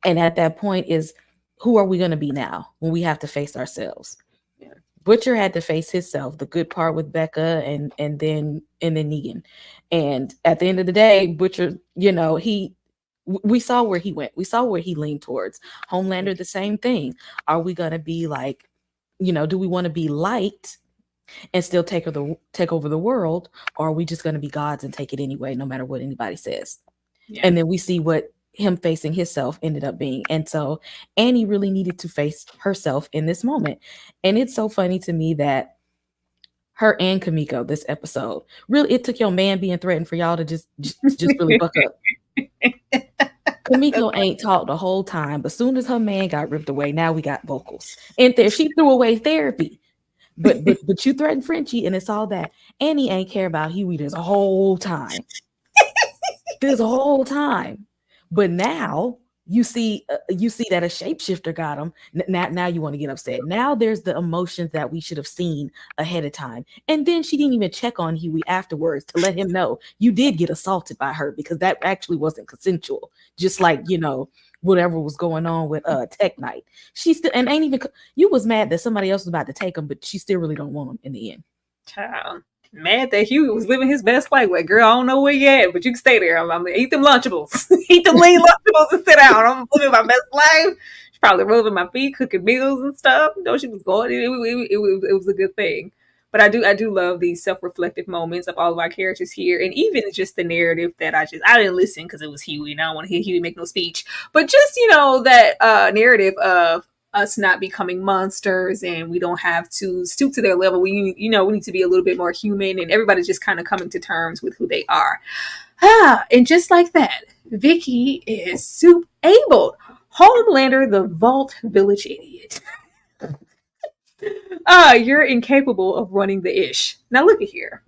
And at that point is, who are we going to be now when we have to face ourselves? Yeah. Butcher had to face himself, the good part with Becca and then Negan. And at the end of the day, Butcher, we saw where he went. We saw where he leaned towards. Homelander, the same thing. Are we going to be like, do we want to be liked and still take over the world, or are we just going to be gods and take it anyway, no matter what anybody says? Yeah. And then we see what him facing himself ended up being. And so Annie really needed to face herself in this moment. And it's so funny to me that her and Kamiko this episode, really, it took your man being threatened for y'all to just really buck up. Kamiko ain't talked the whole time, but soon as her man got ripped away, now we got vocals. And she threw away therapy. But you threatened Frenchie, and it's all that. Annie ain't care about Huey this whole time. This whole time. But now you see that a shapeshifter got him. Now you want to get upset. Now there's the emotions that we should have seen ahead of time. And then she didn't even check on Huey afterwards to let him know you did get assaulted by her, because that actually wasn't consensual. Just like, whatever was going on with Tech Knight. She still, and ain't even, you was mad that somebody else was about to take him, but she still really don't want him in the end. Child. Mad that Huey was living his best life. Like, girl, I don't know where you at, but you can stay there. I'm gonna eat them Lunchables. Eat them lean Lunchables and sit down. I'm living my best life. She's probably rubbing my feet, cooking meals and stuff. She was going. It was a good thing. But I do love these self-reflective moments of all of our characters here, and even just the narrative that I didn't listen because it was Huey, and I don't want to hear Huey make no speech. But just that narrative of us not becoming monsters, and we don't have to stoop to their level. We need to be a little bit more human, and everybody's just kind of coming to terms with who they are. And just like that, Vicky is soup abled. Homelander, the Vault Village idiot. You're incapable of running the ish. Now look at here.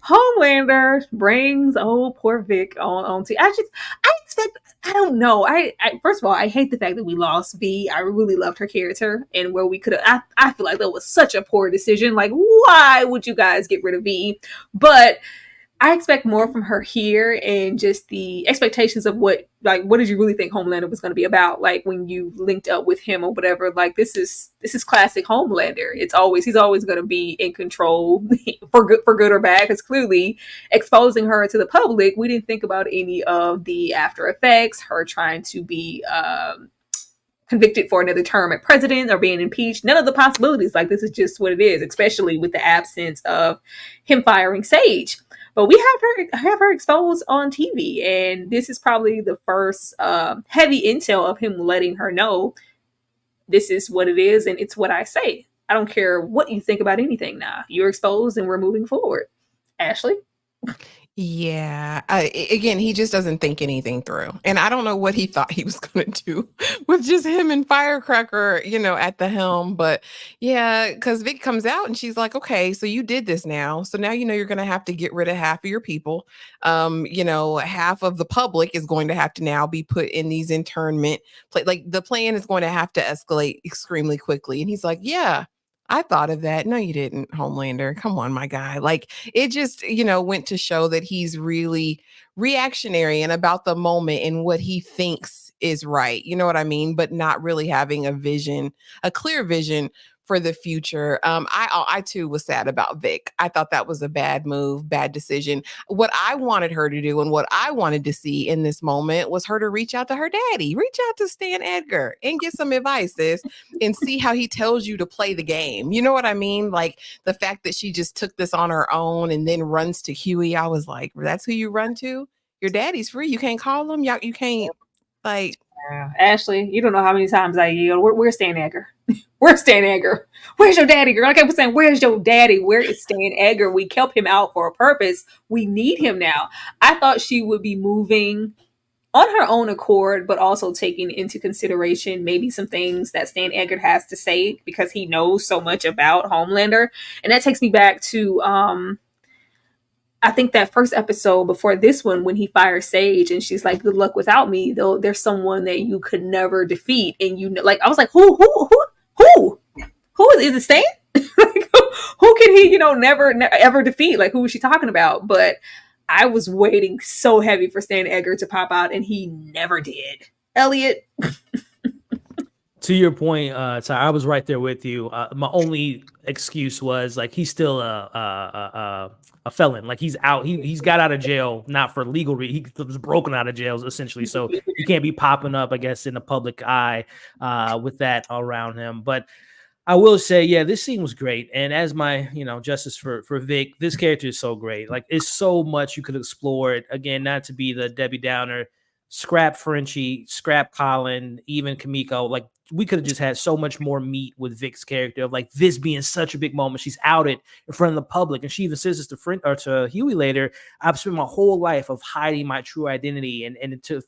Homelander brings poor Vic on to. I expect. I don't know. First of all, I hate the fact that we lost V. I really loved her character, and where we could have. I feel like that was such a poor decision. Like, why would you guys get rid of V? But I expect more from her here, and just the expectations of what did you really think Homelander was going to be about? Like when you linked up with him or whatever. Like this is classic Homelander. He's always going to be in control for good or bad. Because clearly, exposing her to the public, we didn't think about any of the after effects. Her trying to be convicted for another term at president or being impeached. None of the possibilities. Like this is just what it is, especially with the absence of him firing Sage. But we have her exposed on TV, and this is probably the first heavy intel of him letting her know this is what it is, and it's what I say. I don't care what you think about anything now. You're exposed, and we're moving forward. Ashley? Yeah. Again, he just doesn't think anything through. And I don't know what he thought he was going to do with just him and Firecracker, at the helm. But yeah, because Vic comes out and she's like, okay, so you did this now. So now you're going to have to get rid of half of your people. Half of the public is going to have to now be put in these internment. Like the plan is going to have to escalate extremely quickly. And he's like, yeah. I thought of that. No, you didn't, Homelander. Come on, my guy. Like it just, went to show that he's really reactionary and about the moment and what he thinks is right. You know what I mean? But not really having a clear vision for the future. I too was sad about Vic. I thought that was a bad move, bad decision. What I wanted her to do and what I wanted to see in this moment was her to reach out to her daddy, reach out to Stan Edgar and get some advice, sis, and see how he tells you to play the game. You know what I mean? Like the fact that she just took this on her own and then runs to Huey. I was like, that's who you run to? Your daddy's free. You can't call him. You can't like. Ashley, you don't know how many times I yelled, where's Stan Edgar? Where's Stan Edgar? Where's your daddy, girl? I kept saying, where's your daddy? Where is Stan Edgar? We kept him out for a purpose. We need him now. I thought she would be moving on her own accord, but also taking into consideration maybe some things that Stan Edgar has to say because he knows so much about Homelander. And that takes me back to I think that first episode before this one, when he fires Sage and she's like, good luck without me, though there's someone that you could never defeat. And I was like, who is it, Stan? Like, who can he, never ever defeat? Like, who was she talking about? But I was waiting so heavy for Stan Edgar to pop out, and he never did. Elliot. To your point, Ty, I was right there with you. My only excuse was like he's still a felon. Like he's out. He's got out of jail, not for legal reasons. He was broken out of jail essentially, so he can't be popping up, I guess, in the public eye with that around him. But I will say, yeah, this scene was great. And as my, justice for Vic, this character is so great. Like it's so much you could explore it. Again, not to be the Debbie Downer, scrap Frenchie, scrap Colin, even Kamiko. Like we could have just had so much more meat with Vic's character of like this being such a big moment. She's outed in front of the public, and she even says this to Huey later. I've spent my whole life of hiding my true identity, and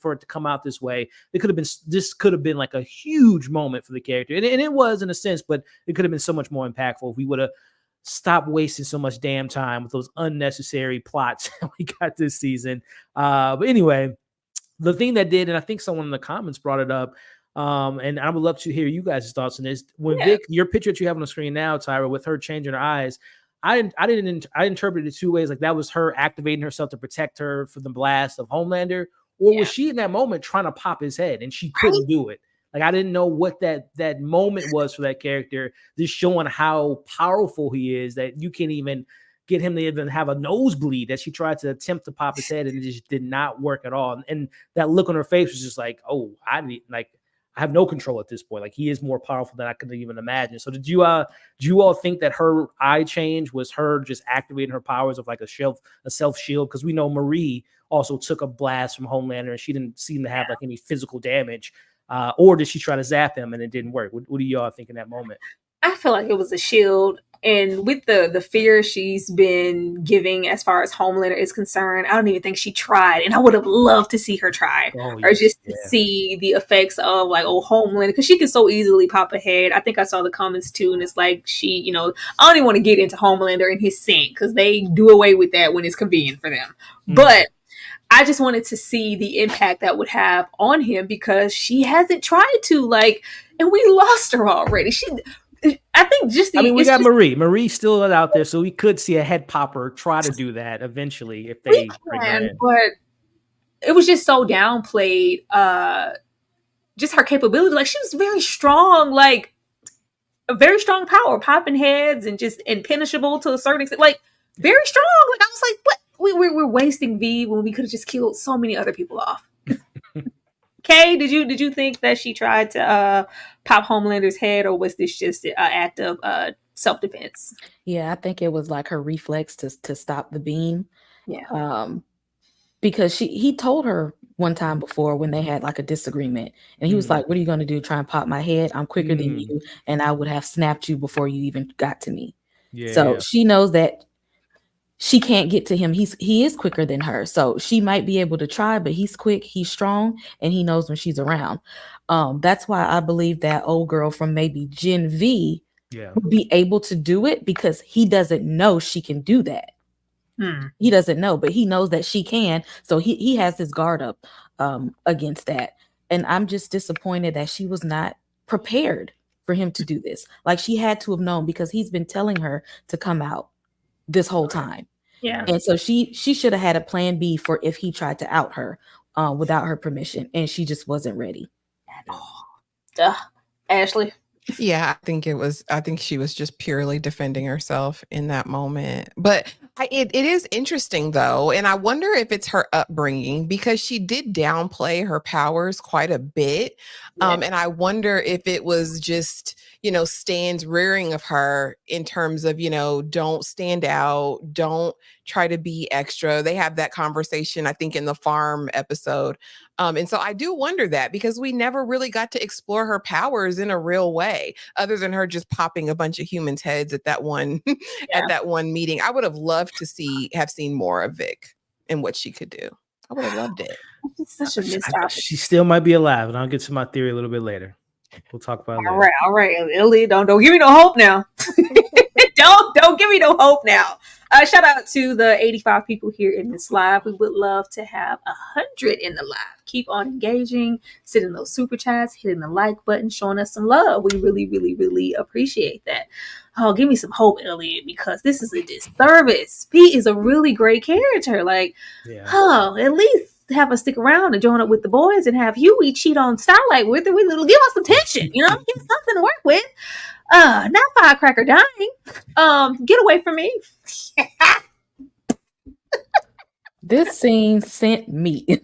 for it to come out this way, this could have been like a huge moment for the character, and it was in a sense, but it could have been so much more impactful if we would have stopped wasting so much damn time with those unnecessary plots we got this season. But anyway, the thing that did, and I think someone in the comments brought it up, and I would love to hear you guys' thoughts on this. When Vic, your picture that you have on the screen now, Tyra, with her changing her eyes, I interpreted it two ways. Like that was her activating herself to protect her from the blast of Homelander, or was she in that moment trying to pop his head and she couldn't do it? Like I didn't know what that moment was for that character. Just showing how powerful he is that you can't even get him to even have a nosebleed, that she tried to attempt to pop his head and it just did not work at all. And that look on her face was just like, oh, I have no control at this point. Like he is more powerful than I could even imagine. So do you all think that her eye change was her just activating her powers of like a self shield? Because we know Marie also took a blast from Homelander and she didn't seem to have like any physical damage. Or did she try to zap him and it didn't work? What do y'all think in that moment? I feel like it was a shield. And with the fear she's been giving as far as Homelander is concerned, I don't even think she tried. And I would have loved to see her try, Oh or yes, just to see the effects of like, oh, Homelander, because she can so easily pop ahead. I think I saw the comments too, and it's like she, you know, I don't even want to get into Homelander and his scent because they do away with that when it's convenient for them. But I just wanted to see the impact that would have on him because she hasn't tried to, like, and we lost her already. I think just the. I mean, we it's got just, Marie. Marie's still out there, so we could see a head popper try to do that eventually if we they bring her can, in. but it was just so downplayed. Just her capability, like she was very strong, like a very strong power, popping heads and just impenetrable to a certain extent, like very strong. Like I was like, what? We're wasting V when we could have just killed so many other people off. Kay, did you think that she tried to pop Homelander's head, or was this just an act of self defense? Yeah, I think it was like her reflex to stop the beam. Yeah. Because he told her one time before when they had like a disagreement, and he was like, "What are you going to do? Try and pop my head? I'm quicker than you, and I would have snapped you before you even got to me." So she knows that she can't get to him. He is quicker than her, so she might be able to try, but he's quick, he's strong, and he knows when she's around. That's why I believe that old girl from maybe Gen V would be able to do it because he doesn't know she can do that. He doesn't know, but he knows that she can. So he has his guard up against that. And I'm just disappointed that she was not prepared for him to do this. Like she had to have known because he's been telling her to come out this whole time. Yeah. And so she should have had a plan B for if he tried to out her without her permission. And she just wasn't ready. Ashley. Yeah, I think she was just purely defending herself in that moment. But it is interesting though, and I wonder if it's her upbringing because she did downplay her powers quite a bit. And I wonder if it was just, Stan's rearing of her in terms of, don't stand out, don't try to be extra. They have that conversation, I think, in the farm episode. And so I do wonder that because we never really got to explore her powers in a real way, other than her just popping a bunch of humans' heads at that one at that one meeting. I would have loved to have seen more of Vic and what she could do. I would have loved it. It's such a missed She still might be alive, and I'll get to my theory a little bit later. We'll talk about it later. All right, Illy, don't give me no hope now. don't give me no hope now. Shout out to the 85 people here in this live. We would love to have 100 in the live. Keep on engaging, sending those super chats, hitting the like button, showing us some love. We really, really, really appreciate that. Oh, give me some hope, Elliot, because this is a disservice. Pete is a really great character. Like, at least have us stick around and join up with the boys and have Huey cheat on Starlight with it. It'll give us some tension, give us something to work with. Not Firecracker dying. Get away from me. This scene sent me.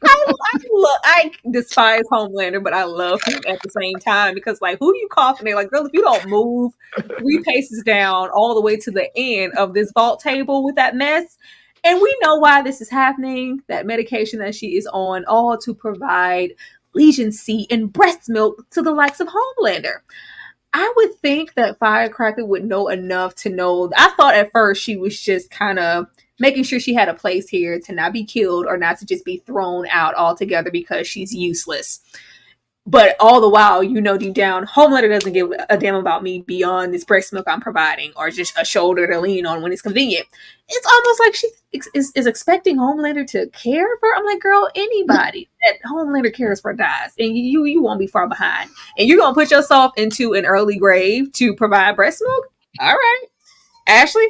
I despise Homelander, but I love him at the same time because, like, who you coughing? They're like, girl, if you don't move 3 paces down all the way to the end of this vault table with that mess, and we know why this is happening, that medication that she is on, all to provide Legion C and breast milk to the likes of Homelander. I would think that Firecracker would know enough to know. I thought at first she was just kind of making sure she had a place here to not be killed or not to just be thrown out altogether because she's useless. But all the while, deep down, Homelander doesn't give a damn about me beyond this breast milk I'm providing or just a shoulder to lean on when it's convenient. It's almost like she is expecting Homelander to care for her. I'm like, girl, anybody that Homelander cares for dies, and you won't be far behind. And you're going to put yourself into an early grave to provide breast milk? All right. Ashley?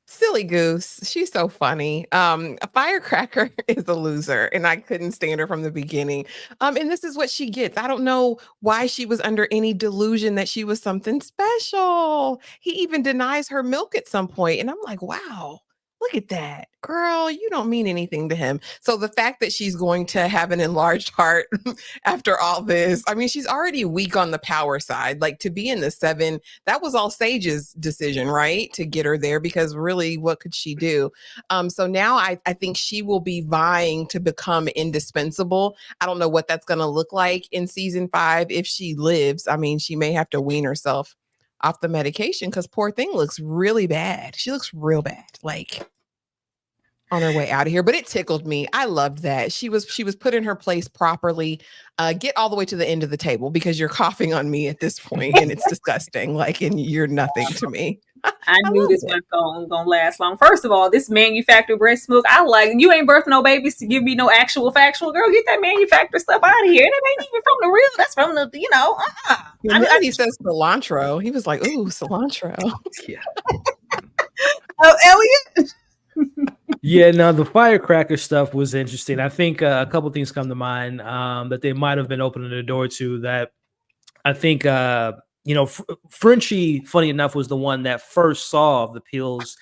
Silly goose. She's so funny. A Firecracker is a loser, and I couldn't stand her from the beginning. And this is what she gets. I don't know why she was under any delusion that she was something special. He even denies her milk at some point, and I'm like, wow. Look at that. Girl, you don't mean anything to him. So the fact that she's going to have an enlarged heart after all this, I mean, she's already weak on the power side. Like to be in the 7, that was all Sage's decision, right? To get her there because really, what could she do? So now I think she will be vying to become indispensable. I don't know what that's going to look like in season 5 if she lives. I mean, she may have to wean herself off the medication because poor thing looks really bad. She looks real bad, like on her way out of here. But it tickled me. I loved that she was put in her place properly. Get all the way to the end of the table because you're coughing on me at this point, and it's disgusting. Like, and you're nothing to me. I knew this wasn't gonna last long. First of all, this manufactured breast milk, I like. You ain't birthing no babies to give me no actual factual. Girl, get that manufactured stuff out of here. And it ain't even from the real. That's from the, I mean, he says cilantro. He was like, "Ooh, cilantro." Yeah. Oh, Elliot. Yeah, no, the firecracker stuff was interesting. I think a couple things come to mind that they might have been opening the door to. That I think Frenchie, funny enough, was the one that first saw the pills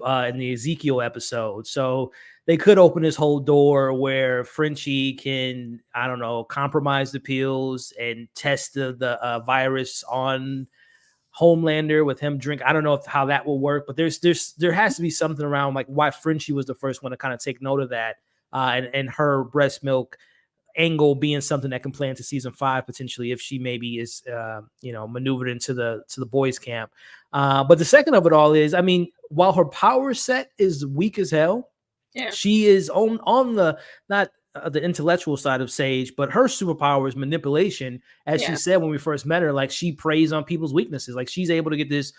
in the Ezekiel episode. So they could open this whole door where Frenchie can, I don't know, compromise the pills and test the virus on Homelander with him drink. I don't know how that will work, but there has to be something around like why Frenchie was the first one to kind of take note of that, and her breast milk angle being something that can play into season 5 potentially if she maybe is maneuvered into the boys camp. But the second of it all is, I mean, while her power set is weak as hell, she is on the not the intellectual side of Sage, but her superpower is manipulation. As she said when we first met her, like she preys on people's weaknesses. Like she's able to get this.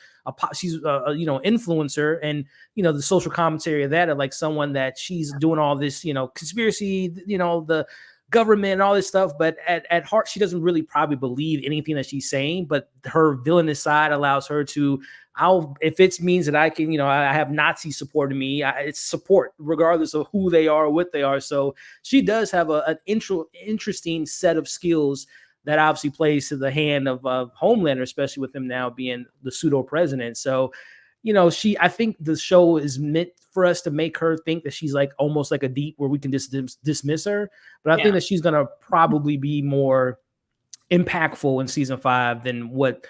She's influencer, and the social commentary of that, of like someone that she's doing all this conspiracy, the government and all this stuff, but at heart she doesn't really probably believe anything that she's saying, but her villainous side allows her to, if it means that I can, I have Nazi supporting me, it's support regardless of who they are or what they are. So she does have an interesting set of skills that obviously plays to the hand of Homelander, especially with him now being the pseudo president. So I think the show is meant for us to make her think that she's like almost like a deep where we can just dismiss her. But I think that she's going to probably be more impactful in season 5 than what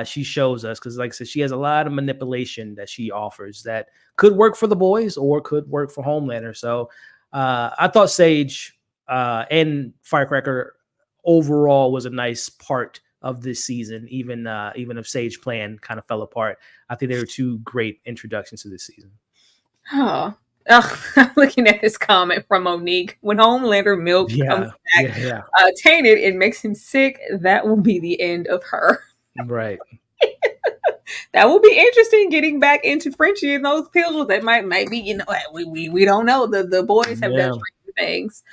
she shows us. Because like I said, she has a lot of manipulation that she offers that could work for the boys or could work for Homelander. So I thought Sage and Firecracker overall was a nice part of this season, even if Sage Plan kind of fell apart. I think they were 2 great introductions to this season. Oh, I'm looking at this comment from Monique. When Homelander milk comes back tainted, it makes him sick. That will be the end of her. Right. That will be interesting, getting back into Frenchie and those pills. That might be, we don't know. The boys have done strange things.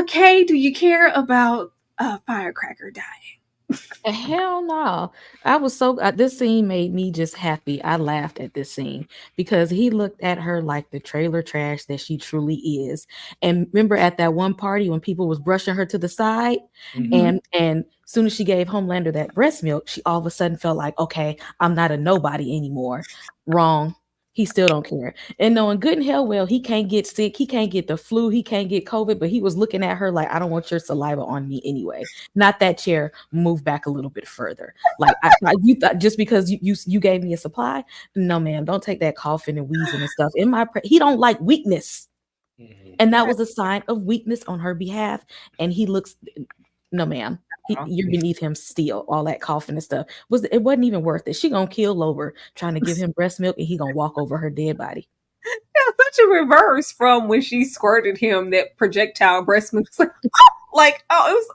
Kay, do you care about Firecracker dying? Hell no. I was so this scene made me just happy. I laughed at this scene because he looked at her like the trailer trash that she truly is. And remember at that one party when people was brushing her to the side, and as soon as she gave Homelander that breast milk, she all of a sudden felt like, okay, I'm not a nobody anymore. Wrong. He still don't care. And knowing good and hell well, he can't get sick. He can't get the flu. He can't get COVID. But he was looking at her like, I don't want your saliva on me anyway. Not that chair. Move back a little bit further. Like you thought just because you gave me a supply. No, ma'am. Don't take that coughing and wheezing and stuff. He don't like weakness. And that was a sign of weakness on her behalf. And he looks, no, ma'am. You're beneath him still. All that coughing and stuff it wasn't even worth it. She gonna kill over trying to give him breast milk, and he gonna walk over her dead body. Yeah, such a reverse from when she squirted him that projectile breast milk. It was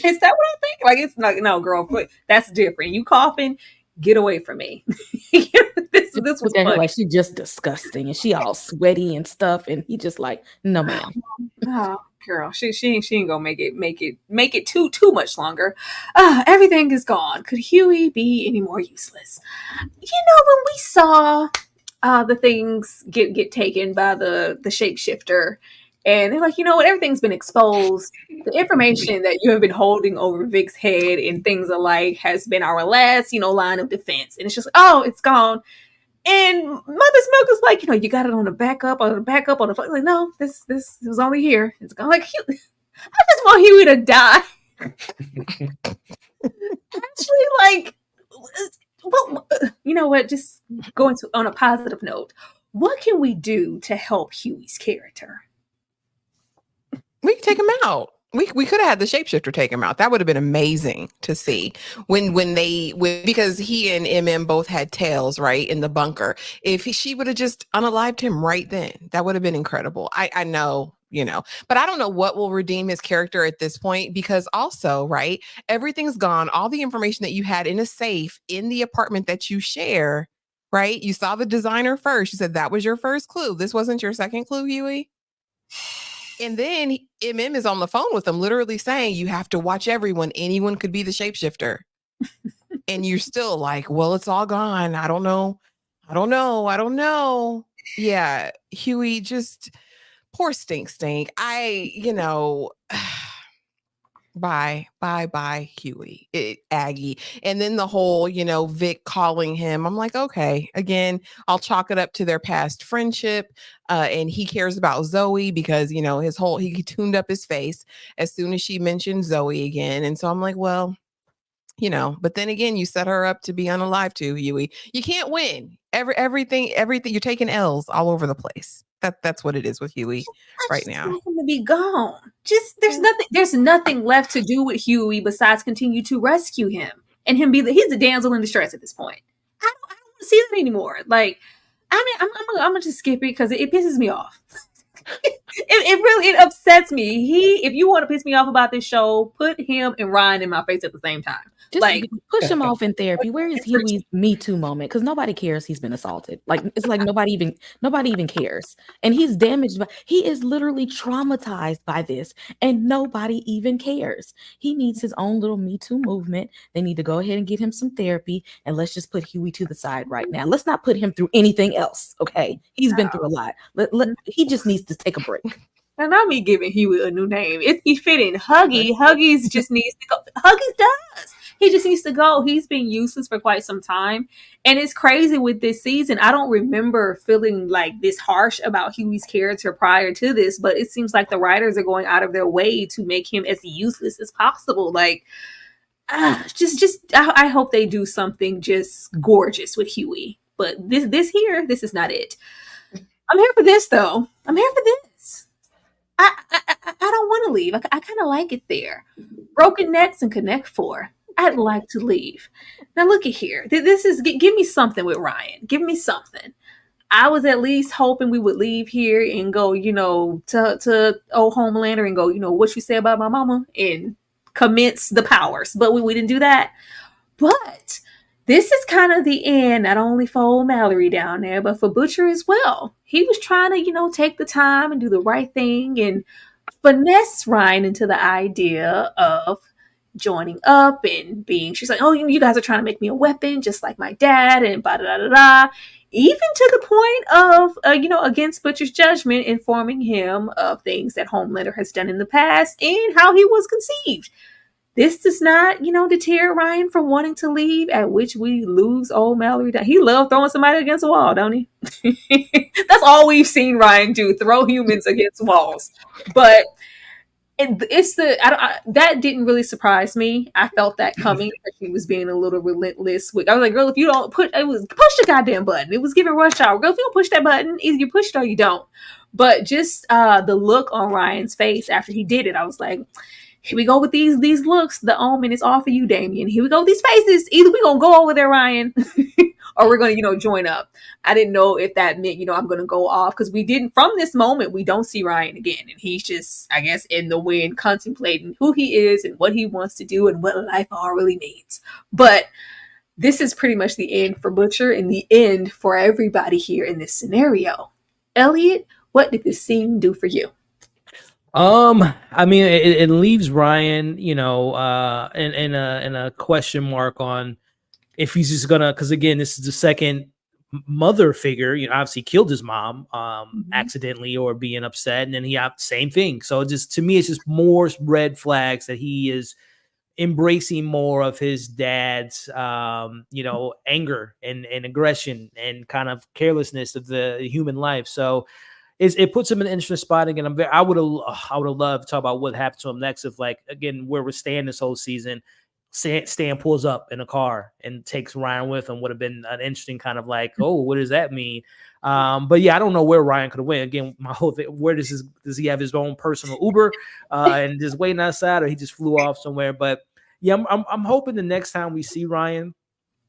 is that what I think? Like, it's like, no, girl, that's different. You coughing, get away from me. this was funny. Like she just disgusting, and she all sweaty and stuff, and he just like, no, ma'am. Oh, girl, she ain't gonna make it too much longer. Everything is gone. Could Huey be any more useless? When we saw the things get taken by the shapeshifter, and they're like, what, everything's been exposed. The information that you have been holding over Vic's head and things alike has been our last, line of defense. And it's just, oh, it's gone. And Mother's Milk is like, you got it on the backup, on the phone. Like, no, this was only here. It's gone. Like, I just want Huey to die. Actually, like, well, you know what? Just going on a positive note, what can we do to help Huey's character? We can take him out. We could have had the shapeshifter take him out. That would have been amazing to see when because he and MM both had tails, right, in the bunker. If she would have just unalived him right then, that would have been incredible. I know, but I don't know what will redeem his character at this point, because also, right, everything's gone. All the information that you had in a safe in the apartment that you share, right? You saw the designer first. You said that was your first clue. This wasn't your second clue, Huey. And then MM is on the phone with him, literally saying, you have to watch everyone. Anyone could be the shapeshifter. And you're still like, well, it's all gone. I don't know. Yeah, Huey, just poor stink. Bye, Huey, Aggie. And then the whole, Vic calling him. I'm like, okay, again, I'll chalk it up to their past friendship. And he cares about Zoe because, he tuned up his face as soon as she mentioned Zoe again. And so I'm like, well, but then again, you set her up to be unalive too, Huey. You can't win. Everything, you're taking L's all over the place. That's what it is with Huey right now. Want him to be gone. There's nothing left to do with Huey besides continue to rescue him and him he's the damsel in distress at this point. I don't want to see that anymore. Like, I mean, I'm gonna just skip it because it pisses me off. It really upsets me. If you want to piss me off about this show, put him and Ryan in my face at the same time. Just like, push him off in therapy. Where is Huey's Me Too moment? Because nobody cares he's been assaulted. Like, it's like nobody even cares. And he's damaged he is literally traumatized by this, and nobody even cares. He needs his own little Me Too movement. They need to go ahead and get him some therapy, and let's just put Huey to the side right now. Let's not put him through anything else. Okay, he's been through a lot. He just needs to take a break. And not me giving Huey a new name. He's fitting. Huggies just needs to go. Huggies does. He just needs to go. He's been useless for quite some time. And it's crazy with this season. I don't remember feeling like this harsh about Huey's character prior to this, but it seems like the writers are going out of their way to make him as useless as possible. Like, I hope they do something just gorgeous with Huey. But this is not it. I'm here for this, though. I'm here for this. I don't want to leave. I kind of like it there. Broken necks and Connect 4. I'd like to leave. Now look at here. This is give me something with Ryan. Give me something. I was at least hoping we would leave here and go, to old Homelander and go, what you say about my mama, and commence the powers. But we didn't do that. But this is kind of the end, not only for old Mallory down there, but for Butcher as well. He was trying to, take the time and do the right thing and finesse Ryan into the idea of joining up and she's like, oh, you guys are trying to make me a weapon, just like my dad, and da da da da. Even to the point of, against Butcher's judgment, informing him of things that Homelander has done in the past and how he was conceived. This does not, deter Ryan from wanting to leave, at which we lose old Mallory. He loved throwing somebody against a wall, don't he? That's all we've seen Ryan do, throw humans against walls. But that didn't really surprise me. I felt that coming. He was being a little relentless. I was like, girl, if you don't push the goddamn button. It was giving rush hour. Girl, if you don't push that button, either you push it or you don't. But just the look on Ryan's face after he did it, I was like, here we go with these looks. The omen is off of you, Damien. Here we go with these faces. Either we're going to go over there, Ryan, or we're going to, join up. I didn't know if that meant, I'm going to go off, because from this moment, we don't see Ryan again. And he's just, I guess, in the wind, contemplating who he is and what he wants to do and what life all really means. But this is pretty much the end for Butcher and the end for everybody here in this scenario. Elliot, what did this scene do for you? I mean, it leaves Ryan, in a question mark on if he's just gonna, because again, this is the second mother figure, obviously killed his mom accidentally or being upset, and then he had the same thing. So just to me, it's just more red flags that he is embracing more of his dad's anger and aggression and kind of carelessness of the human life. So it puts him in an interesting spot again. I would have loved to talk about what happened to him next. If, like, again, where we're staying this whole season, Stan pulls up in a car and takes Ryan with him, would have been an interesting kind of like, oh, what does that mean? But yeah, I don't know where Ryan could have went. Again, my whole thing, where does he have his own personal Uber and just waiting outside, or he just flew off somewhere? But yeah, I'm hoping the next time we see Ryan,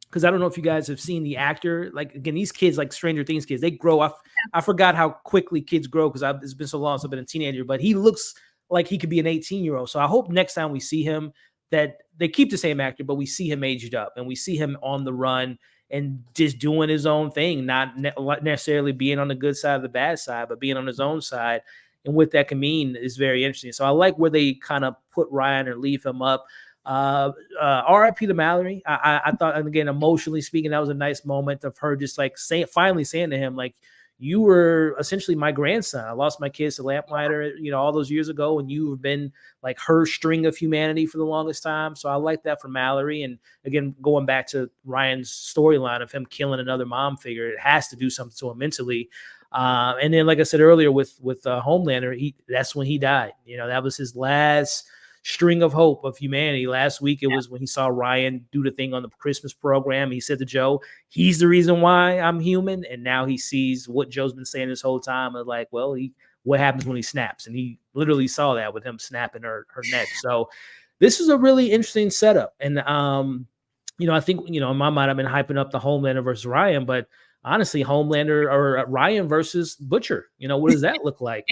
because I don't know if you guys have seen the actor. Like, again, these kids, like Stranger Things kids, they grow up. I forgot how quickly kids grow because it's been so long since I've been a teenager, but he looks like he could be an 18-year-old. So I hope next time we see him that they keep the same actor, but we see him aged up and we see him on the run and just doing his own thing, not necessarily being on the good side or the bad side, but being on his own side. And what that can mean is very interesting. So I like where they kind of put Ryan or leave him up. RIP to Mallory. I thought, and again, emotionally speaking, that was a nice moment of her just like finally saying to him, like, you were essentially my grandson. I lost my kids to lamplighter, all those years ago, and you have been like her string of humanity for the longest time. So I like that for Mallory. And again, going back to Ryan's storyline of him killing another mom figure, it has to do something to him mentally. And then, like I said earlier, with Homelander, that's when he died. That was his last string of hope of humanity. Last week, it was when he saw Ryan do the thing on the Christmas program. He said to Joe, he's the reason why I'm human. And now he sees what Joe's been saying this whole time of like, well, what happens when he snaps? And he literally saw that with him snapping her neck. So this is a really interesting setup. And, I think, in my mind, I've been hyping up the Homelander versus Ryan, but honestly, Homelander or Ryan versus Butcher, what does that look like?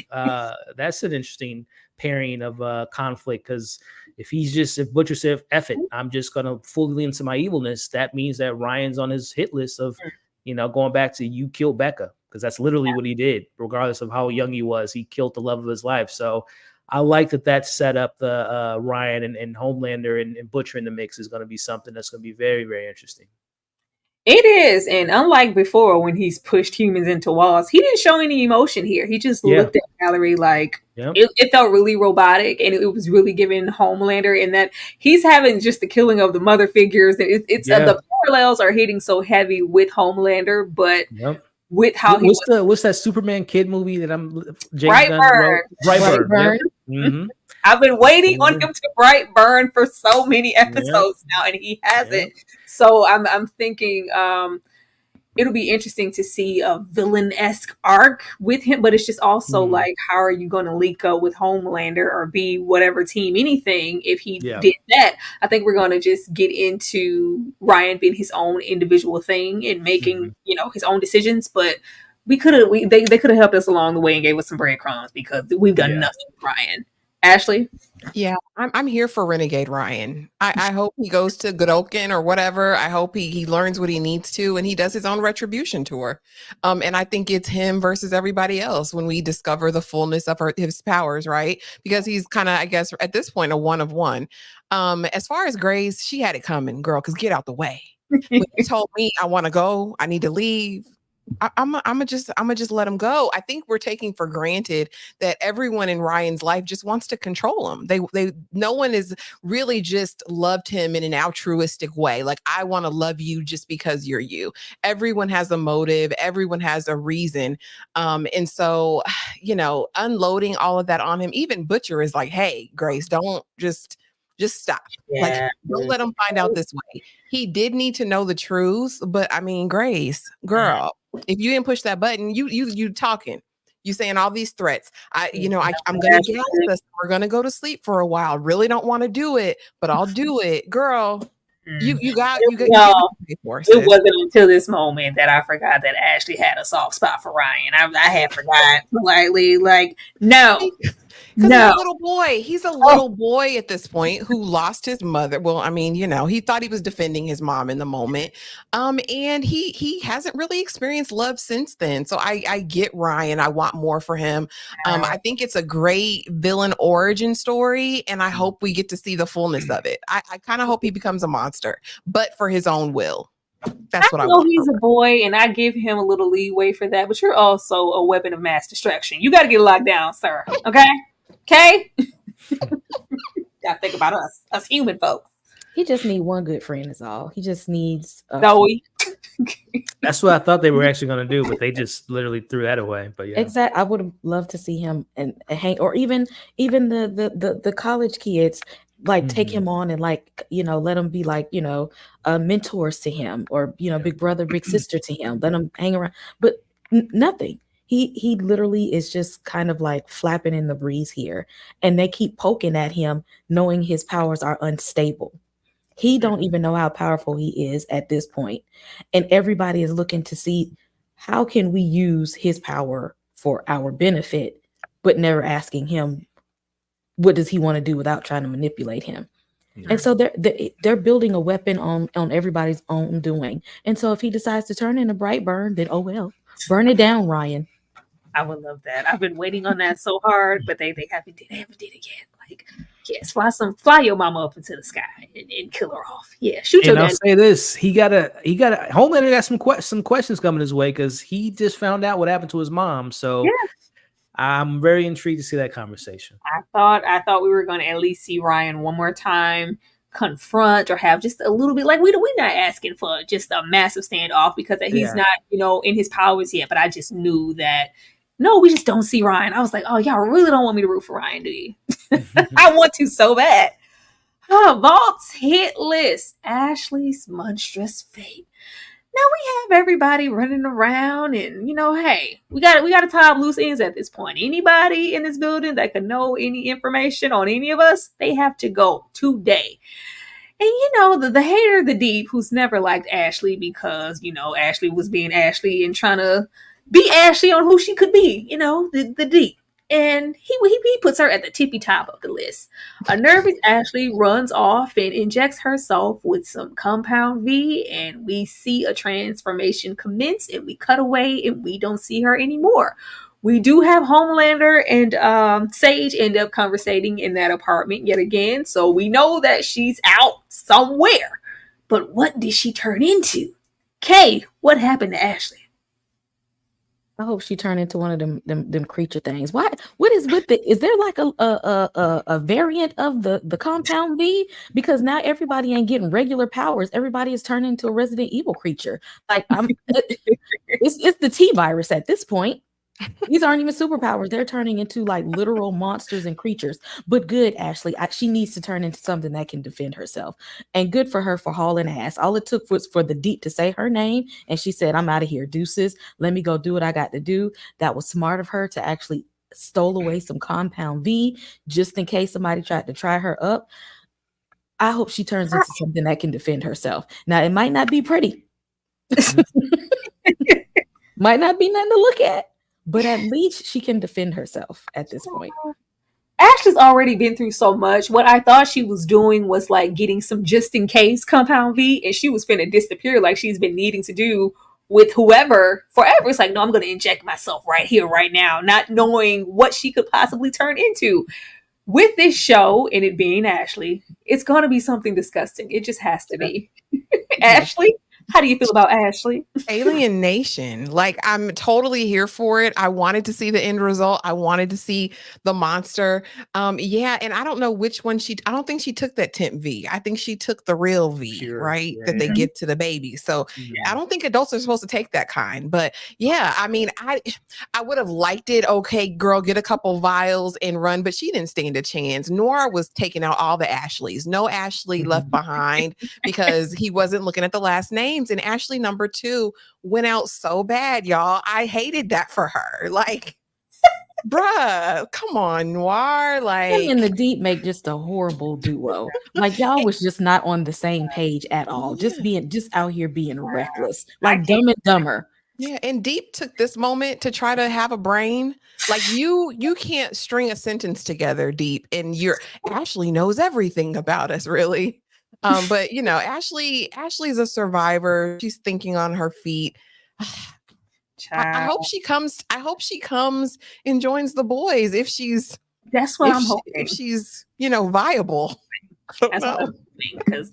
That's an interesting pairing of conflict, because if Butcher said, F it, I'm just going to fully lean into my evilness, that means that Ryan's on his hit list of, going back to you killed Becca, because that's literally what he did, regardless of how young he was. He killed the love of his life. So I like that set up the Ryan and Homelander and Butcher in the mix is going to be something that's going to be very, very interesting. It is. And unlike before, when he's pushed humans into walls, he didn't show any emotion here. He just looked at Mallory like it felt really robotic, and it was really giving Homelander, and that he's having just the killing of the mother figures. It's the parallels are hitting so heavy with Homelander, but with how what's that Superman kid movie that Brightburn. Brightburn. Mm-hmm. I've been waiting on him to Brightburn for so many episodes now, and he hasn't. So I'm thinking it'll be interesting to see a villain-esque arc with him, but it's just also like, how are you going to link up with Homelander or be whatever team anything if he did that? I think we're going to just get into Ryan being his own individual thing and making his own decisions, but they could have helped us along the way and gave us some breadcrumbs, because we've done nothing with Ryan. Ashley? Yeah, I'm here for Renegade Ryan. I hope he goes to Godolkin or whatever. I hope he learns what he needs to, and he does his own retribution tour. And I think it's him versus everybody else when we discover the fullness of his powers, right? Because he's kind of, I guess, at this point, a one of one. As far as Grace, she had it coming, girl, because get out the way. When you told me I want to go, I need to leave, I'm gonna just let him go. I think we're taking for granted that everyone in Ryan's life just wants to control him. No one is really just loved him in an altruistic way. Like, I want to love you just because you're you. Everyone has a motive. Everyone has a reason. And so, unloading all of that on him, even Butcher is like, hey, Grace, don't just stop. Like, don't let him find out this way. He did need to know the truth, but I mean, Grace, girl, if you didn't push that button, you talking, you saying all these threats. I'm gonna get this. We're gonna go to sleep for a while. Really don't want to do it, but I'll do it, girl. You got it wasn't until this moment that I forgot that Ashley had a soft spot for Ryan. I had forgot politely, like, no. Because he's a little boy. He's a little boy at this point who lost his mother. Well, I mean, he thought he was defending his mom in the moment. And he hasn't really experienced love since then. So I get Ryan. I want more for him. I think it's a great villain origin story, and I hope we get to see the fullness of it. I kind of hope he becomes a monster, but for his own will. That's what I want. He's a boy, and I give him a little leeway for that, but you're also a weapon of mass destruction. You got to get locked down, sir. Okay? Gotta think about us human folks. He just needs one good friend is all. He just needs Zoe. That's what I thought they were actually going to do, but they just literally threw that away. But yeah, exactly. I would have loved to see him and hang, or even the college kids, like take him on and like, let him be like, mentors to him, or big brother, big sister to him. Let him hang around. But Nothing. He literally is just kind of like flapping in the breeze here, and they keep poking at him, knowing his powers are unstable. He don't even know how powerful he is at this point, and everybody is looking to see how can we use his power for our benefit, but never asking him what does he want to do without trying to manipulate him. And so they're building a weapon on everybody's own doing. And so if he decides to turn into Brightburn, then oh well, burn it down, Ryan. I would love that. I've been waiting on that so hard, but they haven't did it yet. Like, yes, fly your mama up into the sky and kill her off. Yeah, shoot your And I'll dad. say this: he got Homelander got some questions coming his way because he just found out what happened to his mom. So Yeah. I'm very intrigued to see that conversation. I thought we were going to at least see Ryan one more time confront or have just a little bit like we're not asking for just a massive standoff because he's Yeah. not in his powers yet, but I just knew that no, we just don't see Ryan. I was like, oh, y'all really don't want me to root for Ryan, do you? I want to so bad. Vault's hit list. Ashley's monstrous fate. Now we have everybody running around, and hey, we got to tie up loose ends at this point. Anybody in this building that can know any information on any of us, they have to go today. And the hater, the Deep, who's never liked Ashley because Ashley was being Ashley and trying to be Ashley on who she could be. The Deep. And he puts her at the tippy top of the list. A nervous Ashley runs off and injects herself with some compound V, and we see a transformation commence, and we cut away, and we don't see her anymore. We do have Homelander and Sage end up conversating in that apartment yet again, so we know that she's out somewhere. But what did she turn into? Kay, what happened to Ashley? I hope she turned into one of them creature things. What is with the? Is there like a variant of the compound V? Because now everybody ain't getting regular powers. Everybody is turning into a Resident Evil creature. Like it's the T virus at this point. These aren't even superpowers. They're turning into like literal monsters and creatures. But good, Ashley. She needs to turn into something that can defend herself. And good for her for hauling ass. All it took was for the Deep to say her name. And she said, I'm out of here. Deuces. Let me go do what I got to do. That was smart of her to actually stole away some compound V just in case somebody tried to try her up. I hope she turns into something that can defend herself. Now, it might not be pretty. Might not be nothing to look at. But at least she can defend herself at this point. Ashley's already been through so much. What I thought she was doing was like getting some just in case compound V, and she was finna disappear like she's been needing to do with whoever forever. It's like, no, I'm going to inject myself right here, right now, not knowing what she could possibly turn into. With this show and it being Ashley, it's going to be something disgusting. It just has to be. Ashley? How do you feel about Ashley? Alien Nation. Like, I'm totally here for it. I wanted to see the end result. I wanted to see the monster. Yeah, and I don't know which one I don't think she took that temp V. I think she took the real V, right? That they get to the baby. So I don't think adults are supposed to take that kind. But yeah, I mean, I would have liked it. Okay, girl, get a couple vials and run, but she didn't stand a chance. Nora was taking out all the Ashleys. No Ashley left behind because he wasn't looking at the last name. And Ashley number 2 went out so bad, y'all. I hated that for her. Like, bruh, come on, Noir. Like, him and the Deep make just a horrible duo. Like, y'all was just not on the same page at all. Just out here being reckless, like Dumb and Dumber. Yeah, and Deep took this moment to try to have a brain. Like, you can't string a sentence together, Deep, and Ashley knows everything about us, really. But Ashley's a survivor. She's thinking on her feet. I hope she comes. I hope she comes and joins the boys if she's. That's what I'm hoping. If she's viable. That's what I'm hoping, because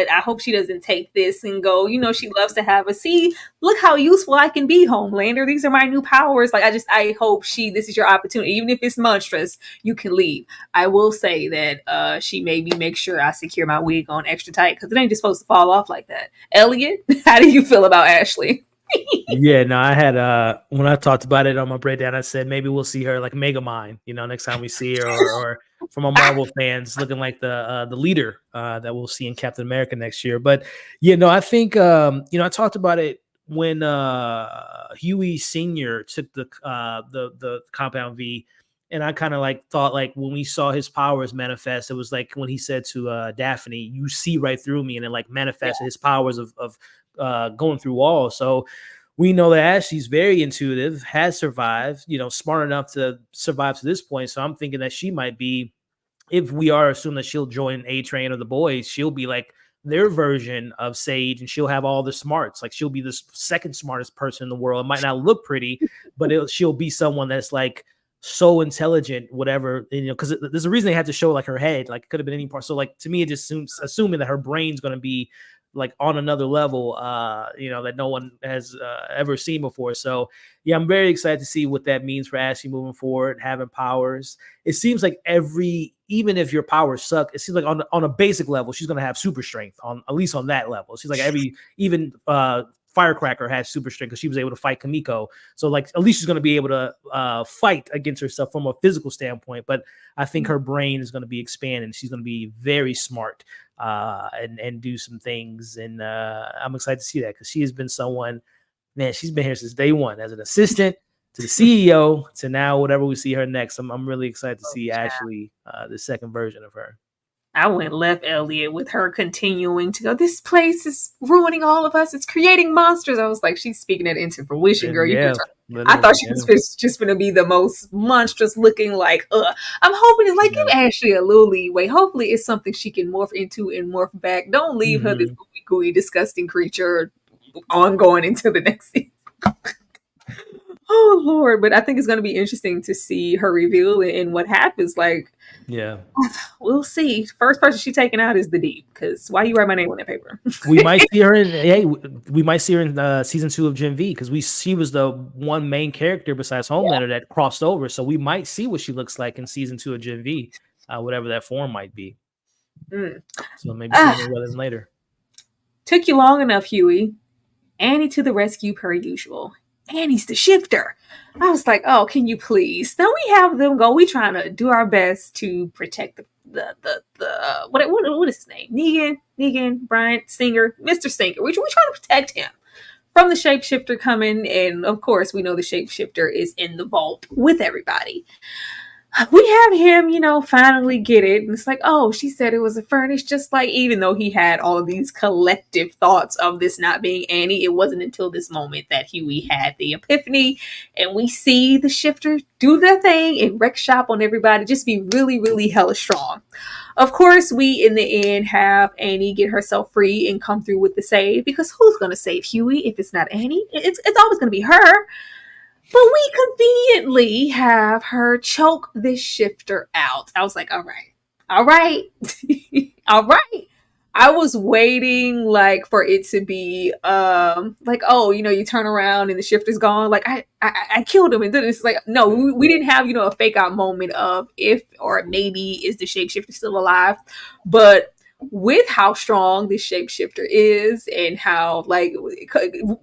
I hope she doesn't take this and go. She loves to have look how useful I can be, Homelander. These are my new powers. Like, I hope this is your opportunity. Even if it's monstrous, you can leave. I will say that she made me make sure I secure my wig on extra tight because it ain't just supposed to fall off like that. Elliot, how do you feel about Ashley? Yeah, no, I had when I talked about it on my breakdown, I said maybe we'll see her like Megamind, next time we see her, or from our Marvel fans, looking like the leader that we'll see in Captain America next year. But I think I talked about it when Huey Senior took the compound V, and I kind of like thought like when we saw his powers manifest, it was like when he said to Daphne, "You see right through me," and it like manifested his powers of going through walls. So we know that Ashley's very intuitive, has survived, smart enough to survive to this point. So I'm thinking that she might be, if we are assuming that she'll join A Train or the boys, she'll be like their version of Sage, and she'll have all the smarts. Like she'll be the second smartest person in the world. It might not look pretty, but she'll be someone that's like so intelligent, whatever. Because there's a reason they had to show like her head. Like it could have been any part. So like to me, it just assuming that her brain's going to be like on another level, that no one has ever seen before. So yeah, I'm very excited to see what that means for Ashley moving forward, having powers. It seems like even if your powers suck, it seems like on a basic level, she's going to have super strength on, at least on that level. She's like even Firecracker has super strength because she was able to fight Kamiko. So like, at least she's going to be able to fight against herself from a physical standpoint. But I think her brain is going to be expanded. She's going to be very smart and do some things. And I'm excited to see that because she has been someone, man, she's been here since day one as an assistant to the CEO to now whatever we see her next. I'm really excited to see Ashley, the second version of her. I went left Elliot with her continuing to go, this place is ruining all of us. It's creating monsters. I was like, she's speaking it into fruition, girl. I thought she was just going to be the most monstrous looking, like, I'm hoping it's like, give Ashley a little leeway. Hopefully it's something she can morph into and morph back. Don't leave her this gooey, disgusting creature ongoing into the next season. Oh Lord, but I think it's going to be interesting to see her reveal and what happens. Like, yeah, we'll see. First person she taking out is the Deep. Because why you write my name on that paper? we might see her in season 2 of Gen V because she was the one main character besides Homelander that crossed over. So we might see what she looks like in season 2 of Gen V, whatever that form might be. So maybe sooner rather than later. Took you long enough, Huey. Annie to the rescue per usual. Annie's the shifter. I was like, oh, can you please? Now we have them go. We trying to do our best to protect the what is his name? Negan, Bryant, Singer, Mr. Singer. We trying to protect him from the shapeshifter coming. And of course, we know the shapeshifter is in the vault with everybody. We have him, finally get it. And it's like, oh, she said it was a furnace, just like, even though he had all of these collective thoughts of this not being Annie, it wasn't until this moment that Huey had the epiphany. And we see the shifter do their thing and wreck shop on everybody, just be really, really hella strong. Of course, we, in the end, have Annie get herself free and come through with the save, because who's going to save Huey if it's not Annie? It's always going to be her. But we conveniently have her choke this shifter out. I was like, all right. All right. I was waiting like for it to be like, oh, you turn around and the shifter's gone. Like I killed him. And then it's like, no, we didn't have, a fake out moment of if or maybe is the shapeshifter still alive. But with how strong this shapeshifter is and how like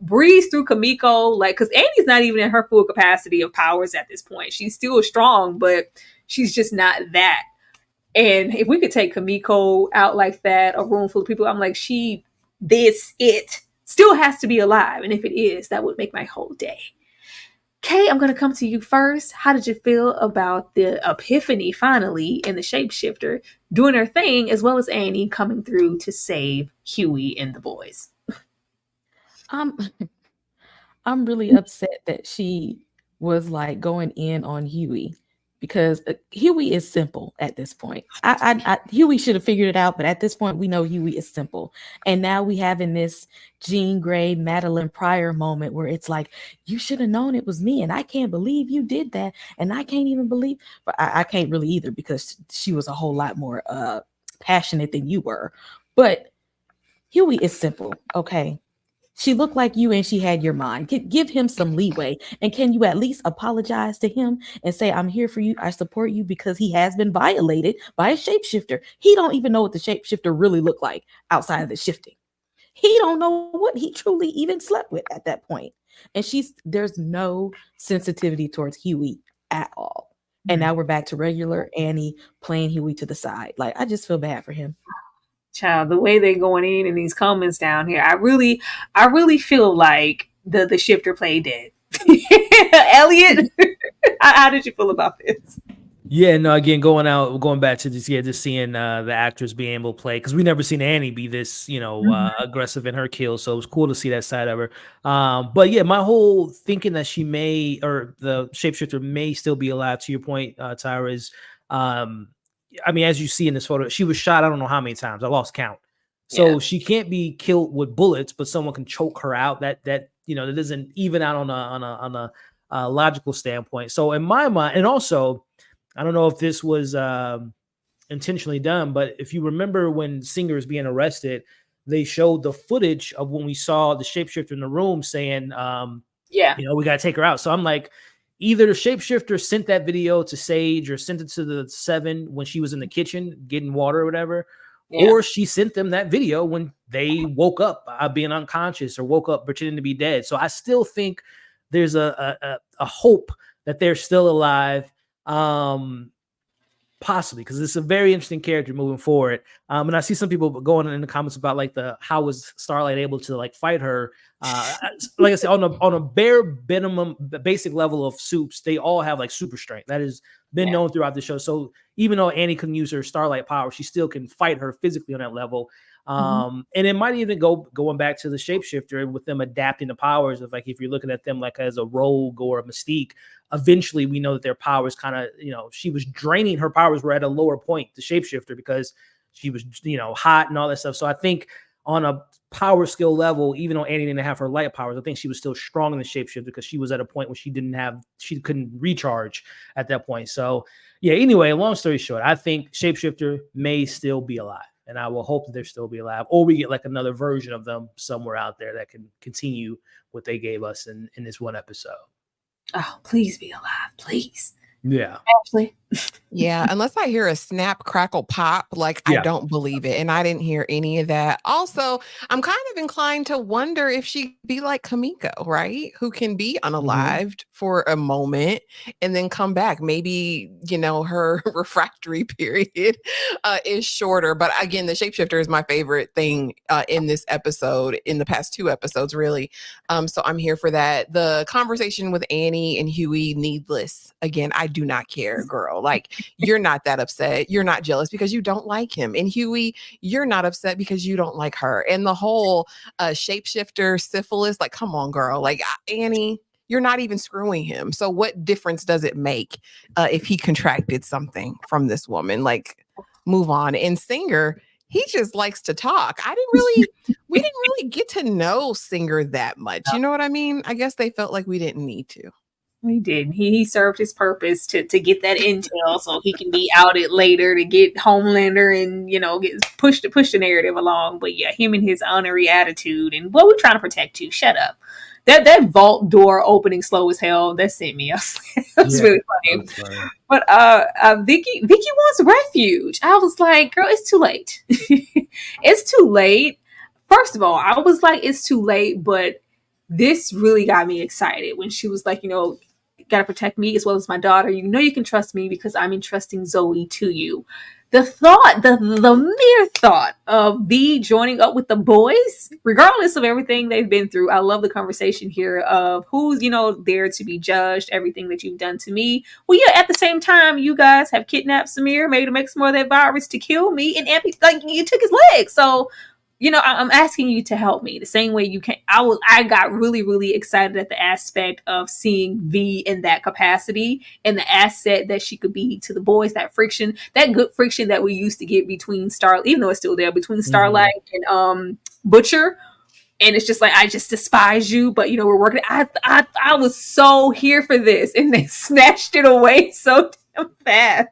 breeze through Kamiko, like, because Annie's not even in her full capacity of powers at this point. She's still strong, but she's just not that. And if we could take Kamiko out like that, a room full of people, I'm like, it still has to be alive. And if it is, that would make my whole day. Kay, I'm going to come to you first. How did you feel about the epiphany finally in the shapeshifter doing her thing, as well as Annie coming through to save Huey and the boys? I'm really upset that she was like going in on Huey, because Huey is simple at this point. Huey should have figured it out, but at this point, we know Huey is simple. And now we have in this Jean Grey, Madeline Pryor moment where it's like, you should have known it was me, and I can't believe you did that, and I can't even believe. But I can't really either, because she was a whole lot more passionate than you were. But Huey is simple, okay? She looked like you and she had your mind. Give him some leeway. And can you at least apologize to him and say, I'm here for you. I support you, because he has been violated by a shapeshifter. He don't even know what the shapeshifter really looked like outside of the shifting. He don't know what he truly even slept with at that point. And there's no sensitivity towards Huey at all. And now we're back to regular Annie playing Huey to the side. Like, I just feel bad for him. Child, the way they're going in these comments down here, I really feel like the shifter played dead. Elliot, how did you feel about this? Yeah, no, again, going back to this, just seeing the actors being able to play, because we never seen Annie be this, aggressive in her kills. So it was cool to see that side of her. But yeah, my whole thinking that she may, or the shapeshifter may still be alive, to your point, Tyra, is, I mean, as you see in this photo, she was shot, I don't know how many times, I lost count. So she can't be killed with bullets, but someone can choke her out. That doesn't even out on a logical standpoint. So in my mind, and also, I don't know if this was intentionally done, but if you remember when Singer is being arrested, they showed the footage of when we saw the shapeshifter in the room saying, we got to take her out. So I'm like, either the shapeshifter sent that video to Sage or sent it to the Seven when she was in the kitchen getting water or whatever, or she sent them that video when they woke up being unconscious or woke up pretending to be dead. So I still think there's a hope that they're still alive. Possibly, because it's a very interesting character moving forward. And I see some people going in the comments about like how was Starlight able to like fight her. Like I said, on a bare minimum basic level of Supes, they all have like super strength. That has been known throughout the show. So even though Annie couldn't use her Starlight power, she still can fight her physically on that level. And it might even going back to the shapeshifter with them adapting the powers of, like, if you're looking at them like as a rogue or a Mystique, eventually we know that their powers kind of, she was draining, her powers were at a lower point, the shapeshifter, because she was, hot and all that stuff. So I think on a power skill level, even though Annie didn't have her light powers, I think she was still strong in the shapeshifter because she was at a point where she couldn't recharge at that point. So yeah, anyway, long story short, I think shapeshifter may still be alive. And I will hope that they'll still be alive, or we get like another version of them somewhere out there that can continue what they gave us in this one episode. Oh, please be alive, please. Yeah. Ashley. Yeah, unless I hear a snap, crackle, pop, I don't believe it. And I didn't hear any of that. Also, I'm kind of inclined to wonder if she'd be like Kamiko, right? Who can be unalived for a moment and then come back. Maybe, her refractory period is shorter. But again, the shapeshifter is my favorite thing in this episode, in the past 2 episodes, really. So I'm here for that. The conversation with Annie and Huey, needless. Again, I do not care, girl. Like, you're not that upset. You're not jealous because you don't like him. And Huey, you're not upset because you don't like her. And the whole shapeshifter syphilis, like, come on, girl. Like, Annie, you're not even screwing him. So what difference does it make if he contracted something from this woman? Like, move on. And Singer, he just likes to talk. We didn't really get to know Singer that much. You know what I mean? I guess they felt like we didn't need to. He did. He served his purpose to get that intel so he can be outed later to get Homelander and, get push the narrative along. But yeah, him and his honorary attitude and we're trying to protect you. Shut up. That vault door opening slow as hell, that sent me. It was really funny. But Vicky wants refuge. I was like, girl, it's too late. It's too late. First of all, I was like, it's too late, but this really got me excited when she was like, got to protect me as well as my daughter. You can trust me because I'm entrusting Zoe to you. The thought, the mere thought of V joining up with the boys, regardless of everything they've been through. I love the conversation here of who's, there to be judged, everything that you've done to me. Well, yeah, at the same time, you guys have kidnapped Samir, made him make some more of that virus to kill me, and you took his leg. So, I'm asking you to help me the same way you can. I got really, really excited at the aspect of seeing V in that capacity and the asset that she could be to the boys, that friction, that good friction that we used to get between Starlight, even though it's still there, between Starlight and Butcher. And it's just like, I just despise you, but we're working. I was so here for this, and they snatched it away so damn fast.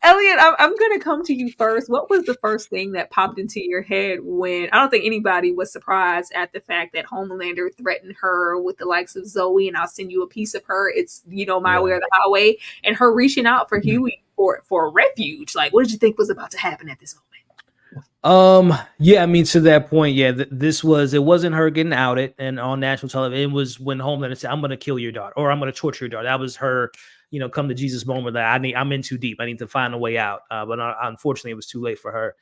Elliot, I'm going to come to you first. What was the first thing that popped into your head when I don't think anybody was surprised at the fact that Homelander threatened her with the likes of Zoe and I'll send you a piece of her. It's, my way or the highway, and her reaching out for Huey for refuge. Like, what did you think was about to happen at this moment? Yeah, I mean, to that point, it wasn't her getting outed and on national television. It was when Homelander said, I'm going to kill your daughter, or I'm going to torture your daughter. That was her, come to Jesus moment that I'm in too deep. I need to find a way out. But unfortunately, it was too late for her.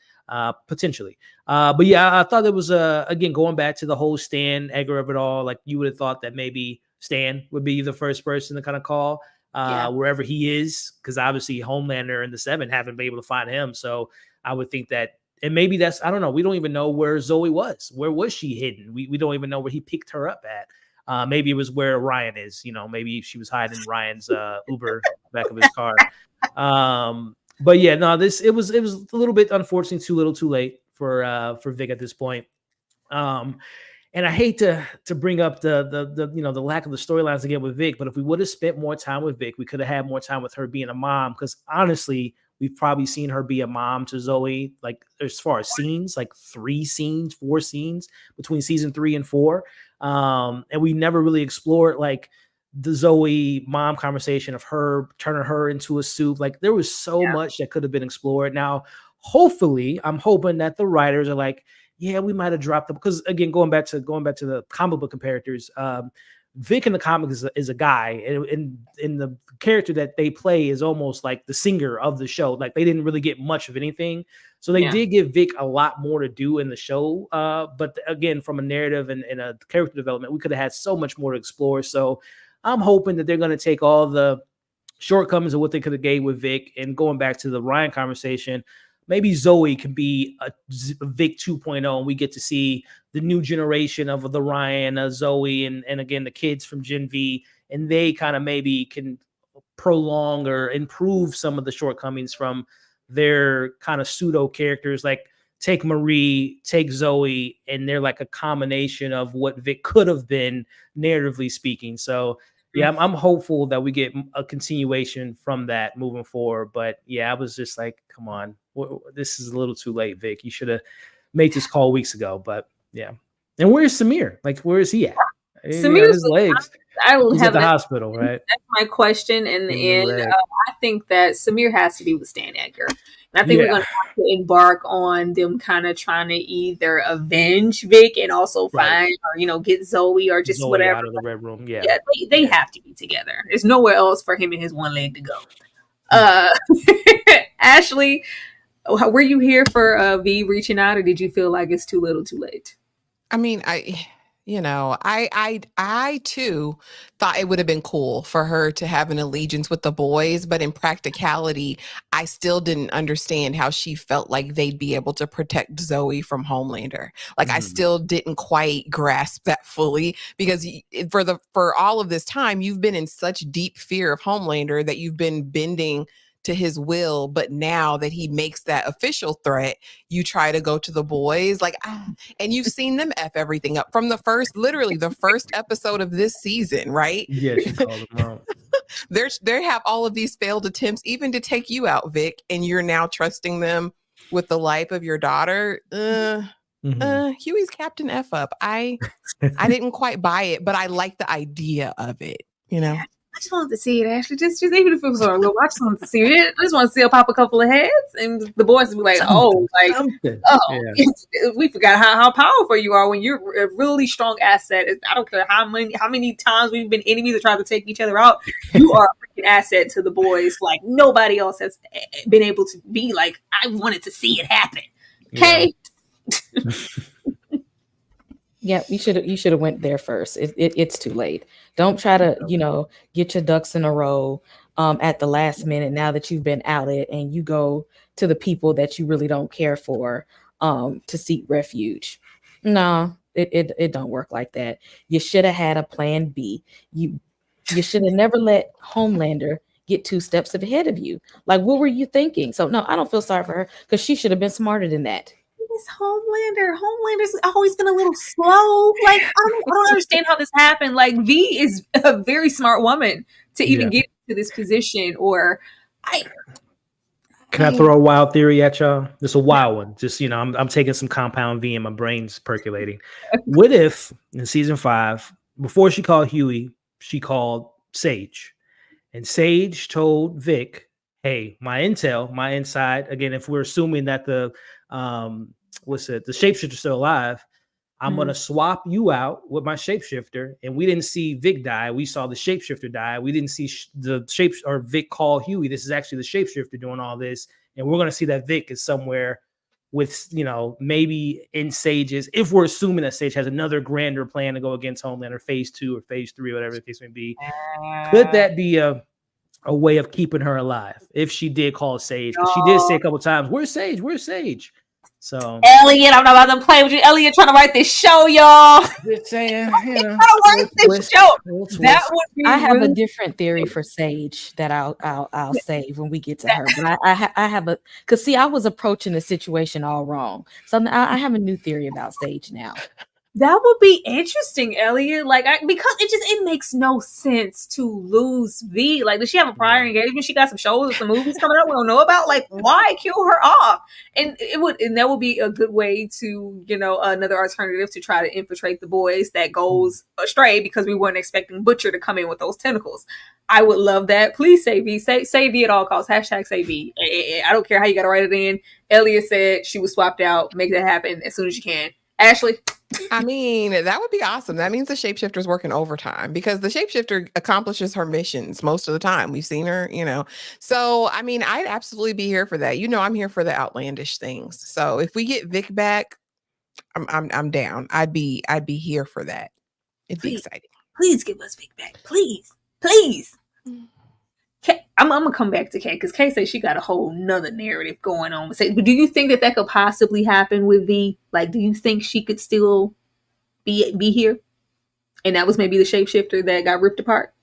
potentially. But yeah, I thought it was again going back to the whole Stan Edgar of it all. Like you would have thought that maybe Stan would be the first person to kind of call wherever he is, because obviously Homelander and the Seven haven't been able to find him. So I would think that, and maybe that's, I don't know. We don't even know where Zoe was. Where was she hidden? We don't even know where he picked her up at. Maybe it was where Ryan is. Maybe she was hiding in Ryan's Uber back of his car. But yeah, no, it was a little bit unfortunate, too little, too late for Vic at this point. And I hate to bring up the lack of the storylines again with Vic, but if we would have spent more time with Vic, we could have had more time with her being a mom. Because honestly, we've probably seen her be a mom to Zoe, like as far as scenes, like 4 scenes between season 3 and 4. And we never really explored like the Zoe mom conversation of her turning her into a soup. Like there was so much that could have been explored. Now, hopefully, I'm hoping that the writers are like, yeah, we might have dropped them, because again, going back to the comic book characters, Vic in the comics is a guy, and the character that they play is almost like the singer of the show. Like they didn't really get much of anything, so they did give Vic a lot more to do in the show. But again, from a narrative and a character development, we could have had so much more to explore. So I'm hoping that they're going to take all the shortcomings of what they could have gave with Vic, and going back to the Ryan conversation, maybe Zoe can be a Vic 2.0, and we get to see the new generation of the Ryan, Zoe, and again, the kids from Gen V, and they kind of maybe can prolong or improve some of the shortcomings from their kind of pseudo characters. Like take Marie, take Zoe, and they're like a combination of what Vic could have been, narratively speaking. So yeah, I'm hopeful that we get a continuation from that moving forward. But yeah, I was just like, come on, this is a little too late, Vic. You should have made this call weeks ago. But yeah. And where's Samir? Like, where is he at? Samir's his legs. He's at the hospital, right? That's my question in the end. I think that Samir has to be with Stan Edgar. And I think we're going to have to embark on them kind of trying to either avenge Vic and also find or, get Zoe or just Zoe whatever. Out of the Red Room. Yeah. They have to be together. There's nowhere else for him and his one leg to go. Ashley, were you here for V reaching out, or did you feel like it's too little too late? I mean, I too thought it would have been cool for her to have an allegiance with the boys, but in practicality, I still didn't understand how she felt like they'd be able to protect Zoe from Homelander. Like I still didn't quite grasp that fully, because for all of this time, you've been in such deep fear of Homelander that you've been bending to his will, but now that he makes that official threat, you try to go to the boys, and you've seen them F everything up from literally the first episode of this season, right? Yeah, she called them out. They have all of these failed attempts even to take you out, Vic, and you're now trusting them with the life of your daughter. Huey's Captain F up. I didn't quite buy it, but I like the idea of it, I just wanted to see it, Ashley. Just even if it was on a little, I just wanted to see it. I just want to see her pop a couple of heads, and the boys would be like, we forgot how powerful you are when you're a really strong asset. I don't care how many times we've been enemies that try to take each other out. You are a freaking asset to the boys, like nobody else has been able to be. Like I wanted to see it happen. Okay. Yeah. Yeah, you should have went there first. It's too late. Don't try to, get your ducks in a row at the last minute now that you've been outed, and you go to the people that you really don't care for to seek refuge. No, it don't work like that. You should have had a plan B. You should have never let Homelander get 2 steps ahead of you. Like, what were you thinking? So no, I don't feel sorry for her, because she should have been smarter than that. It's Homelander's always been a little slow. Like I don't understand how this happened. Like V is a very smart woman to even get to this position. Or Can I throw a wild theory at y'all? Just a wild one. Just I'm taking some compound V and my brain's percolating. What if in season 5, before she called Huey, she called Sage, and Sage told Vic, "Hey, my intel, my inside. Again, if we're assuming that the shapeshifter's still alive, I'm gonna swap you out with my shapeshifter." And we didn't see Vic die. We saw the shapeshifter die. We didn't see Vic call Huey. This is actually the shapeshifter doing all this, and we're gonna see that Vic is somewhere with, maybe in Sage's, if we're assuming that Sage has another grander plan to go against Homelander, phase 2 or phase 3, whatever the case may be, could that be a way of keeping her alive if she did call Sage? Because she did say a couple times, "Where's Sage? Where's Sage?" So Elliot, I'm not about to play with you. Elliot trying to write this show, y'all. Just saying, trying to write this show. That would be I have really a different theory for Sage that I'll save when we get to her. But I have a, because see, I was approaching the situation all wrong. So I have a new theory about Sage now. That would be interesting, Elliot. Like, because it makes no sense to lose V. Like, does she have a prior engagement? She got some shows or some movies coming up we don't know about. Like, why kill her off? And that would be a good way to, another alternative to try to infiltrate the boys that goes astray because we weren't expecting Butcher to come in with those tentacles. I would love that. Please say V. Say V at all costs. Hashtag say V. I don't care how you got to write it in. Elliot said she was swapped out. Make that happen as soon as you can. Ashley. I mean, that would be awesome. That means the shapeshifter's working overtime because the shapeshifter accomplishes her missions most of the time. We've seen her, So, I mean, I'd absolutely be here for that. I'm here for the outlandish things. So, if we get Vic back, I'm down. I'd be here for that. It'd be exciting. Please give us Vic back. Please. I'm gonna come back to Kay because Kay says she got a whole nother narrative going on. But do you think that could possibly happen with V? Like, do you think she could still be here? And that was maybe the shapeshifter that got ripped apart?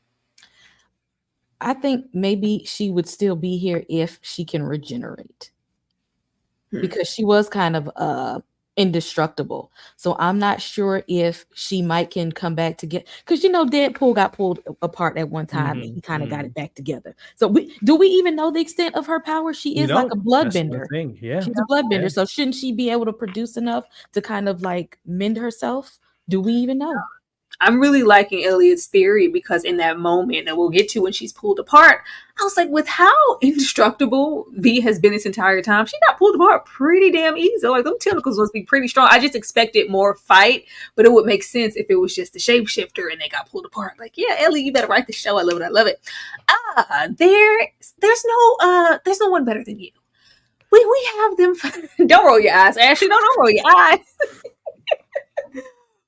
I think maybe she would still be here if she can regenerate. Because she was kind of indestructible. So I'm not sure if she can come back to get, because Deadpool got pulled apart at one time and he kind of got it back together. So do we even know the extent of her power? She is like a bloodbender. Yeah. She's a bloodbender. So shouldn't she be able to produce enough to kind of like mend herself? Do we even know? I'm really liking Elliot's theory because in that moment that we'll get to when she's pulled apart, I was like, with how indestructible V has been this entire time, she got pulled apart pretty damn easy. Like, them tentacles must be pretty strong. I just expected more fight, but it would make sense if it was just the shapeshifter and they got pulled apart. Like, yeah, Ellie, you better write the show. I love it. There's no one better than you. We have them. Don't roll your eyes, Ashley. Don't roll your eyes.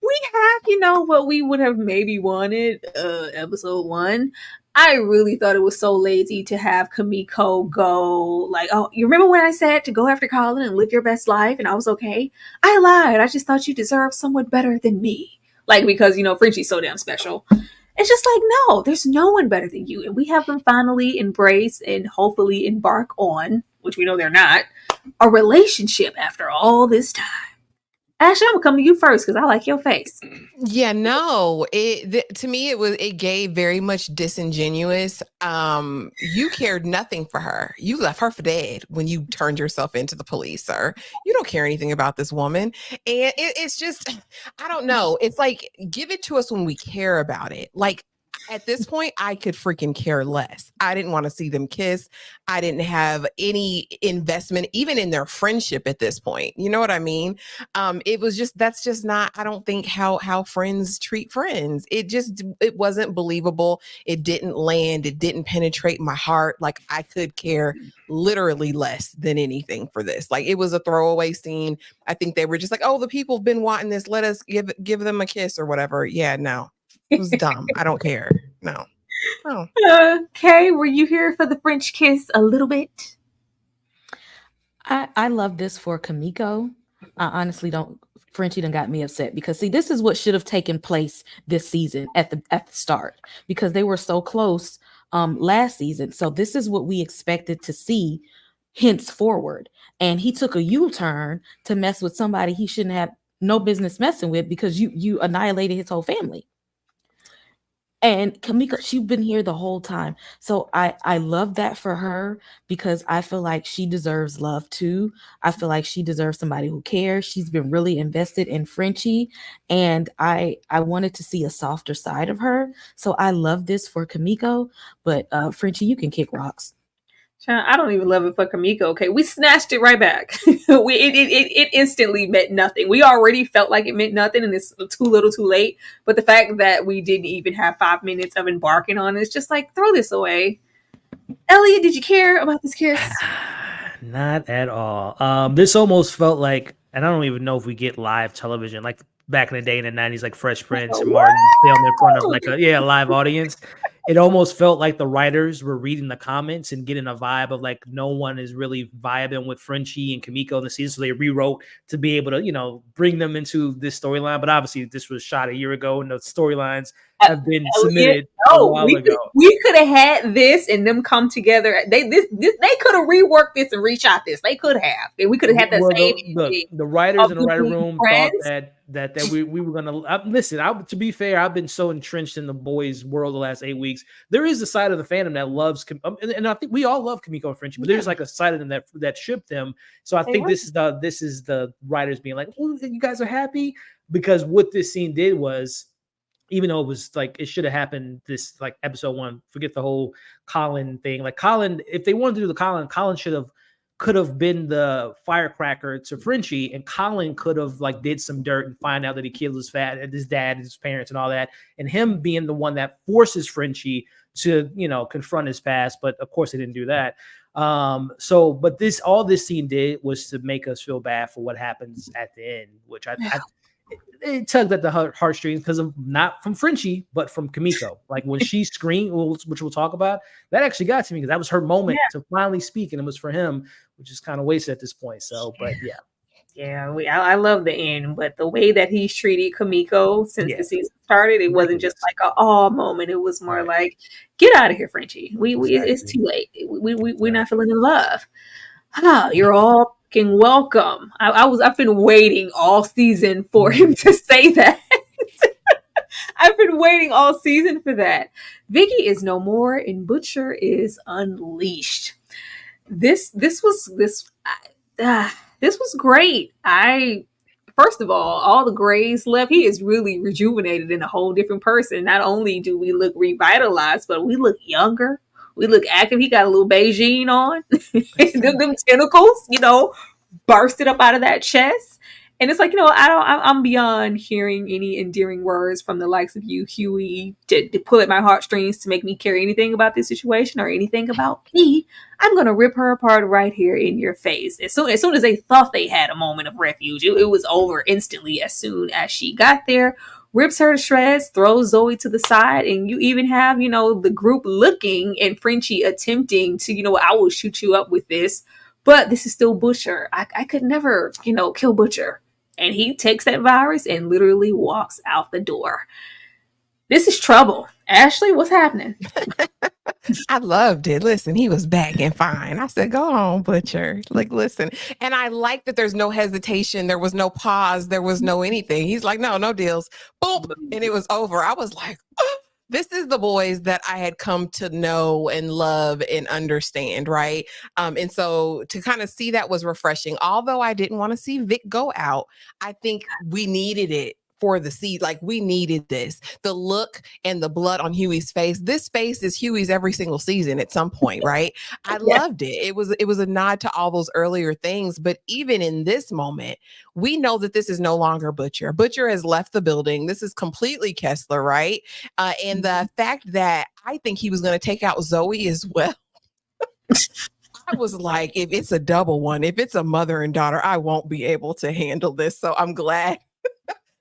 We have, what we would have maybe wanted, episode 1. I really thought it was so lazy to have Kamiko go like, oh, you remember when I said to go after Colin and live your best life and I was okay? I lied. I just thought you deserved someone better than me. Like, because, Frenchie's so damn special. It's just like, no, there's no one better than you. And we have them finally embrace and hopefully embark on, which we know they're not, a relationship after all this time. Ashley, I'm gonna come to you first because I like your face. Yeah, no. To me, it gave very much disingenuous. You cared nothing for her. You left her for dead when you turned yourself into the police, sir. You don't care anything about this woman, and it's just, I don't know. It's like, give it to us when we care about it. Like, at this point, I could freaking care less. I didn't want to see them kiss. I didn't have any investment, even in their friendship at this point. You know what I mean? It was just, that's just not, I don't think how friends treat friends. It wasn't believable. It didn't land. It didn't penetrate my heart. Like, I could care literally less than anything for this. Like, it was a throwaway scene. I think they were just like, oh, the people have been wanting this. Let us give them a kiss or whatever. Yeah, no. It was dumb. I don't care. No. Kay, were you here for the French kiss a little bit? I love this for Kamiko. I honestly don't. Frenchie done got me upset because, see, this is what should have taken place this season at the start, because they were so close last season. So this is what we expected to see henceforward. And he took a U-turn to mess with somebody he shouldn't have no business messing with, because you annihilated his whole family. And Kamiko, she's been here the whole time. So I love that for her, because I feel like she deserves love too. I feel like she deserves somebody who cares. She's been really invested in Frenchie, and I wanted to see a softer side of her. So I love this for Kamiko, but Frenchie, you can kick rocks. I don't even love it for Kamiko. Okay, we snatched it right back. It instantly meant nothing. We already felt like it meant nothing, and it's too little, too late. But the fact that we didn't even have 5 minutes of embarking on it, it's just like, throw this away. Elliot, did you care about this kiss? Not at all. This almost felt like, and I don't even know if we get live television like back in the day in the 90s, like Fresh Prince and Martin filmed in front of like a live audience. It almost felt like the writers were reading the comments and getting a vibe of like no one is really vibing with Frenchie and Kamiko in the season. So they rewrote to be able to, bring them into this storyline. But obviously this was shot a year ago and the storylines have been submitted a while ago. We could have had this and them come together. They could have reworked this and reshot this. They could have. We could have had that same. The writers in the writer room thought that we were gonna listen. To be fair, I've been so entrenched in the boys' world the last 8 weeks. There is a side of the fandom that loves, and I think we all love Kamiko and Frenchie, but there's like a side of them that ship them. So I think this is the writers being like, "Oh, you guys are happy," because what this scene did was, even though it was like it should have happened this like episode 1, forget the whole Colin thing. Like Colin, if they wanted to do the Colin could have been the firecracker to Frenchie, and Colin could have like did some dirt and find out that he killed his dad and his parents and all that, and him being the one that forces Frenchie to confront his past. But of course, they didn't do that. But all this scene did was to make us feel bad for what happens at the end, which it tugged at the heartstrings because of not from Frenchie, but from Kamiko. Like when she screamed, which we'll talk about, that actually got to me because that was her moment to finally speak, and it was for him, which is kind of wasted at this point. So, but yeah. Yeah, I love the end, but the way that he's treated Kamiko since the season started, it wasn't just like a awe moment. It was more like, get out of here, Frenchie. It's too late. We're not feeling in love. You're all fucking welcome. I've been waiting all season for him to say that. I've been waiting all season for that. Vicky is no more, and Butcher is unleashed. This was great. First of all the grays left. He is really rejuvenated in a whole different person. Not only do we look revitalized, but we look younger. We look active. He got a little Beijing on. them tentacles, bursted up out of that chest. And it's like, I'm beyond hearing any endearing words from the likes of you, Huey, to pull at my heartstrings to make me care anything about this situation or anything about me. I'm going to rip her apart right here in your face. As soon as they thought they had a moment of refuge, it was over instantly as soon as she got there. Rips her to shreds, throws Zoe to the side, and you even have, the group looking and Frenchie attempting to, I will shoot you up with this. But this is still Butcher. I could never, kill Butcher. And he takes that virus and literally walks out the door. This is trouble. Ashley, what's happening? I loved it. Listen, he was back and fine. I said, go on, Butcher. Like, listen. And I like that there's no hesitation. There was no pause. There was no anything. He's like, no deals. Boom. And it was over. I was like, oh, this is the boys that I had come to know and love and understand, right? And so to kind of see that was refreshing. Although I didn't want to see Vic go out, I think we needed it for the seed. Like we needed this. The look and the blood on Huey's face. This face is Huey's every single season at some point, right? I loved it. It was a nod to all those earlier things. But even in this moment, we know that this is no longer Butcher. Butcher has left the building. This is completely Kessler, right? And the fact that I think he was going to take out Zoe as well. I was like, if it's a double one, if it's a mother and daughter, I won't be able to handle this. So I'm glad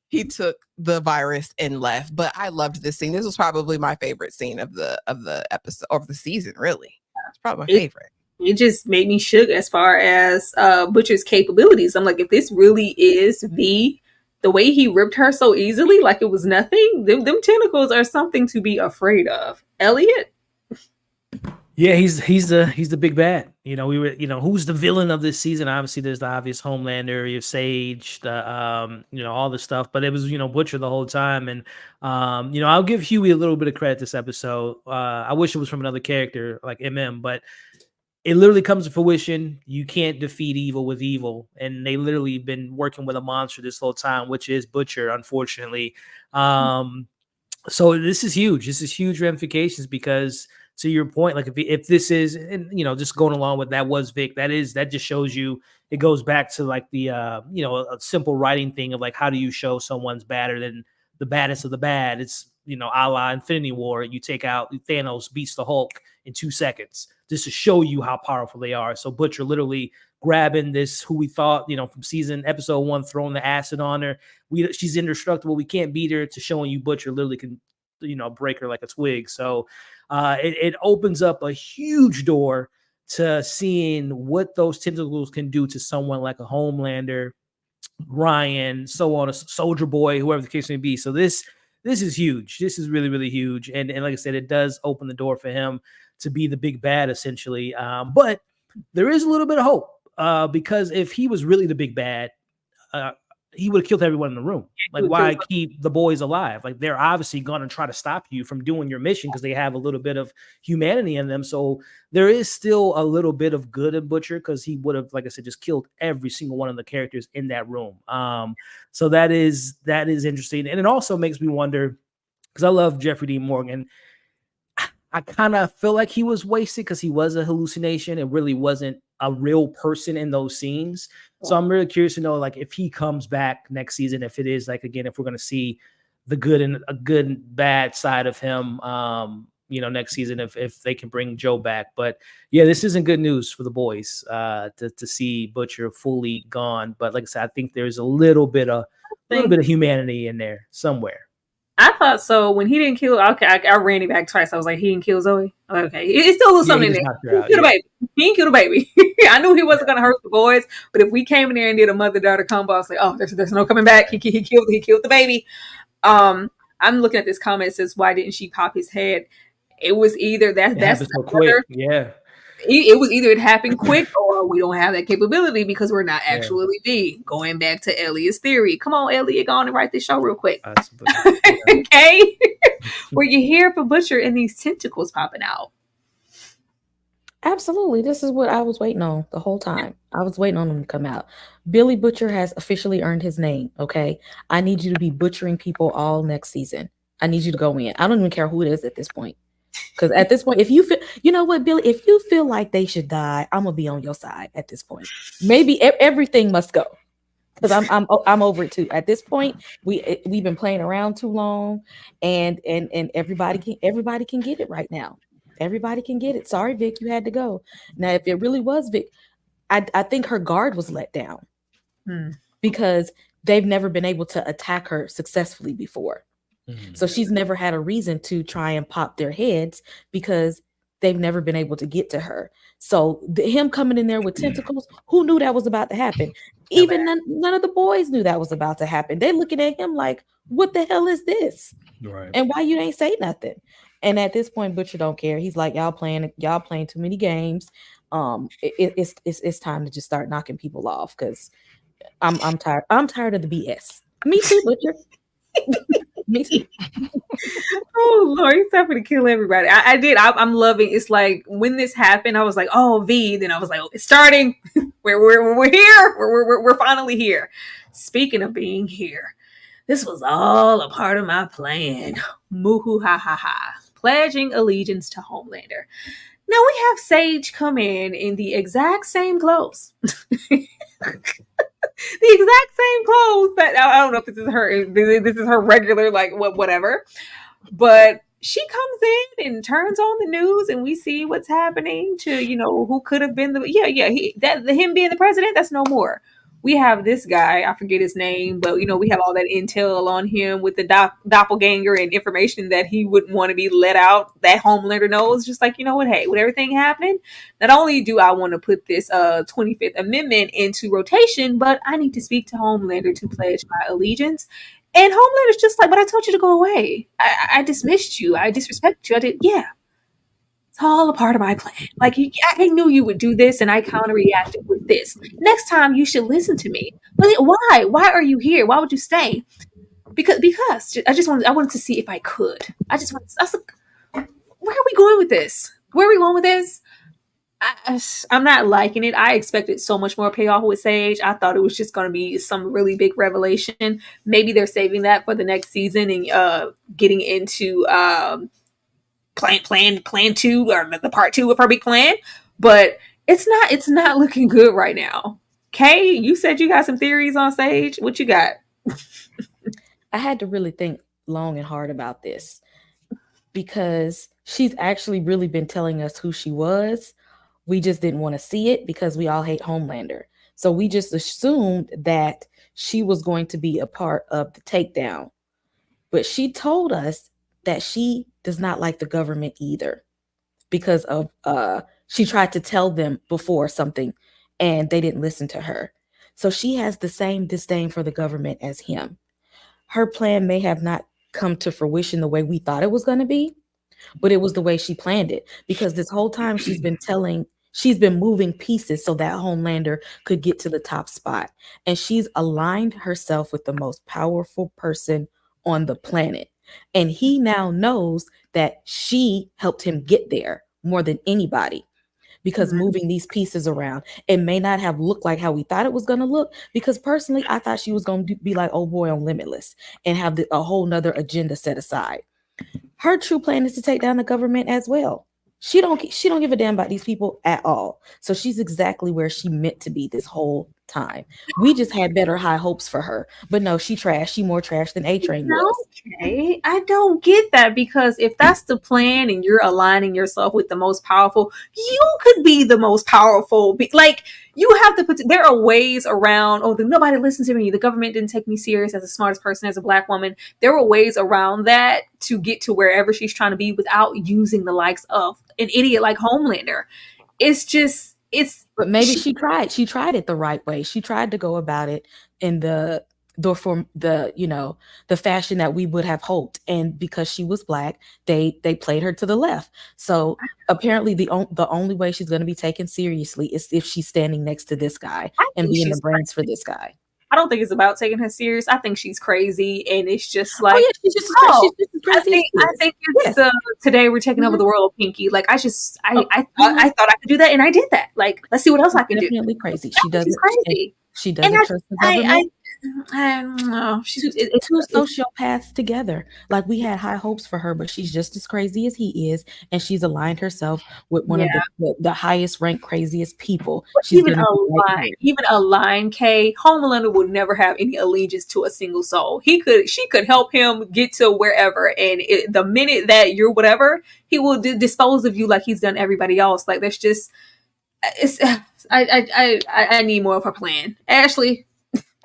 he took the virus and left. But I loved this scene. This was probably my favorite scene of the episode, of the season, really. It's probably my favorite. It just made me shook as far as Butcher's capabilities. I'm like, if this really is the way he ripped her so easily, like it was nothing, them tentacles are something to be afraid of. Elliot? Yeah, he's the big bad. We were, who's the villain of this season? Obviously, there's the obvious Homelander, you have Sage, the all the stuff, but it was Butcher the whole time. And I'll give Huey a little bit of credit this episode. I wish it was from another character like but it literally comes to fruition. You can't defeat evil with evil, and they literally been working with a monster this whole time, which is Butcher, unfortunately. So this is huge. This is huge ramifications because, to your point, like if this is, and just going along with that was Vic, that just shows you, it goes back to like the a simple writing thing of like, how do you show someone's badder than the baddest of the bad? It's a la Infinity War. You take out Thanos, beats the Hulk, in 2 seconds, just to show you how powerful they are. So Butcher literally grabbing this, who we thought, from episode 1, throwing the acid on her. She's indestructible. We can't beat her, to showing you Butcher literally can, break her like a twig. So it opens up a huge door to seeing what those tentacles can do to someone like a Homelander, Ryan, so on, a Soldier Boy, whoever the case may be. So this is huge. This is really, really huge. And like I said, it does open the door for him to be the big bad, essentially. But there is a little bit of hope, because if he was really the big bad, he would have killed everyone in the room. Like, why keep the boys alive? Like, they're obviously going to try to stop you from doing your mission because they have a little bit of humanity in them. So there is still a little bit of good in Butcher, because he would have, like I said, just killed every single one of the characters in that room. So that is interesting. And it also makes me wonder, because I love Jeffrey Dean Morgan. I kind of feel like he was wasted because he was a hallucination and really wasn't a real person in those scenes. So I'm really curious to know, like, if he comes back next season, if it is like, again, if we're going to see the good and a good and bad side of him, next season, if they can bring Joe back. But yeah, this isn't good news for the boys, to see Butcher fully gone. But like I said, I think there's a little bit of humanity in there somewhere. I thought so when he didn't kill. Okay, I ran it back twice. I was like, he didn't kill Zoe. Okay, it's still a little something in there. He didn't kill the baby. I knew he wasn't gonna hurt the boys, but if we came in there and did a mother-daughter combo, I was like, oh, there's no coming back. He killed the baby. I'm looking at this comment. It says, why didn't she pop his head? It was either that's so quick. Yeah. It was either it happened quick or we don't have that capability because we're not actually V. Going back to Elliot's theory. Come on, Elliot, go on and write this show real quick. Okay? Where you hear for Butcher and these tentacles popping out. Absolutely. This is what I was waiting on the whole time. I was waiting on him to come out. Billy Butcher has officially earned his name, okay? I need you to be butchering people all next season. I need you to go in. I don't even care who it is at this point. Because at this point, if you feel, you know what, Billy, if you feel like they should die, I'm gonna be on your side at this point. Maybe everything must go, because I'm over it too. At this point, we've been playing around too long, and everybody can get it right now. Everybody can get it. Sorry, Vic, you had to go. Now, if it really was Vic, I think her guard was let down because they've never been able to attack her successfully before. So she's never had a reason to try and pop their heads because they've never been able to get to her. So him coming in there with tentacles, who knew that was about to happen? Even none of the boys knew that was about to happen. They're looking at him like, what the hell is this? Right. And why you ain't say nothing? And at this point, Butcher don't care. He's like, y'all playing too many games. It's time to just start knocking people off because I'm tired. I'm tired of the BS. Me too, Butcher. Me too. Oh Lord, he's tough to kill everybody. I did. I'm loving. It's like when this happened, I was like, oh V. Then I was like, oh, it's starting. we're here. We're finally here. Speaking of being here, this was all a part of my plan. Moo ha ha ha. Pledging allegiance to Homelander. Now we have Sage come in the exact same clothes. The exact same clothes that I don't know if this is her regular, like whatever, but she comes in and turns on the news and we see what's happening to, who could have been him being the president. That's no more. We have this guy, I forget his name, but we have all that intel on him with the doppelganger and information that he wouldn't want to be let out, that Homelander knows. Just like, hey, with everything happening, not only do I want to put this 25th Amendment into rotation, but I need to speak to Homelander to pledge my allegiance. And Homelander's just like, but I told you to go away. I dismissed you. I disrespected you. I did. Yeah. It's all a part of my plan. Like, I knew you would do this, and I counter-reacted with this. Next time, you should listen to me. But why? Why are you here? Why would you stay? Because I wanted to see if I could. I was like, where are we going with this? Where are we going with this? I'm not liking it. I expected so much more payoff with Sage. I thought it was just going to be some really big revelation. Maybe they're saving that for the next season and getting into plan 2 or the part 2 of her big plan, but it's not looking good right now. Kay, you said you got some theories on Sage. What you got? I had to really think long and hard about this because she's actually really been telling us who she was. We just didn't want to see it because we all hate Homelander. So we just assumed that she was going to be a part of the takedown. But she told us that she does not like the government either because of she tried to tell them before something and they didn't listen to her. So she has the same disdain for the government as him. Her plan may have not come to fruition the way we thought it was going to be, but it was the way she planned it because this whole time she's been moving pieces so that Homelander could get to the top spot, and she's aligned herself with the most powerful person on the planet, and he now knows that she helped him get there more than anybody because moving these pieces around, it may not have looked like how we thought it was going to look, because personally I thought she was going to be like oh boy on Limitless and have a whole nother agenda set aside. Her true plan is to take down the government as well. She don't give a damn about these people at all. So she's exactly where she meant to be this whole time. We just had better high hopes for her. But no, she trash. She more trash than A-Train was. Okay, I don't get that, because if that's the plan and you're aligning yourself with the most powerful, you could be the most powerful. Like, you have to put. There are ways around. Oh, nobody listens to me. The government didn't take me serious as the smartest person, as a Black woman. There were ways around that to get to wherever she's trying to be without using the likes of an idiot like Homelander. It's just, But maybe she tried. She tried it the right way. She tried to go about it in the for the fashion that we would have hoped. And because she was Black, they played her to the left. So apparently the only way she's going to be taken seriously is if she's standing next to this guy and being the brains for this guy. I don't think it's about taking her serious. I think she's crazy, and it's just like, she's just as crazy. I think it's today we're taking over the world, Pinky. Like, I thought I could do that, and I did that. Like, let's see what else I can do. Definitely crazy. She doesn't. Crazy. She doesn't trust the government. I don't know. It's two sociopaths together. Like, we had high hopes for her, but she's just as crazy as he is, and she's aligned herself with one of the highest ranked, craziest people. She's even a line, K. Homelander would never have any allegiance to a single soul. She could help him get to wherever, and the minute that you're whatever, he will dispose of you like he's done everybody else. Like, that's just, I need more of her plan, Ashley.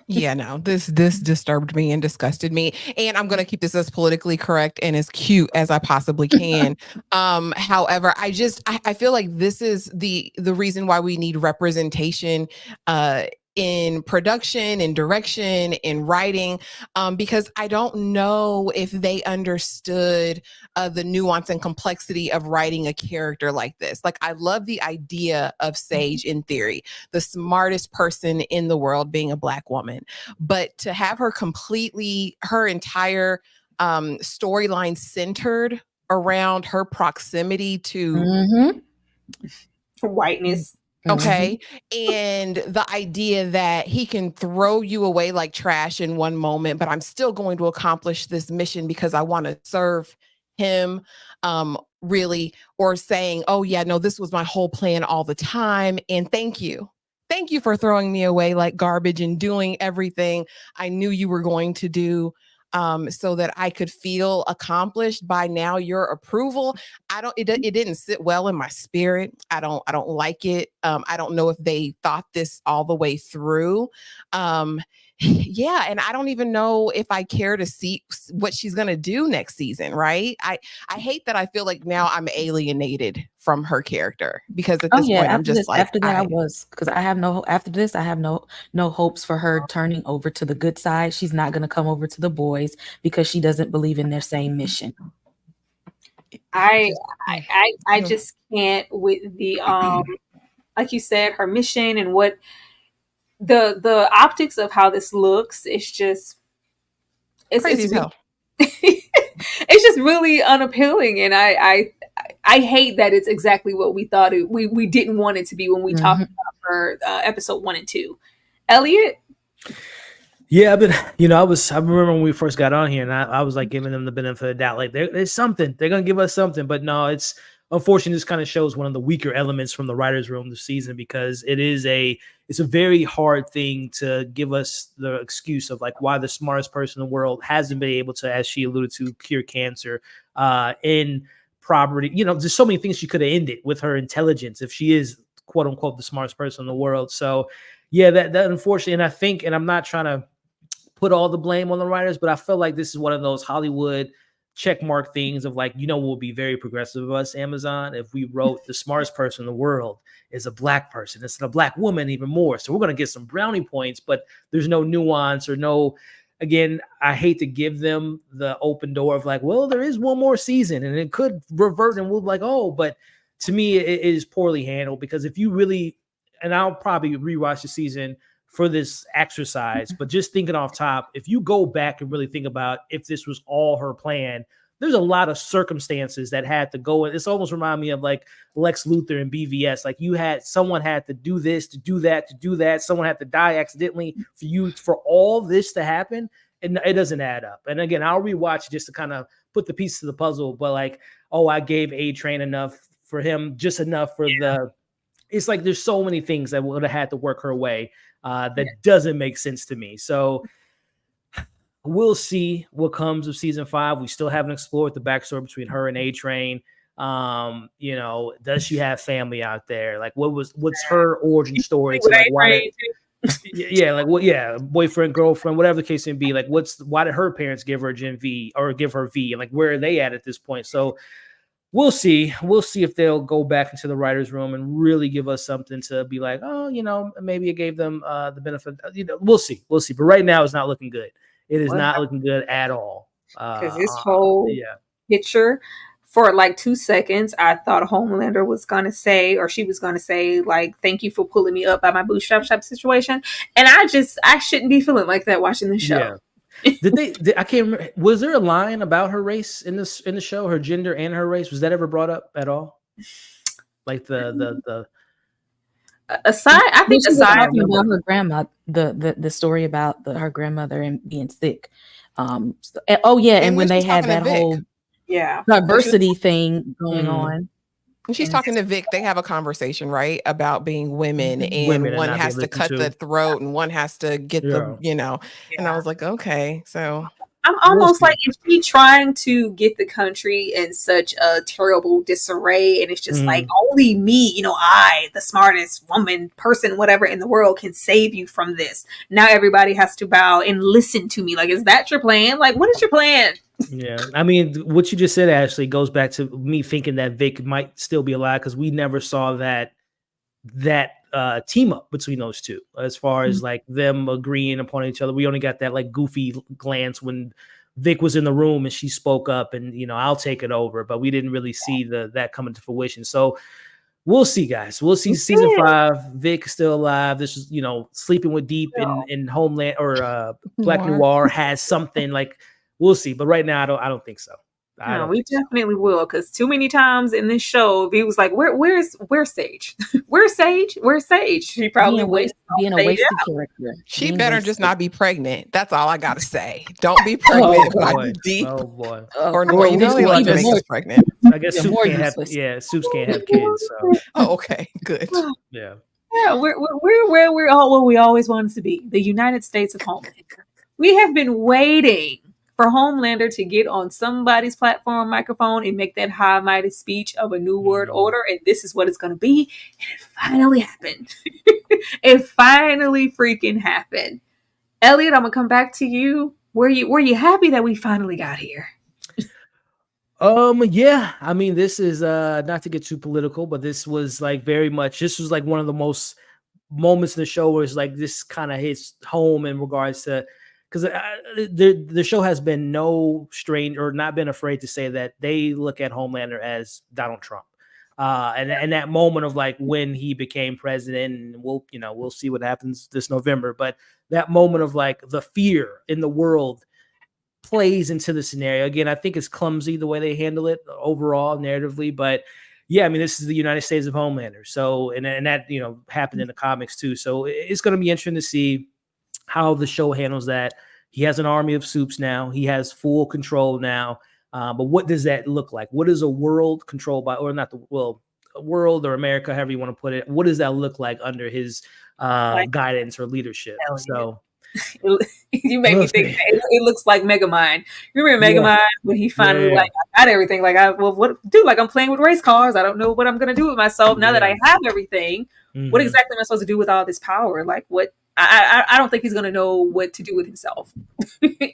Yeah, no, this disturbed me and disgusted me. And I'm going to keep this as politically correct and as cute as I possibly can. However, I feel like this is the reason why we need representation in production, in direction, in writing, because I don't know if they understood the nuance and complexity of writing a character like this. Like, I love the idea of Sage in theory, the smartest person in the world being a Black woman, but to have her entire storyline centered around her proximity to whiteness. Okay. And the idea that he can throw you away like trash in one moment, but I'm still going to accomplish this mission because I want to serve him, really, or saying, oh yeah, no, this was my whole plan all the time. And thank you. Thank you for throwing me away like garbage and doing everything I knew you were going to do. So that I could feel accomplished by now your approval. It didn't sit well in my spirit. I don't like it. I don't know if they thought this all the way through. Yeah, and I don't even know if I care to see what she's going to do next season, right? I hate that I feel like now I'm alienated from her character, because at this point I'm just like, after that because I have no hopes for her turning over to the good side. She's not going to come over to the boys because she doesn't believe in their same mission. I just can't with the like you said, her mission and what the optics of how this looks. It's just crazy as hell. It's just really unappealing, and I hate that it's exactly what we thought we didn't want it to be when we talked about her episode 1 and 2. Elliot? Yeah, but I remember when we first got on here, and I was like giving them the benefit of the doubt, like there's something, they're gonna give us something, but no, it's unfortunately this kind of shows one of the weaker elements from the writers' room this season, because it's a very hard thing to give us the excuse of like why the smartest person in the world hasn't been able to, as she alluded to, cure cancer. In property. You know, there's so many things she could have ended with her intelligence if she is quote unquote the smartest person in the world. So yeah, that unfortunately, and I think, and I'm not trying to put all the blame on the writers, but I feel like this is one of those Hollywood check mark things of like, we'll be very progressive of us, Amazon, if we wrote the smartest person in the world is a black person. It's a black woman even more. So we're going to get some brownie points, but there's no nuance or no, again, I hate to give them the open door of like, well, there is one more season and it could revert and we'll be like, oh, but to me, it is poorly handled because if you really, and I'll probably rewatch the season for this exercise, but just thinking off top, if you go back and really think about if this was all her plan, there's a lot of circumstances that had to go. It's almost remind me of like Lex Luthor and BVS. Like someone had to do this, to do that, to do that. Someone had to die accidentally for all this to happen. And it doesn't add up. And again, I'll rewatch just to kind of put the pieces of the puzzle, but like, oh, I gave A-Train enough for him, just enough for it's like, there's so many things that would have had to work her way. That doesn't make sense to me. So we'll see what comes of season 5. We still haven't explored the backstory between her and A-Train. Does she have family out there? Like, what's her origin story to like why? Boyfriend, girlfriend, whatever the case may be. Like, why did her parents give her Gen V or give her V? And like, where are they at this point? So we'll see. We'll see if they'll go back into the writer's room and really give us something to be like, oh, maybe it gave them the benefit. We'll see. We'll see. But right now, it's not looking good. It is not looking good at all. Because this whole picture, for like 2 seconds, I thought Homelander was going to say, or she was going to say, like, thank you for pulling me up by my bootstraps type situation. And I shouldn't be feeling like that watching the show. Yeah. I can't remember. Was there a line about her race in the show, her gender and her race? Was that ever brought up at all? Like the aside, I think aside talking about her grandma, the story about her grandmother and being sick. And when they had that whole diversity thing going on. And she's talking to Vic. They have a conversation, right, about being women and one has to cut the throat and one has to get and I was like, okay, so I'm almost like, is she trying to get the country in such a terrible disarray? And it's just like, only me, I, the smartest woman, person, whatever in the world can save you from this. Now everybody has to bow and listen to me. Like, is that your plan? Like, what is your plan? Yeah, I mean, what you just said, Ashley, goes back to me thinking that Vic might still be alive because we never saw that team up between those two as far as like them agreeing upon each other. We only got that like goofy glance when Vic was in the room and she spoke up and I'll take it over, but we didn't really see that coming to fruition. So we'll see, guys. We'll see. Season 5, Vic is still alive. This is Sleeping with Deep in Homeland or Black Noir has something like. We'll see, but right now I don't think so. We definitely will, because too many times in this show, he was like, "Where's Sage? Where's Sage? Where's Sage?" She probably being a wasted character. She better just not be pregnant. That's all I gotta say. Don't be pregnant. Deep. Oh boy. Or they love to make us pregnant. I guess Soups can't have kids. So. Oh, okay, good. Yeah. Yeah, we're all what we always wanted to be, the United States of Homelander. We have been waiting for Homelander to get on somebody's platform microphone and make that high mighty speech of a new world order, and this is what it's going to be. And it finally happened. It finally freaking happened. Elliot, I'm gonna come back to you. Were you happy that we finally got here? Yeah. I mean, this is not to get too political, but this was like one of the most moments in the show where it's like this kind of hits home in regards to. Because the show has been no strange or not been afraid to say that they look at Homelander as Donald Trump, and that moment of like when he became president, and we'll see what happens this November. But that moment of like the fear in the world plays into the scenario. Again, I think it's clumsy the way they handle it overall narratively, but yeah, I mean, this is the United States of Homelander. So and that happened in the comics too. So it's going to be interesting to see how the show handles that. He has an army of Soups now. He has full control now. But what does that look like? What is a world controlled by, or not a world or America, however you want to put it? What does that look like under his guidance or leadership? So You made me We'll think see. that it looks like Megamind. You remember Yeah. Megamind when he finally Yeah. like I got everything? Like what dude, like I'm playing with race cars. I don't know what I'm gonna do with myself now that Yeah. I have everything. What Mhm. exactly am I supposed to do with all this power? Like what I don't think he's gonna know what to do with himself.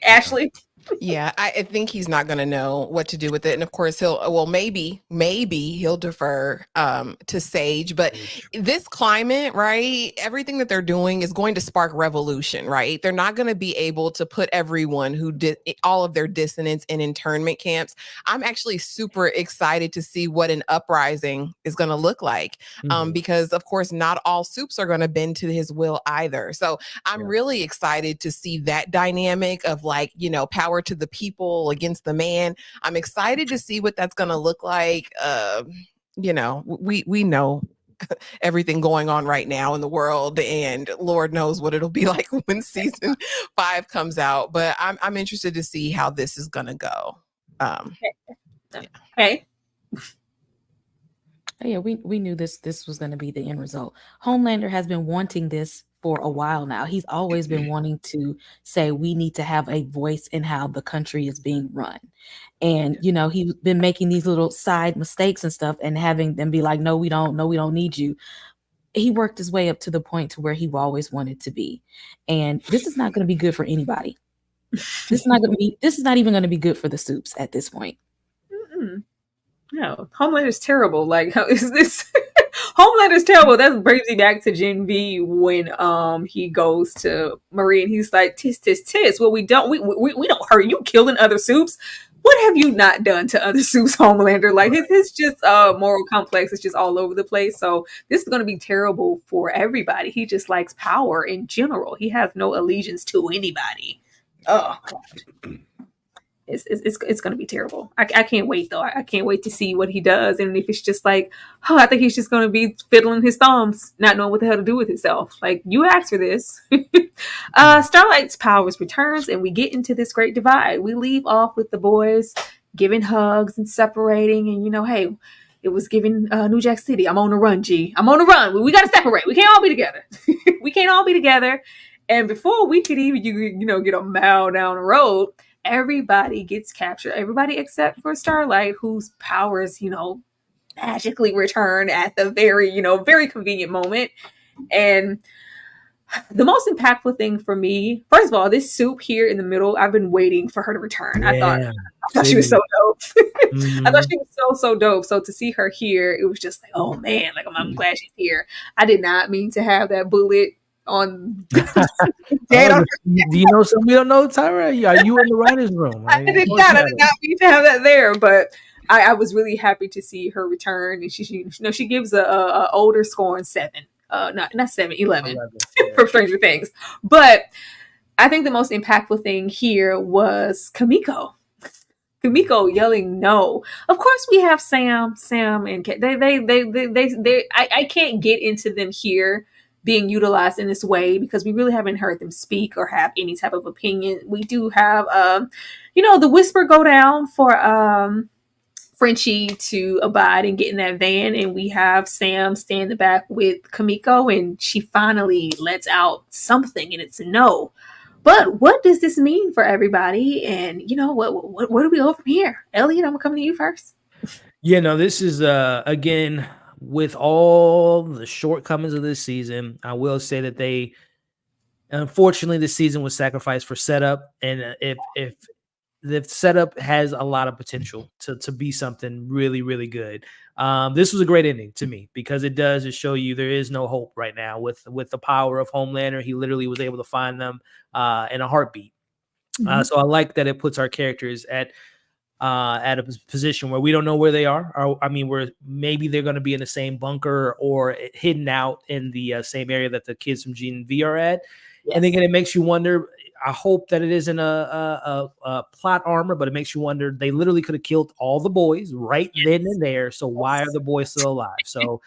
Ashley. Yeah, I think he's not going to know what to do with it, and of course maybe he'll defer to Sage. But this climate, right? Everything that they're doing is going to spark revolution, right? They're not going to be able to put everyone who did all of their dissonance in internment camps. I'm actually super excited to see what an uprising is going to look like, because of course not all soups are going to bend to his will either. So I'm really excited to see that dynamic of like, power to the people against the man. I'm excited to see what that's going to look like. We know everything going on right now in the world, and Lord knows what it'll be like when season 5 comes out. But I'm interested to see how this is going to go. Hey. Yeah, we knew this was going to be the end result. Homelander has been wanting this for a while now. He's always been wanting to say we need to have a voice in how the country is being run. And he's been making these little side mistakes and stuff and having them be like, no, we don't need you. He worked his way up to the point to where he always wanted to be. And this is not going to be good for anybody. This is not even going to be good for the soups at this point. No, Homeland is terrible. Like, how is this? Homeland is terrible. That brings me back to Gen V when he goes to Marie and he's like, tis, tis, tis. Well, we don't hurt you killing other soups. What have you not done to other soups, Homelander? Like his just moral complex is just all over the place. So this is gonna be terrible for everybody. He just likes power in general. He has no allegiance to anybody. Oh God. It's going to be terrible. I can't wait though. I can't wait to see what he does. And if it's just like, I think he's just going to be fiddling his thumbs, not knowing what the hell to do with himself. Like, you asked for this. Starlight's powers returns and we get into this great divide. We leave off with the boys giving hugs and separating. And hey, it was giving New Jack City. I'm on the run, G. I'm on the run. We got to separate. We can't all be together. We can't all be together. And before we could even, get a mile down the road, everybody gets captured. Everybody except for Starlight, whose powers, magically return at the very, very convenient moment. And the most impactful thing for me, first of all, this soup here in the middle, I've been waiting for her to return. Yeah. I thought she was so dope. I thought she was so dope. So to see her here, it was just like, oh man, like I'm glad she's here. I did not mean to have that bullet on do you know something we don't know, Tyra? Are you in the writer's room? I did not mean to have that there, but I was really happy to see her return. And she gives a older score on 7. Not 7, 11 from Stranger Things. But I think the most impactful thing here was Kamiko yelling no. Of course we have Sam and Kate. I can't get into them here being utilized in this way because we really haven't heard them speak or have any type of opinion. We do have the whisper go down for Frenchie to abide and get in that van, and we have Sam stay in the back with Kamiko, and she finally lets out something, and it's a no. But what does this mean for everybody? And where do we go from here? Elliot, I'm gonna come to you first. Yeah, no, this is again, with all the shortcomings of this season, I will say that unfortunately this season was sacrificed for setup, and if the setup has a lot of potential to be something really, really good. This was a great ending to me because it does show you there is no hope right now with the power of Homelander. He literally was able to find them in a heartbeat. So I like that it puts our characters at a position where we don't know where they are. Or, where maybe they're going to be in the same bunker or hidden out in the same area that the kids from Gen V are at. Yes. And again, it makes you wonder. I hope that it isn't a plot armor, but it makes you wonder. They literally could have killed all the boys right then and there. So why are the boys still alive? So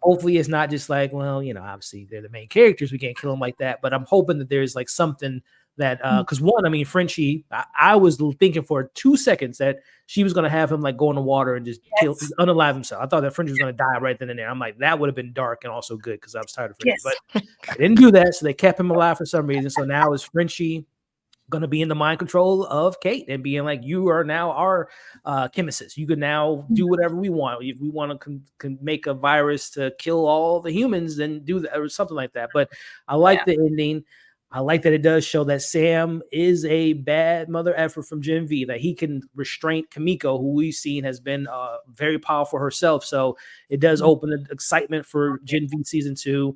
hopefully it's not just like, well, obviously they're the main characters. We can't kill them like that. But I'm hoping that there's like something that because one, I mean, Frenchie, I was thinking for 2 seconds that she was going to have him like go in the water and just unalive himself. I thought that Frenchie was going to die right then and there. I'm like, that would have been dark and also good because I was tired of Frenchie, but they didn't do that. So they kept him alive for some reason. So now is Frenchie going to be in the mind control of Kate and being like, you are now our chemist. You can now do whatever we want. If we want to make a virus to kill all the humans, then do that or something like that. But I like the ending. I like that it does show that Sam is a bad mother effort from Gen V, that he can restrain Kimiko, who we've seen has been very powerful herself. So it does open the excitement for Gen V season 2.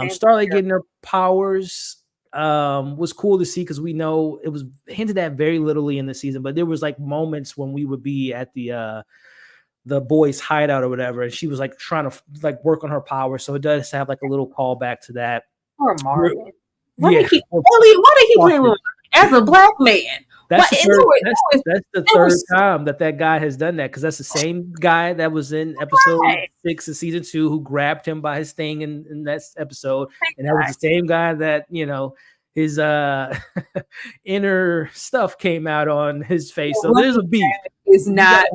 Starlight getting her powers was cool to see because we know it was hinted at very littly in the season, but there was like moments when we would be at the boys' hideout or whatever, and she was like trying to like work on her power. So it does have like a little callback to that. Poor Marvin. Why did he play with as a black man? That's the third time that guy has done that, because that's the same guy that was in episode 6 of season 2 who grabbed him by his thing in that episode, and that was the same guy that, you know, his inner stuff came out on his face. So there's a beef. It's not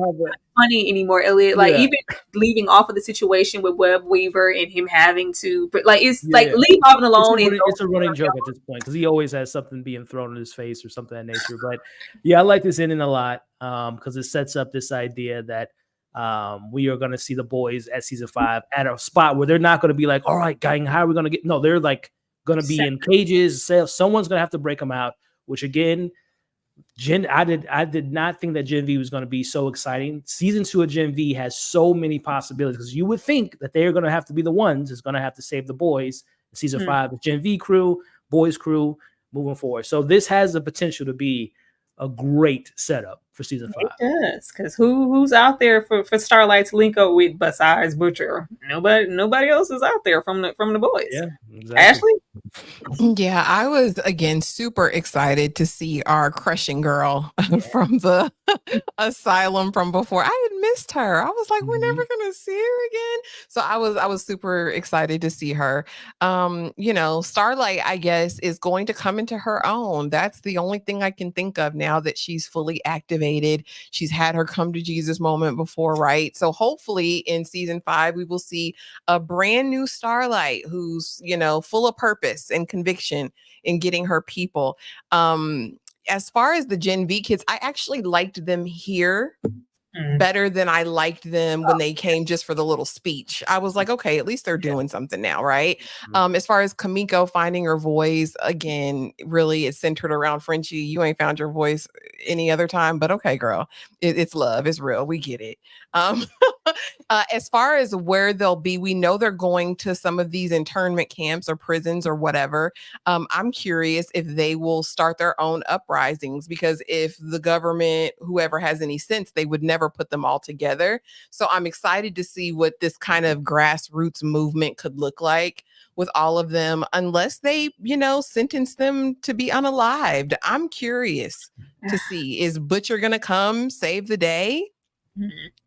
funny anymore, Elliot. Like even leaving off of the situation with Web Weaver and him having to, like leave Marvin alone. It's a running joke at this point because he always has something being thrown in his face or something of that nature. But yeah, I like this ending a lot because it sets up this idea that we are going to see the boys at season 5 at a spot where they're not going to be like, all right, gang, how are we going to get? No, they're like going to be in cages. Someone's going to have to break them out, which again, I did not think that Gen V was going to be so exciting. Season 2 of Gen V has so many possibilities because you would think that they're going to have to be the ones that's going to have to save the boys. Season 5 is Gen V crew, boys crew, moving forward. So this has the potential to be a great setup for season 5. It does, because who's out there for Starlight to link up with besides Butcher? Nobody else is out there from the boys. Yeah, exactly. Ashley? Yeah, I was again super excited to see our crushing girl from the asylum from before. I had missed her. I was like, we're never gonna see her again. So I was super excited to see her. You know, Starlight, I guess, is going to come into her own. That's the only thing I can think of now that she's fully activated. She's had her come to Jesus moment before, right? So hopefully in season 5, we will see a brand new Starlight who's, you know, full of purpose and conviction in getting her people. As far as the Gen V kids, I actually liked them here better than I liked them when they came just for the little speech. I was like, okay, at least they're doing something now, right? As far as Kimiko finding her voice, again, really it's centered around Frenchie. You ain't found your voice any other time, but okay, girl, it's love, it's real, we get it. As far as where they'll be, we know they're going to some of these internment camps or prisons or whatever. I'm curious if they will start their own uprisings, because if the government, whoever has any sense, they would never put them all together. So I'm excited to see what this kind of grassroots movement could look like with all of them, unless they, you know, sentence them to be unalived. I'm curious to see, is Butcher gonna come save the day?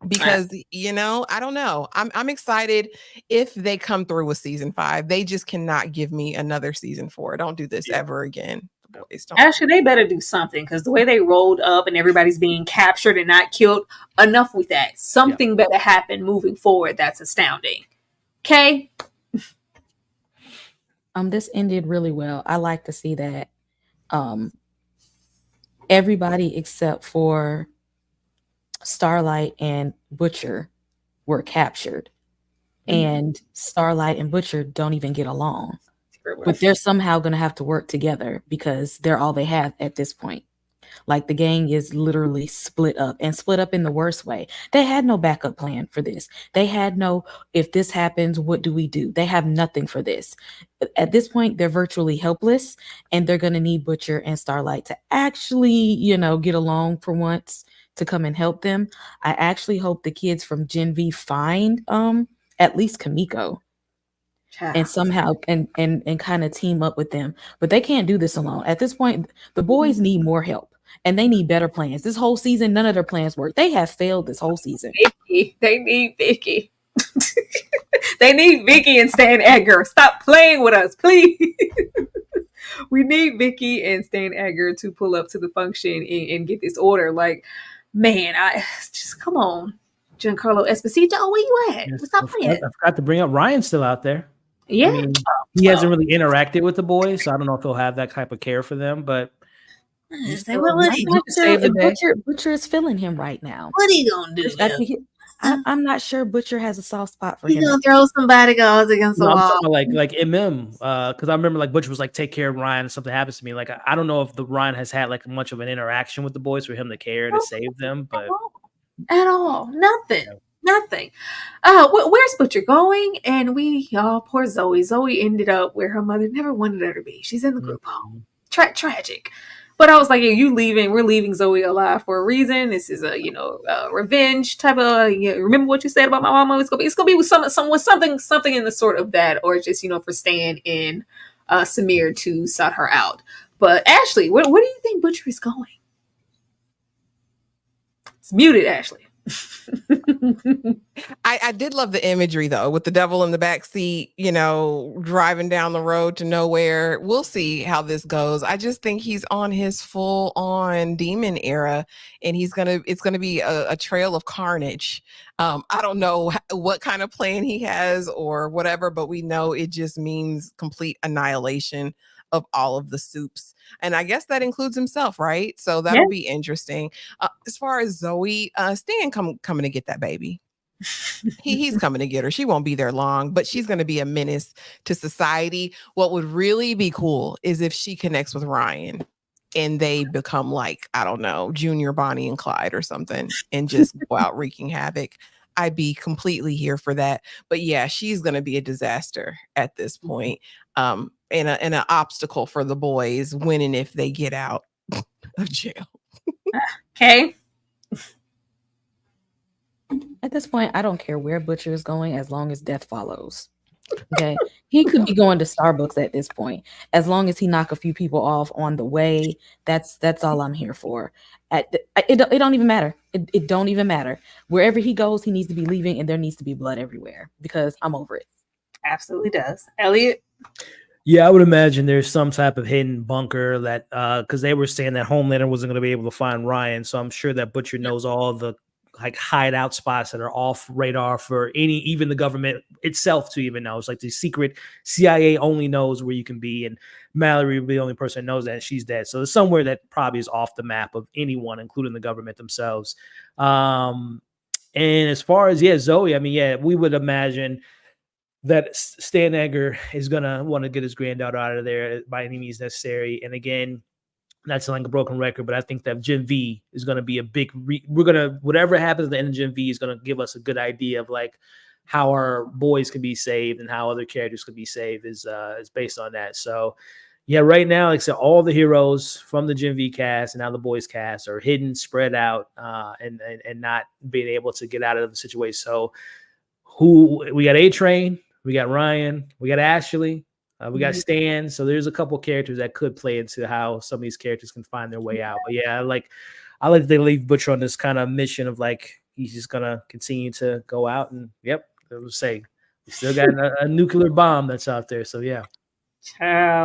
Because, you know, I don't know. I'm excited if they come through with season 5. They just cannot give me another season 4. Don't do this ever again. The boys don't. Actually, they better do something, because the way they rolled up and everybody's being captured and not killed, enough with that. Something better happen moving forward. That's astounding. Okay. This ended really well. I like to see that everybody except for Starlight and Butcher were captured, and Starlight and Butcher don't even get along, but they're somehow going to have to work together because they're all they have at this point. Like, the gang is literally split up, and split up in the worst way. They had no backup plan for this. They had no, if this happens, what do we do? They have nothing for this. At this point, they're virtually helpless, and they're going to need Butcher and Starlight to actually, you know, get along for once, to come and help them. I actually hope the kids from Gen V find at least Kimiko and somehow and kind of team up with them. But they can't do this alone. At this point, the boys need more help, and they need better plans. This whole season, none of their plans work. They have failed this whole season. They need Vicky. They need Vicky and Stan Edgar. Stop playing with us, please. We need Vicky and Stan Edgar to pull up to the function and get this order. Like, man, I just come on, Giancarlo Esposito, where you at? Yes, Stop playing. I forgot to bring up Ryan's still out there. Yeah, I mean, he hasn't really interacted with the boys, so I don't know if he'll have that type of care for them. But He's I'm not sure if Butcher is feeling him right now. What are you gonna do? I'm not sure Butcher has a soft spot for He's him. gonna throw somebody goes against the I'm wall. talking about like MM, because I remember like Butcher was like, "Take care of Ryan," if something happens to me. Like I don't know if the Ryan has had like much of an interaction with the boys for him to care to save them, but At all, nothing. Where's Butcher going? And poor Zoe. Zoe ended up where her mother never wanted her to be. She's in the group home. Tragic. But I was like, yeah, you leaving? We're leaving Zoe alive for a reason. This is a revenge type of. Remember what you said about my mama? It's gonna be with something in the sort of that, or just for Stan and Samir to sort her out. But Ashley, where do you think Butcher is going? It's muted, Ashley. I did love the imagery though, with the devil in the back seat, driving down the road to nowhere. We'll see how this goes. I just think he's on his full on demon era, and it's gonna be a trail of carnage. I don't know what kind of plan he has or whatever, but we know it just means complete annihilation of all of the soups. And I guess that includes himself, right? So that'll be interesting. As far as Zoe, Stan coming to get that baby. He's coming to get her. She won't be there long, but she's going to be a menace to society. What would really be cool is if she connects with Ryan and they become like, I don't know, Junior, Bonnie, and Clyde or something, and just go out wreaking havoc. I'd be completely here for that. But yeah, she's going to be a disaster at this point. And an obstacle for the boys when and if they get out of jail. Okay. At this point, I don't care where Butcher is going as long as death follows. Okay. He could be going to Starbucks at this point. As long as he knock a few people off on the way, that's all I'm here for. It don't even matter. It don't even matter. Wherever he goes, he needs to be leaving, and there needs to be blood everywhere because I'm over it. Absolutely does. Elliot? Yeah, I would imagine there's some type of hidden bunker that because they were saying that Homelander wasn't going to be able to find Ryan, so I'm sure that Butcher knows all the like hideout spots that are off radar for even the government itself to even know. It's like the secret CIA only knows where you can be, and Mallory will be the only person that knows that, and she's dead. So it's somewhere that probably is off the map of anyone, including the government themselves. And as far as Zoe, I mean, we would imagine that Stan Edgar is gonna want to get his granddaughter out of there by any means necessary. And again, not to like a broken record, but I think that Gen V is going to be a big. Whatever happens at the end of Gen V is going to give us a good idea of like how our boys can be saved and how other characters could be saved is based on that. So yeah, right now, like I said, all the heroes from the Gen V cast and now the boys cast are hidden, spread out, and not being able to get out of the situation. So we got A-Train, we got Ryan, we got Ashley. We got Stan, so there's a couple characters that could play into how some of these characters can find their way out. But yeah, I like that they leave Butcher on this kind of mission of like he's just gonna continue to go out and we'll say we still got a nuclear bomb that's out there. So yeah,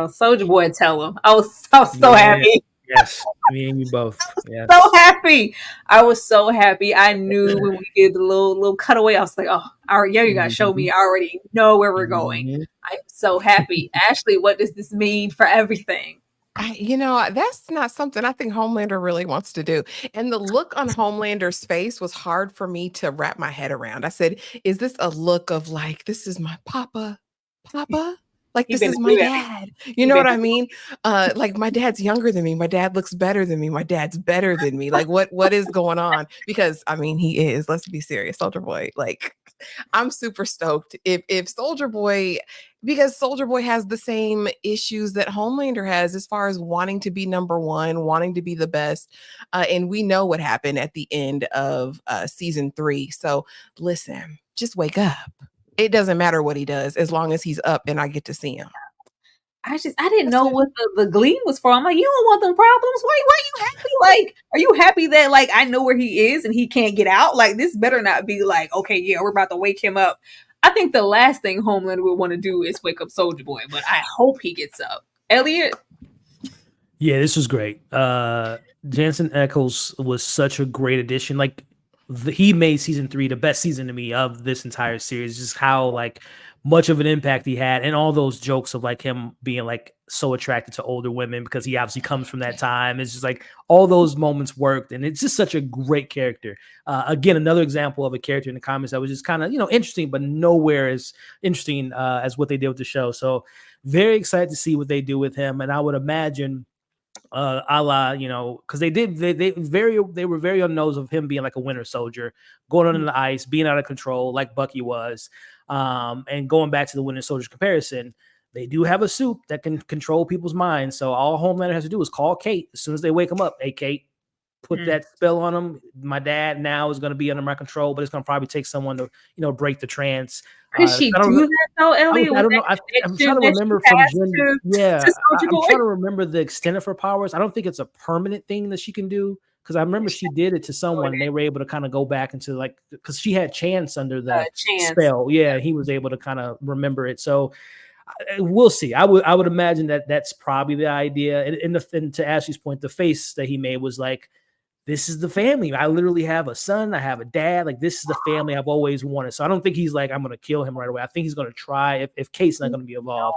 Soldier Boy, tell him. I was so happy. Yes, me and you both. Yes. So happy. I was so happy. I knew when we did the little cutaway, I was like, you gotta show me. I already know where we're going. I'm so happy. Ashley, what does this mean for everything? That's not something I think Homelander really wants to do. And the look on Homelander's face was hard for me to wrap my head around. I said, is this a look of like, this is my papa? Like, this is my dad. You know what I mean? Like, my dad's younger than me. My dad looks better than me. My dad's better than me. Like, what is going on? Because, I mean, he is. Let's be serious. Soldier Boy. Like, I'm super stoked. If Soldier Boy, because Soldier Boy has the same issues that Homelander has as far as wanting to be number one, wanting to be the best. And we know what happened at the end of season 3. So, listen, just wake up. It doesn't matter what he does as long as he's up and I get to see him. I didn't know what the gleam was for. I'm like, you don't want them problems. Why are you happy? Like, are you happy that like I know where he is and he can't get out? Like, this better not be like, okay, yeah, we're about to wake him up. I think the last thing Homelander would want to do is wake up Soldier Boy, but I hope he gets up. Elliot? Yeah, this was great. Jensen Ackles was such a great addition. Like he made season 3 the best season to me of this entire series. Just how like much of an impact he had, and all those jokes of like him being like so attracted to older women because he obviously comes from that time. It's just like all those moments worked, and it's just such a great character. Again, another example of a character in the comics that was just kind of interesting, but nowhere as interesting as what they did with the show. So very excited to see what they do with him, and I would imagine a la, because they were very on the nose of him being like a winter soldier, going under the ice, being out of control like Bucky was, and going back to the Winter Soldier comparison. They do have a suit that can control people's minds, so all Homelander has to do is call Kate as soon as they wake him up. Hey, Kate, put that spell on him. My dad now is going to be under my control, but it's going to probably take someone to break the trance. Could she do that though, Elliot? I don't know. I'm trying to remember from Jen. I'm trying to remember the extent of her powers. I don't think it's a permanent thing that she can do, because I remember she did it to someone and they were able to kind of go back into like, because she had Chance under the spell. Yeah, he was able to kind of remember it. So we'll see. I would imagine that that's probably the idea. And to Ashley's point, the face that he made was like, this is the family. I literally have a son. I have a dad. Like, this is the family I've always wanted. So I don't think he's like, I'm going to kill him right away. I think he's going to try, if Kate's not going to be involved.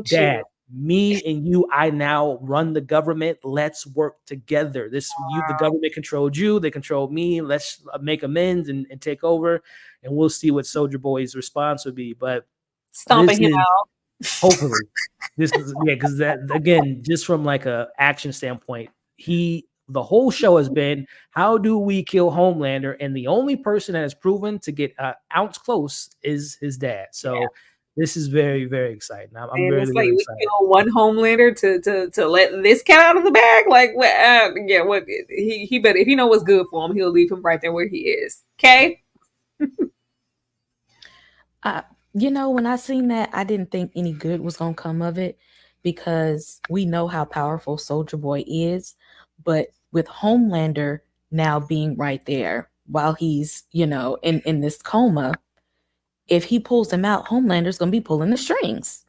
Dad, me and you, I now run the government. Let's work together. The government controlled you. They controlled me. Let's make amends and take over. And we'll see what Soldier Boy's response would be. But stomping him out. Hopefully. Because that, again, just from like a action standpoint, the whole show has been, how do we kill Homelander? And the only person that has proven to get an ounce close is his dad. So this is very, very exciting. I'm really, it's really like excited. We kill one Homelander to let this cat out of the bag. Like, what? He better, if he know what's good for him, he'll leave him right there where he is. Okay. When I seen that, I didn't think any good was gonna come of it, because we know how powerful Soldier Boy is, but with Homelander now being right there while he's, in this coma, if he pulls him out, Homelander's going to be pulling the strings.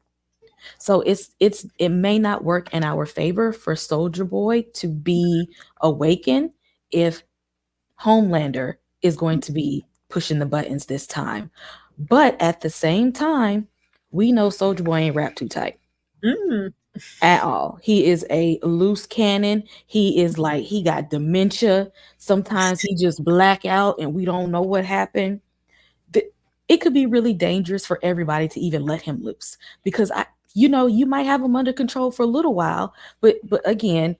So it may not work in our favor for Soldier Boy to be awakened if Homelander is going to be pushing the buttons this time. But at the same time, we know Soldier Boy ain't wrapped too tight. At all. He is a loose cannon. He is like, he got dementia. Sometimes he just black out and we don't know what happened. It could be really dangerous for everybody to even let him loose, because you might have him under control for a little while, but again,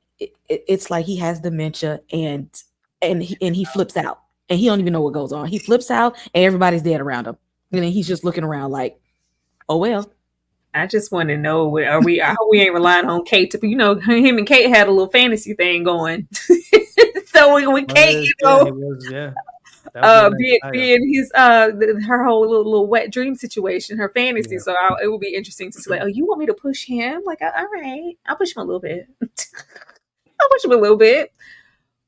it's like he has dementia and he flips out and he don't even know what goes on. He flips out and everybody's dead around him, and then he's just looking around like, oh well. I just want to know, I hope we ain't relying on Kate to, him and Kate had a little fantasy thing going. So when Kate, being his her whole little wet dream situation, her fantasy. Yeah. So it will be interesting to see, like, oh, you want me to push him? Like, all right, I'll push him a little bit.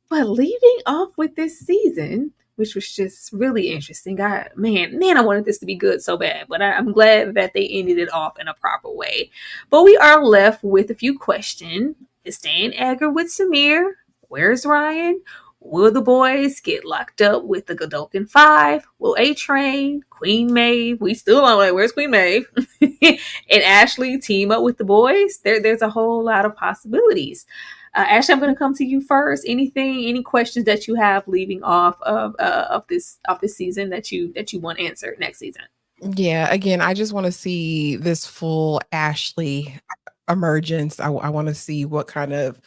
But leaving off with this season, which was just really interesting. I wanted this to be good so bad, but I'm glad that they ended it off in a proper way. But we are left with a few questions. Is Stan Edgar with Samir? Where's Ryan? Will the boys get locked up with the Godolphin 5? Will A-Train, Queen Maeve, we still don't know where's Queen Maeve, and Ashley team up with the boys? There's a whole lot of possibilities. Ashley, I'm going to come to you first. Any questions that you have leaving off of this season that you want answered next season? Yeah, again, I just want to see this full Ashley emergence. I want to see what kind of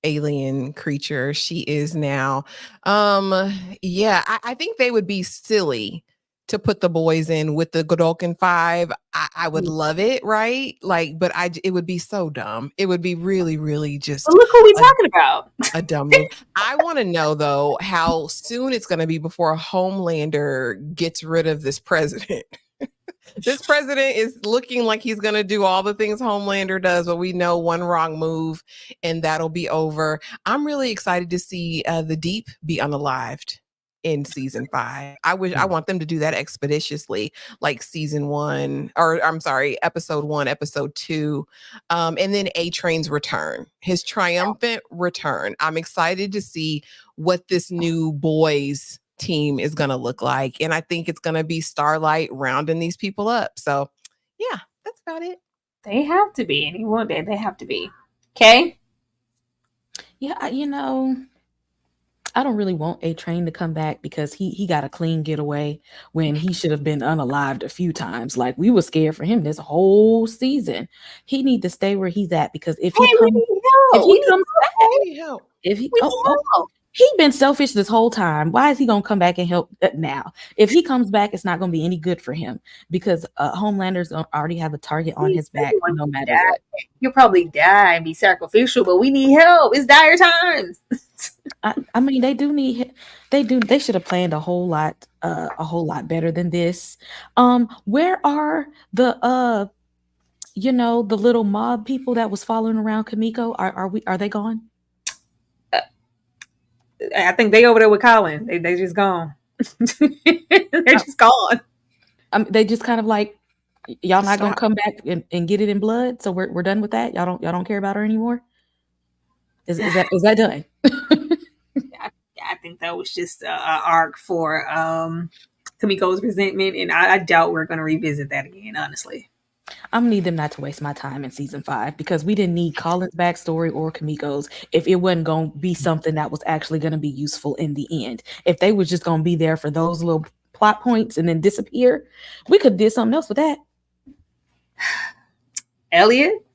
alien creature she is now. I think they would be silly to put the boys in with the Godolphin 5. I would love it, right? Like, but it would be so dumb. It would be really, really just. Well, look who we talking about. A dumb move. I want to know though how soon it's going to be before Homelander gets rid of this president. This president is looking like he's going to do all the things Homelander does, but we know one wrong move and that'll be over. I'm really excited to see the Deep be unalived in season 5. I want them to do that expeditiously, like season 1, or I'm sorry, episode 1, episode 2, and then A-Train's return, his triumphant return. I'm excited to see what this new boys team is going to look like, and I think it's going to be Starlight rounding these people up. So yeah, that's about it. They have to be. Any one day they have to be. Okay. Yeah, I don't really want A-Train to come back because he got a clean getaway when he should have been unalived a few times. Like, we were scared for him this whole season. He need to stay where he's at, because if he comes back, he been selfish this whole time. Why is he gonna come back and help now? If he comes back, it's not gonna be any good for him, because Homelander's already have a target on his back no matter what. You'll probably die and be sacrificial, but we need help. It's dire times. I mean, they should have planned a whole lot better than this. Where are the the little mob people that was following around Kamiko? Are they gone? I think they over there with Colin. They just gone. They're just gone. They just kind of like, y'all not gonna come back and get it in blood. So we're done with that. Y'all don't care about her anymore. Is that done? I think that was just an arc for Kamiko's resentment, and I doubt we're going to revisit that again, honestly. I'm gonna need them not to waste my time in season 5, because we didn't need Colin's backstory or Kamiko's if it wasn't gonna be something that was actually gonna be useful in the end. If they were just gonna be there for those little plot points and then disappear, we could have did something else with that. Elliot?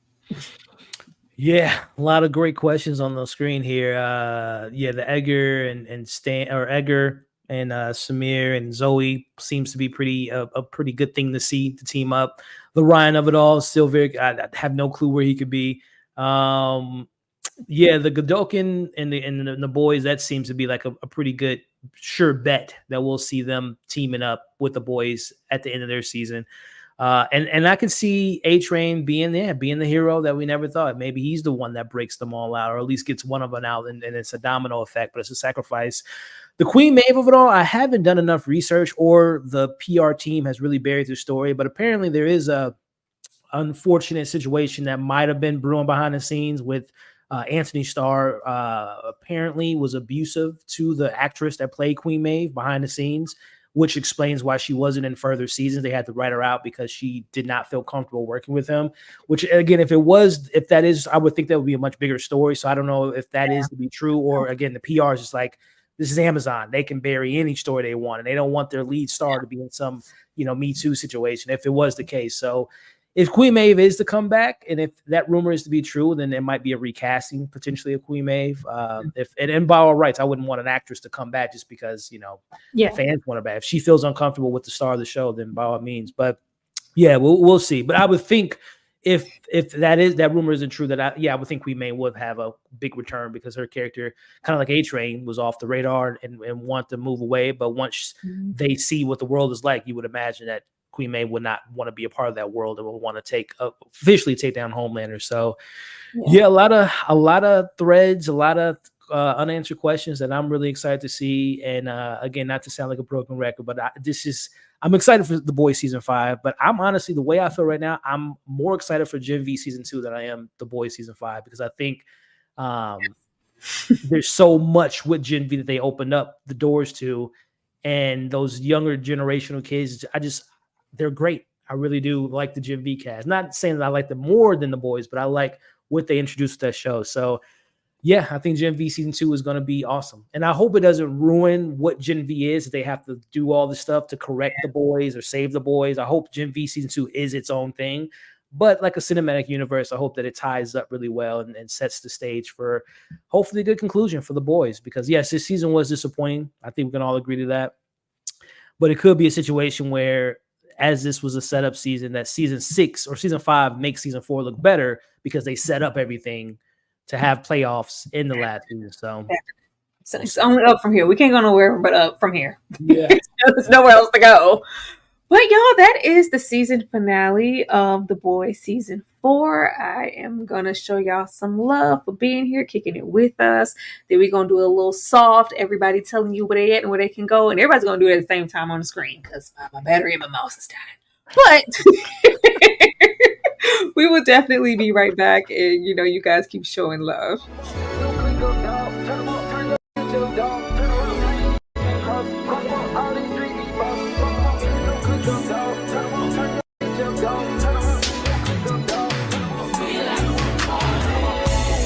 Yeah, a lot of great questions on the screen here. The Edgar and Stan, or Edgar and Samir and Zoe seems to be a pretty good thing to see to team up. The Ryan of it all is still I have no clue where he could be. The Godokin and the boys, that seems to be like a pretty good sure bet that we'll see them teaming up with the boys at the end of their season. And I can see A-Train being the hero that we never thought. Maybe he's the one that breaks them all out, or at least gets one of them out, and it's a domino effect, but it's a sacrifice. The Queen Maeve of it all, I haven't done enough research, or the PR team has really buried the story, but apparently there is a unfortunate situation that might have been brewing behind the scenes with Anthony Starr. Apparently was abusive to the actress that played Queen Maeve behind the scenes, which explains why she wasn't in further seasons. They had to write her out because she did not feel comfortable working with him, which, again, if that is, I would think that would be a much bigger story. So I don't know if that is to be true, or again, the PR is just like, this is Amazon. They can bury any story they want, and they don't want their lead star to be in some, Me Too situation, if it was the case. So if Queen Maeve is to come back, and if that rumor is to be true, then there might be a recasting potentially of Queen Maeve. And by all rights, I wouldn't want an actress to come back just because fans want her back. If she feels uncomfortable with the star of the show, then by all means. But yeah, we'll see. But I would think if that rumor isn't true, that I would think Queen Maeve would have a big return, because her character, kind of like A-Train, was off the radar and want to move away. But once they see what the world is like, you would imagine that Queen Maeve would not want to be a part of that world and would want to officially take down Homelander. So a lot of threads, a lot of unanswered questions that I'm really excited to see. And again, not to sound like a broken record, but I'm excited for The Boys season 5. But I'm honestly, the way I feel right now, I'm more excited for Gen V season 2 than I am The Boys season 5, because I think there's so much with Gen V that they opened up the doors to, and those younger generational kids, they're great. I really do like the Gen V cast. Not saying that I like them more than The Boys, but I like what they introduced to that show. So yeah, I think Gen V season 2 is going to be awesome. And I hope it doesn't ruin what Gen V is, that they have to do all this stuff to correct The Boys or save The Boys. I hope Gen V season 2 is its own thing. But like a cinematic universe, I hope that it ties up really well and sets the stage for hopefully a good conclusion for The Boys. Because yes, this season was disappointing. I think we can all agree to that. But it could be a situation where, as this was a setup season, that season 6 or season 5 makes season 4 look better, because they set up everything to have playoffs in the last season. So it's only up from here. We can't go nowhere but up from here. Yeah. There's nowhere else to go. But y'all, that is the season finale of The Boys season before, I am going to show y'all some love for being here, kicking it with us. Then we're going to do a little soft, everybody telling you where they at and where they can go. And everybody's going to do it at the same time on the screen because my battery and my mouse is dying. But we will definitely be right back. And, you guys keep showing love.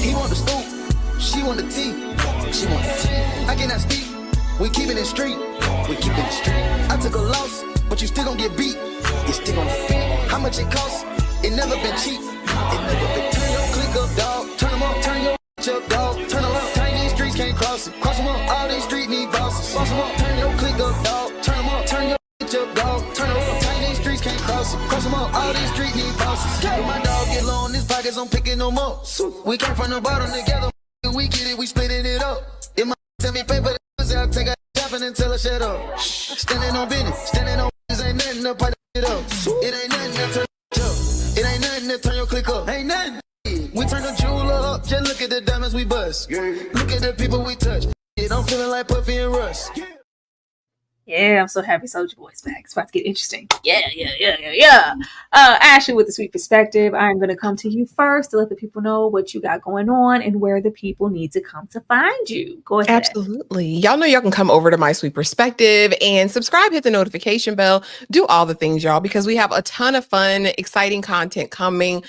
He want the scoop, she want the tea. She want the tea. I cannot speak. We keeping it street. We keeping it street. I took a loss, but you still gon' get beat. You still gon' get beat. How much it costs? It never been cheap. It never been. Turn your click up, dog. Turn them up. Turn your up, dog. Turn them up. Turn these streets can't cross it. Cross them up. All these streets need bosses. Boss them up. Turn your click up, dog. Turn them up. Turn your up, dog. Turn them up. Turn these streets can't cross it. Cross them up. All these streets need bosses. When my dog get low in his pockets, I'm picking them up. We came from the bottom together. We get it. We splitting it up. If my tell me pay for the pussy, I'll take a tapping until I shut up. Standing on business. Standing on business. Ain't nothing to pipe it up. It ain't nothing to turn it up. It ain't nothing to turn your click up. Ain't nothing. We turn the jeweler up. Just look at the diamonds we bust. Look at the people we touch. I'm feeling like Puffy and Russ. Yeah, I'm so happy Soulja Boy's back. It's about to get interesting. Yeah. Ashley, with the sweet perspective, I'm going to come to you first to let the people know what you got going on and where the people need to come to find you. Go ahead. Absolutely. Y'all know y'all can come over to My Sweet Perspective and subscribe, hit the notification bell, do all the things, y'all, because we have a ton of fun, exciting content coming.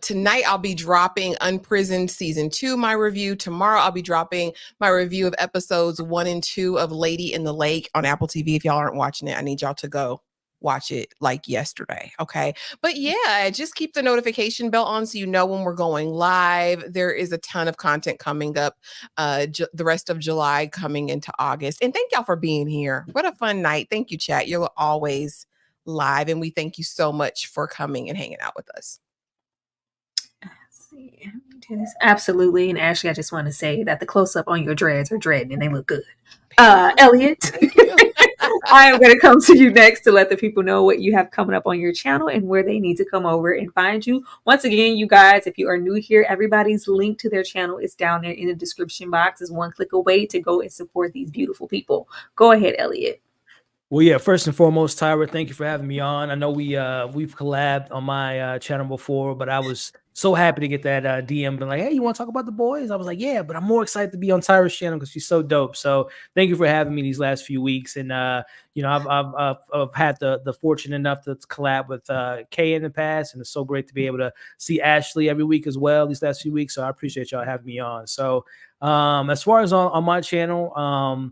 Tonight, I'll be dropping Unprisoned Season 2, my review. Tomorrow, I'll be dropping my review of episodes 1 and 2 of Lady in the Lake on Apple TV. If y'all aren't watching it, I need y'all to go watch it like yesterday. Okay. But yeah, just keep the notification bell on so you know when we're going live. There is a ton of content coming up the rest of July coming into August. And thank y'all for being here. What a fun night. Thank you, chat. You're always live. And we thank you so much for coming and hanging out with us. Absolutely. And Ashley, I just want to say that the close-up on your dreads are dreading and they look good. Elliot, I am going to come to you next to let the people know what you have coming up on your channel and where they need to come over and find you. Once again, you guys, if you are new here, everybody's link to their channel is down there in the description box. It's one click away to go and support these beautiful people. Go ahead, Elliot. Well, yeah, first and foremost, Tyra, thank you for having me on. I know we've collabed on my channel before, but I was so happy to get that DM being like, hey, you want to talk about the boys? I was like, yeah, but I'm more excited to be on Tyra's channel because she's so dope. So thank you for having me these last few weeks. And I've had the fortune enough to collab with Kay in the past, and it's so great to be able to see Ashley every week as well these last few weeks. So I appreciate y'all having me on. So as far as on my channel,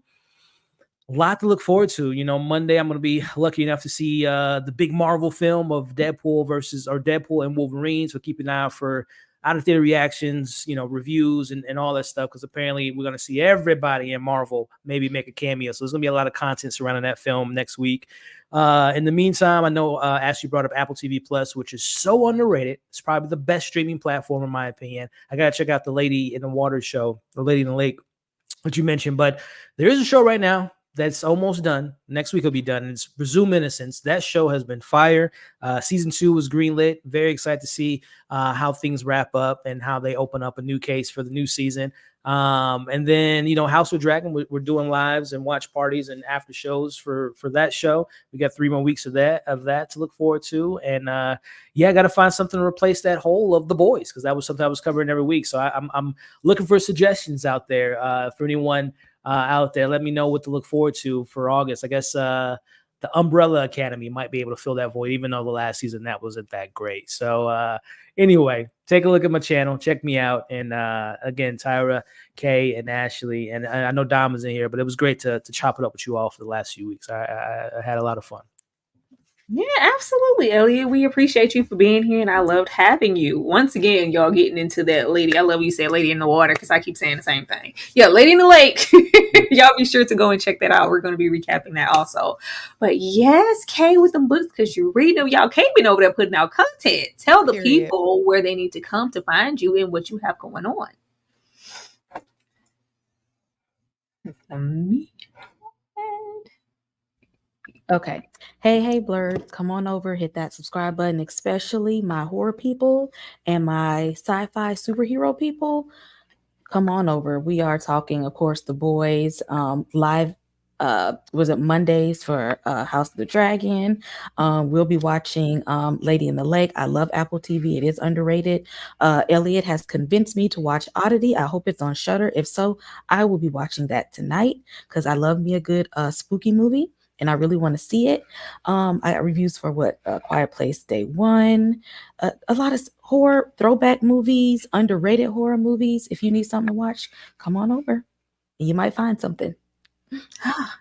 a lot to look forward to. Monday I'm going to be lucky enough to see the big Marvel film of Deadpool and Wolverine. So keep an eye out for out of theater reactions, reviews and all that stuff. Because apparently we're going to see everybody in Marvel maybe make a cameo. So there's going to be a lot of content surrounding that film next week. In the meantime, I know Ashley brought up Apple TV Plus, which is so underrated. It's probably the best streaming platform in my opinion. I got to check out the Lady in the Water show, or Lady in the Lake, which you mentioned. But there is a show right now that's almost done. Next week will be done. It's Presumed Innocence. That show has been fire. Season 2 was greenlit. Very excited to see how things wrap up and how they open up a new case for the new season. And then, House of Dragon, we're doing lives and watch parties and after shows for that show. We got 3 more weeks of that to look forward to. And I got to find something to replace that hole of The Boys, because that was something I was covering every week. So I'm looking for suggestions out there for anyone out there. Let me know what to look forward to for August. I guess the Umbrella Academy might be able to fill that void, even though the last season that wasn't that great. So anyway, take a look at my channel, check me out. And again, Tyra, Kay, and Ashley, and I know Dom is in here, but it was great to chop it up with you all for the last few weeks. I had a lot of fun. Yeah, absolutely, Elliot. We appreciate you for being here, and I loved having you. Once again, y'all getting into that lady. I love you said Lady in the Water, because I keep saying the same thing. Yeah, Lady in the Lake. Y'all be sure to go and check that out. We're going to be recapping that also. But yes, Kay with them books, because you read them. Y'all Kay been over there putting out content. Tell the people where they need to come to find you and what you have going on. Okay. Hey, Blurred, come on over, hit that subscribe button, especially my horror people and my sci-fi superhero people. Come on over. We are talking, of course, The Boys live. Was it Mondays for House of the Dragon? We'll be watching Lady in the Lake. I love Apple TV. It is underrated. Elliot has convinced me to watch Oddity. I hope it's on Shutter. If so, I will be watching that tonight because I love me a good spooky movie and I really want to see it. I got reviews for what Quiet Place Day One, a lot of horror throwback movies, underrated horror movies. If you need something to watch, come on over. You might find something.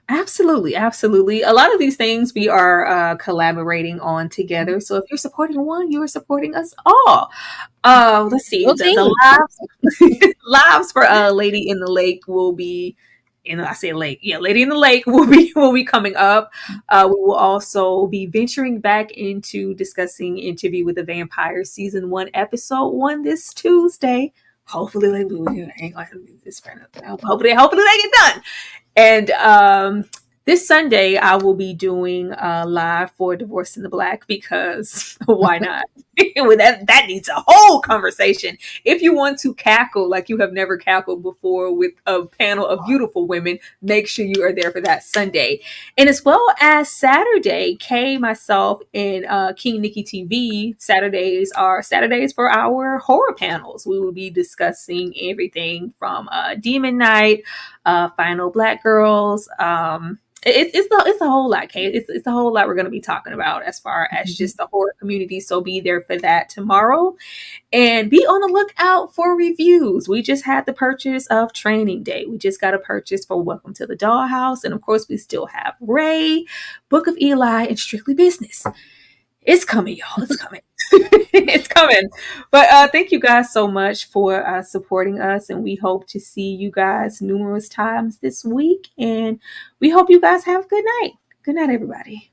Absolutely, absolutely. A lot of these things we are collaborating on together. So if you're supporting one, you are supporting us all. Let's see. Go The team. lives for Lady in the Lake will be, I say lake. Yeah, Lady in the Lake will be coming up. We will also be venturing back into discussing Interview with the Vampire season 1, episode 1 this Tuesday. Hopefully, like we ain't gonna do this. Hopefully they get done. And this Sunday, I will be doing live for Divorce in the Black because why not? Well, that needs a whole conversation. If you want to cackle like you have never cackled before with a panel of beautiful women, make sure you are there for that Sunday. And as well as Saturday, Kay, myself, and King Nikki TV, Saturdays are Saturdays for our horror panels. We will be discussing everything from Demon Night, Final Black Girls. It's a whole lot, Kate. It's a whole lot we're going to be talking about as far as just the horror community. So be there for that tomorrow, and be on the lookout for reviews. We just had the purchase of Training Day. We just got a purchase for Welcome to the Dollhouse, and of course, we still have Ray, Book of Eli, and Strictly Business. It's coming, y'all. It's coming. It's coming. But thank you guys so much for supporting us. And we hope to see you guys numerous times this week. And we hope you guys have a good night. Good night, everybody.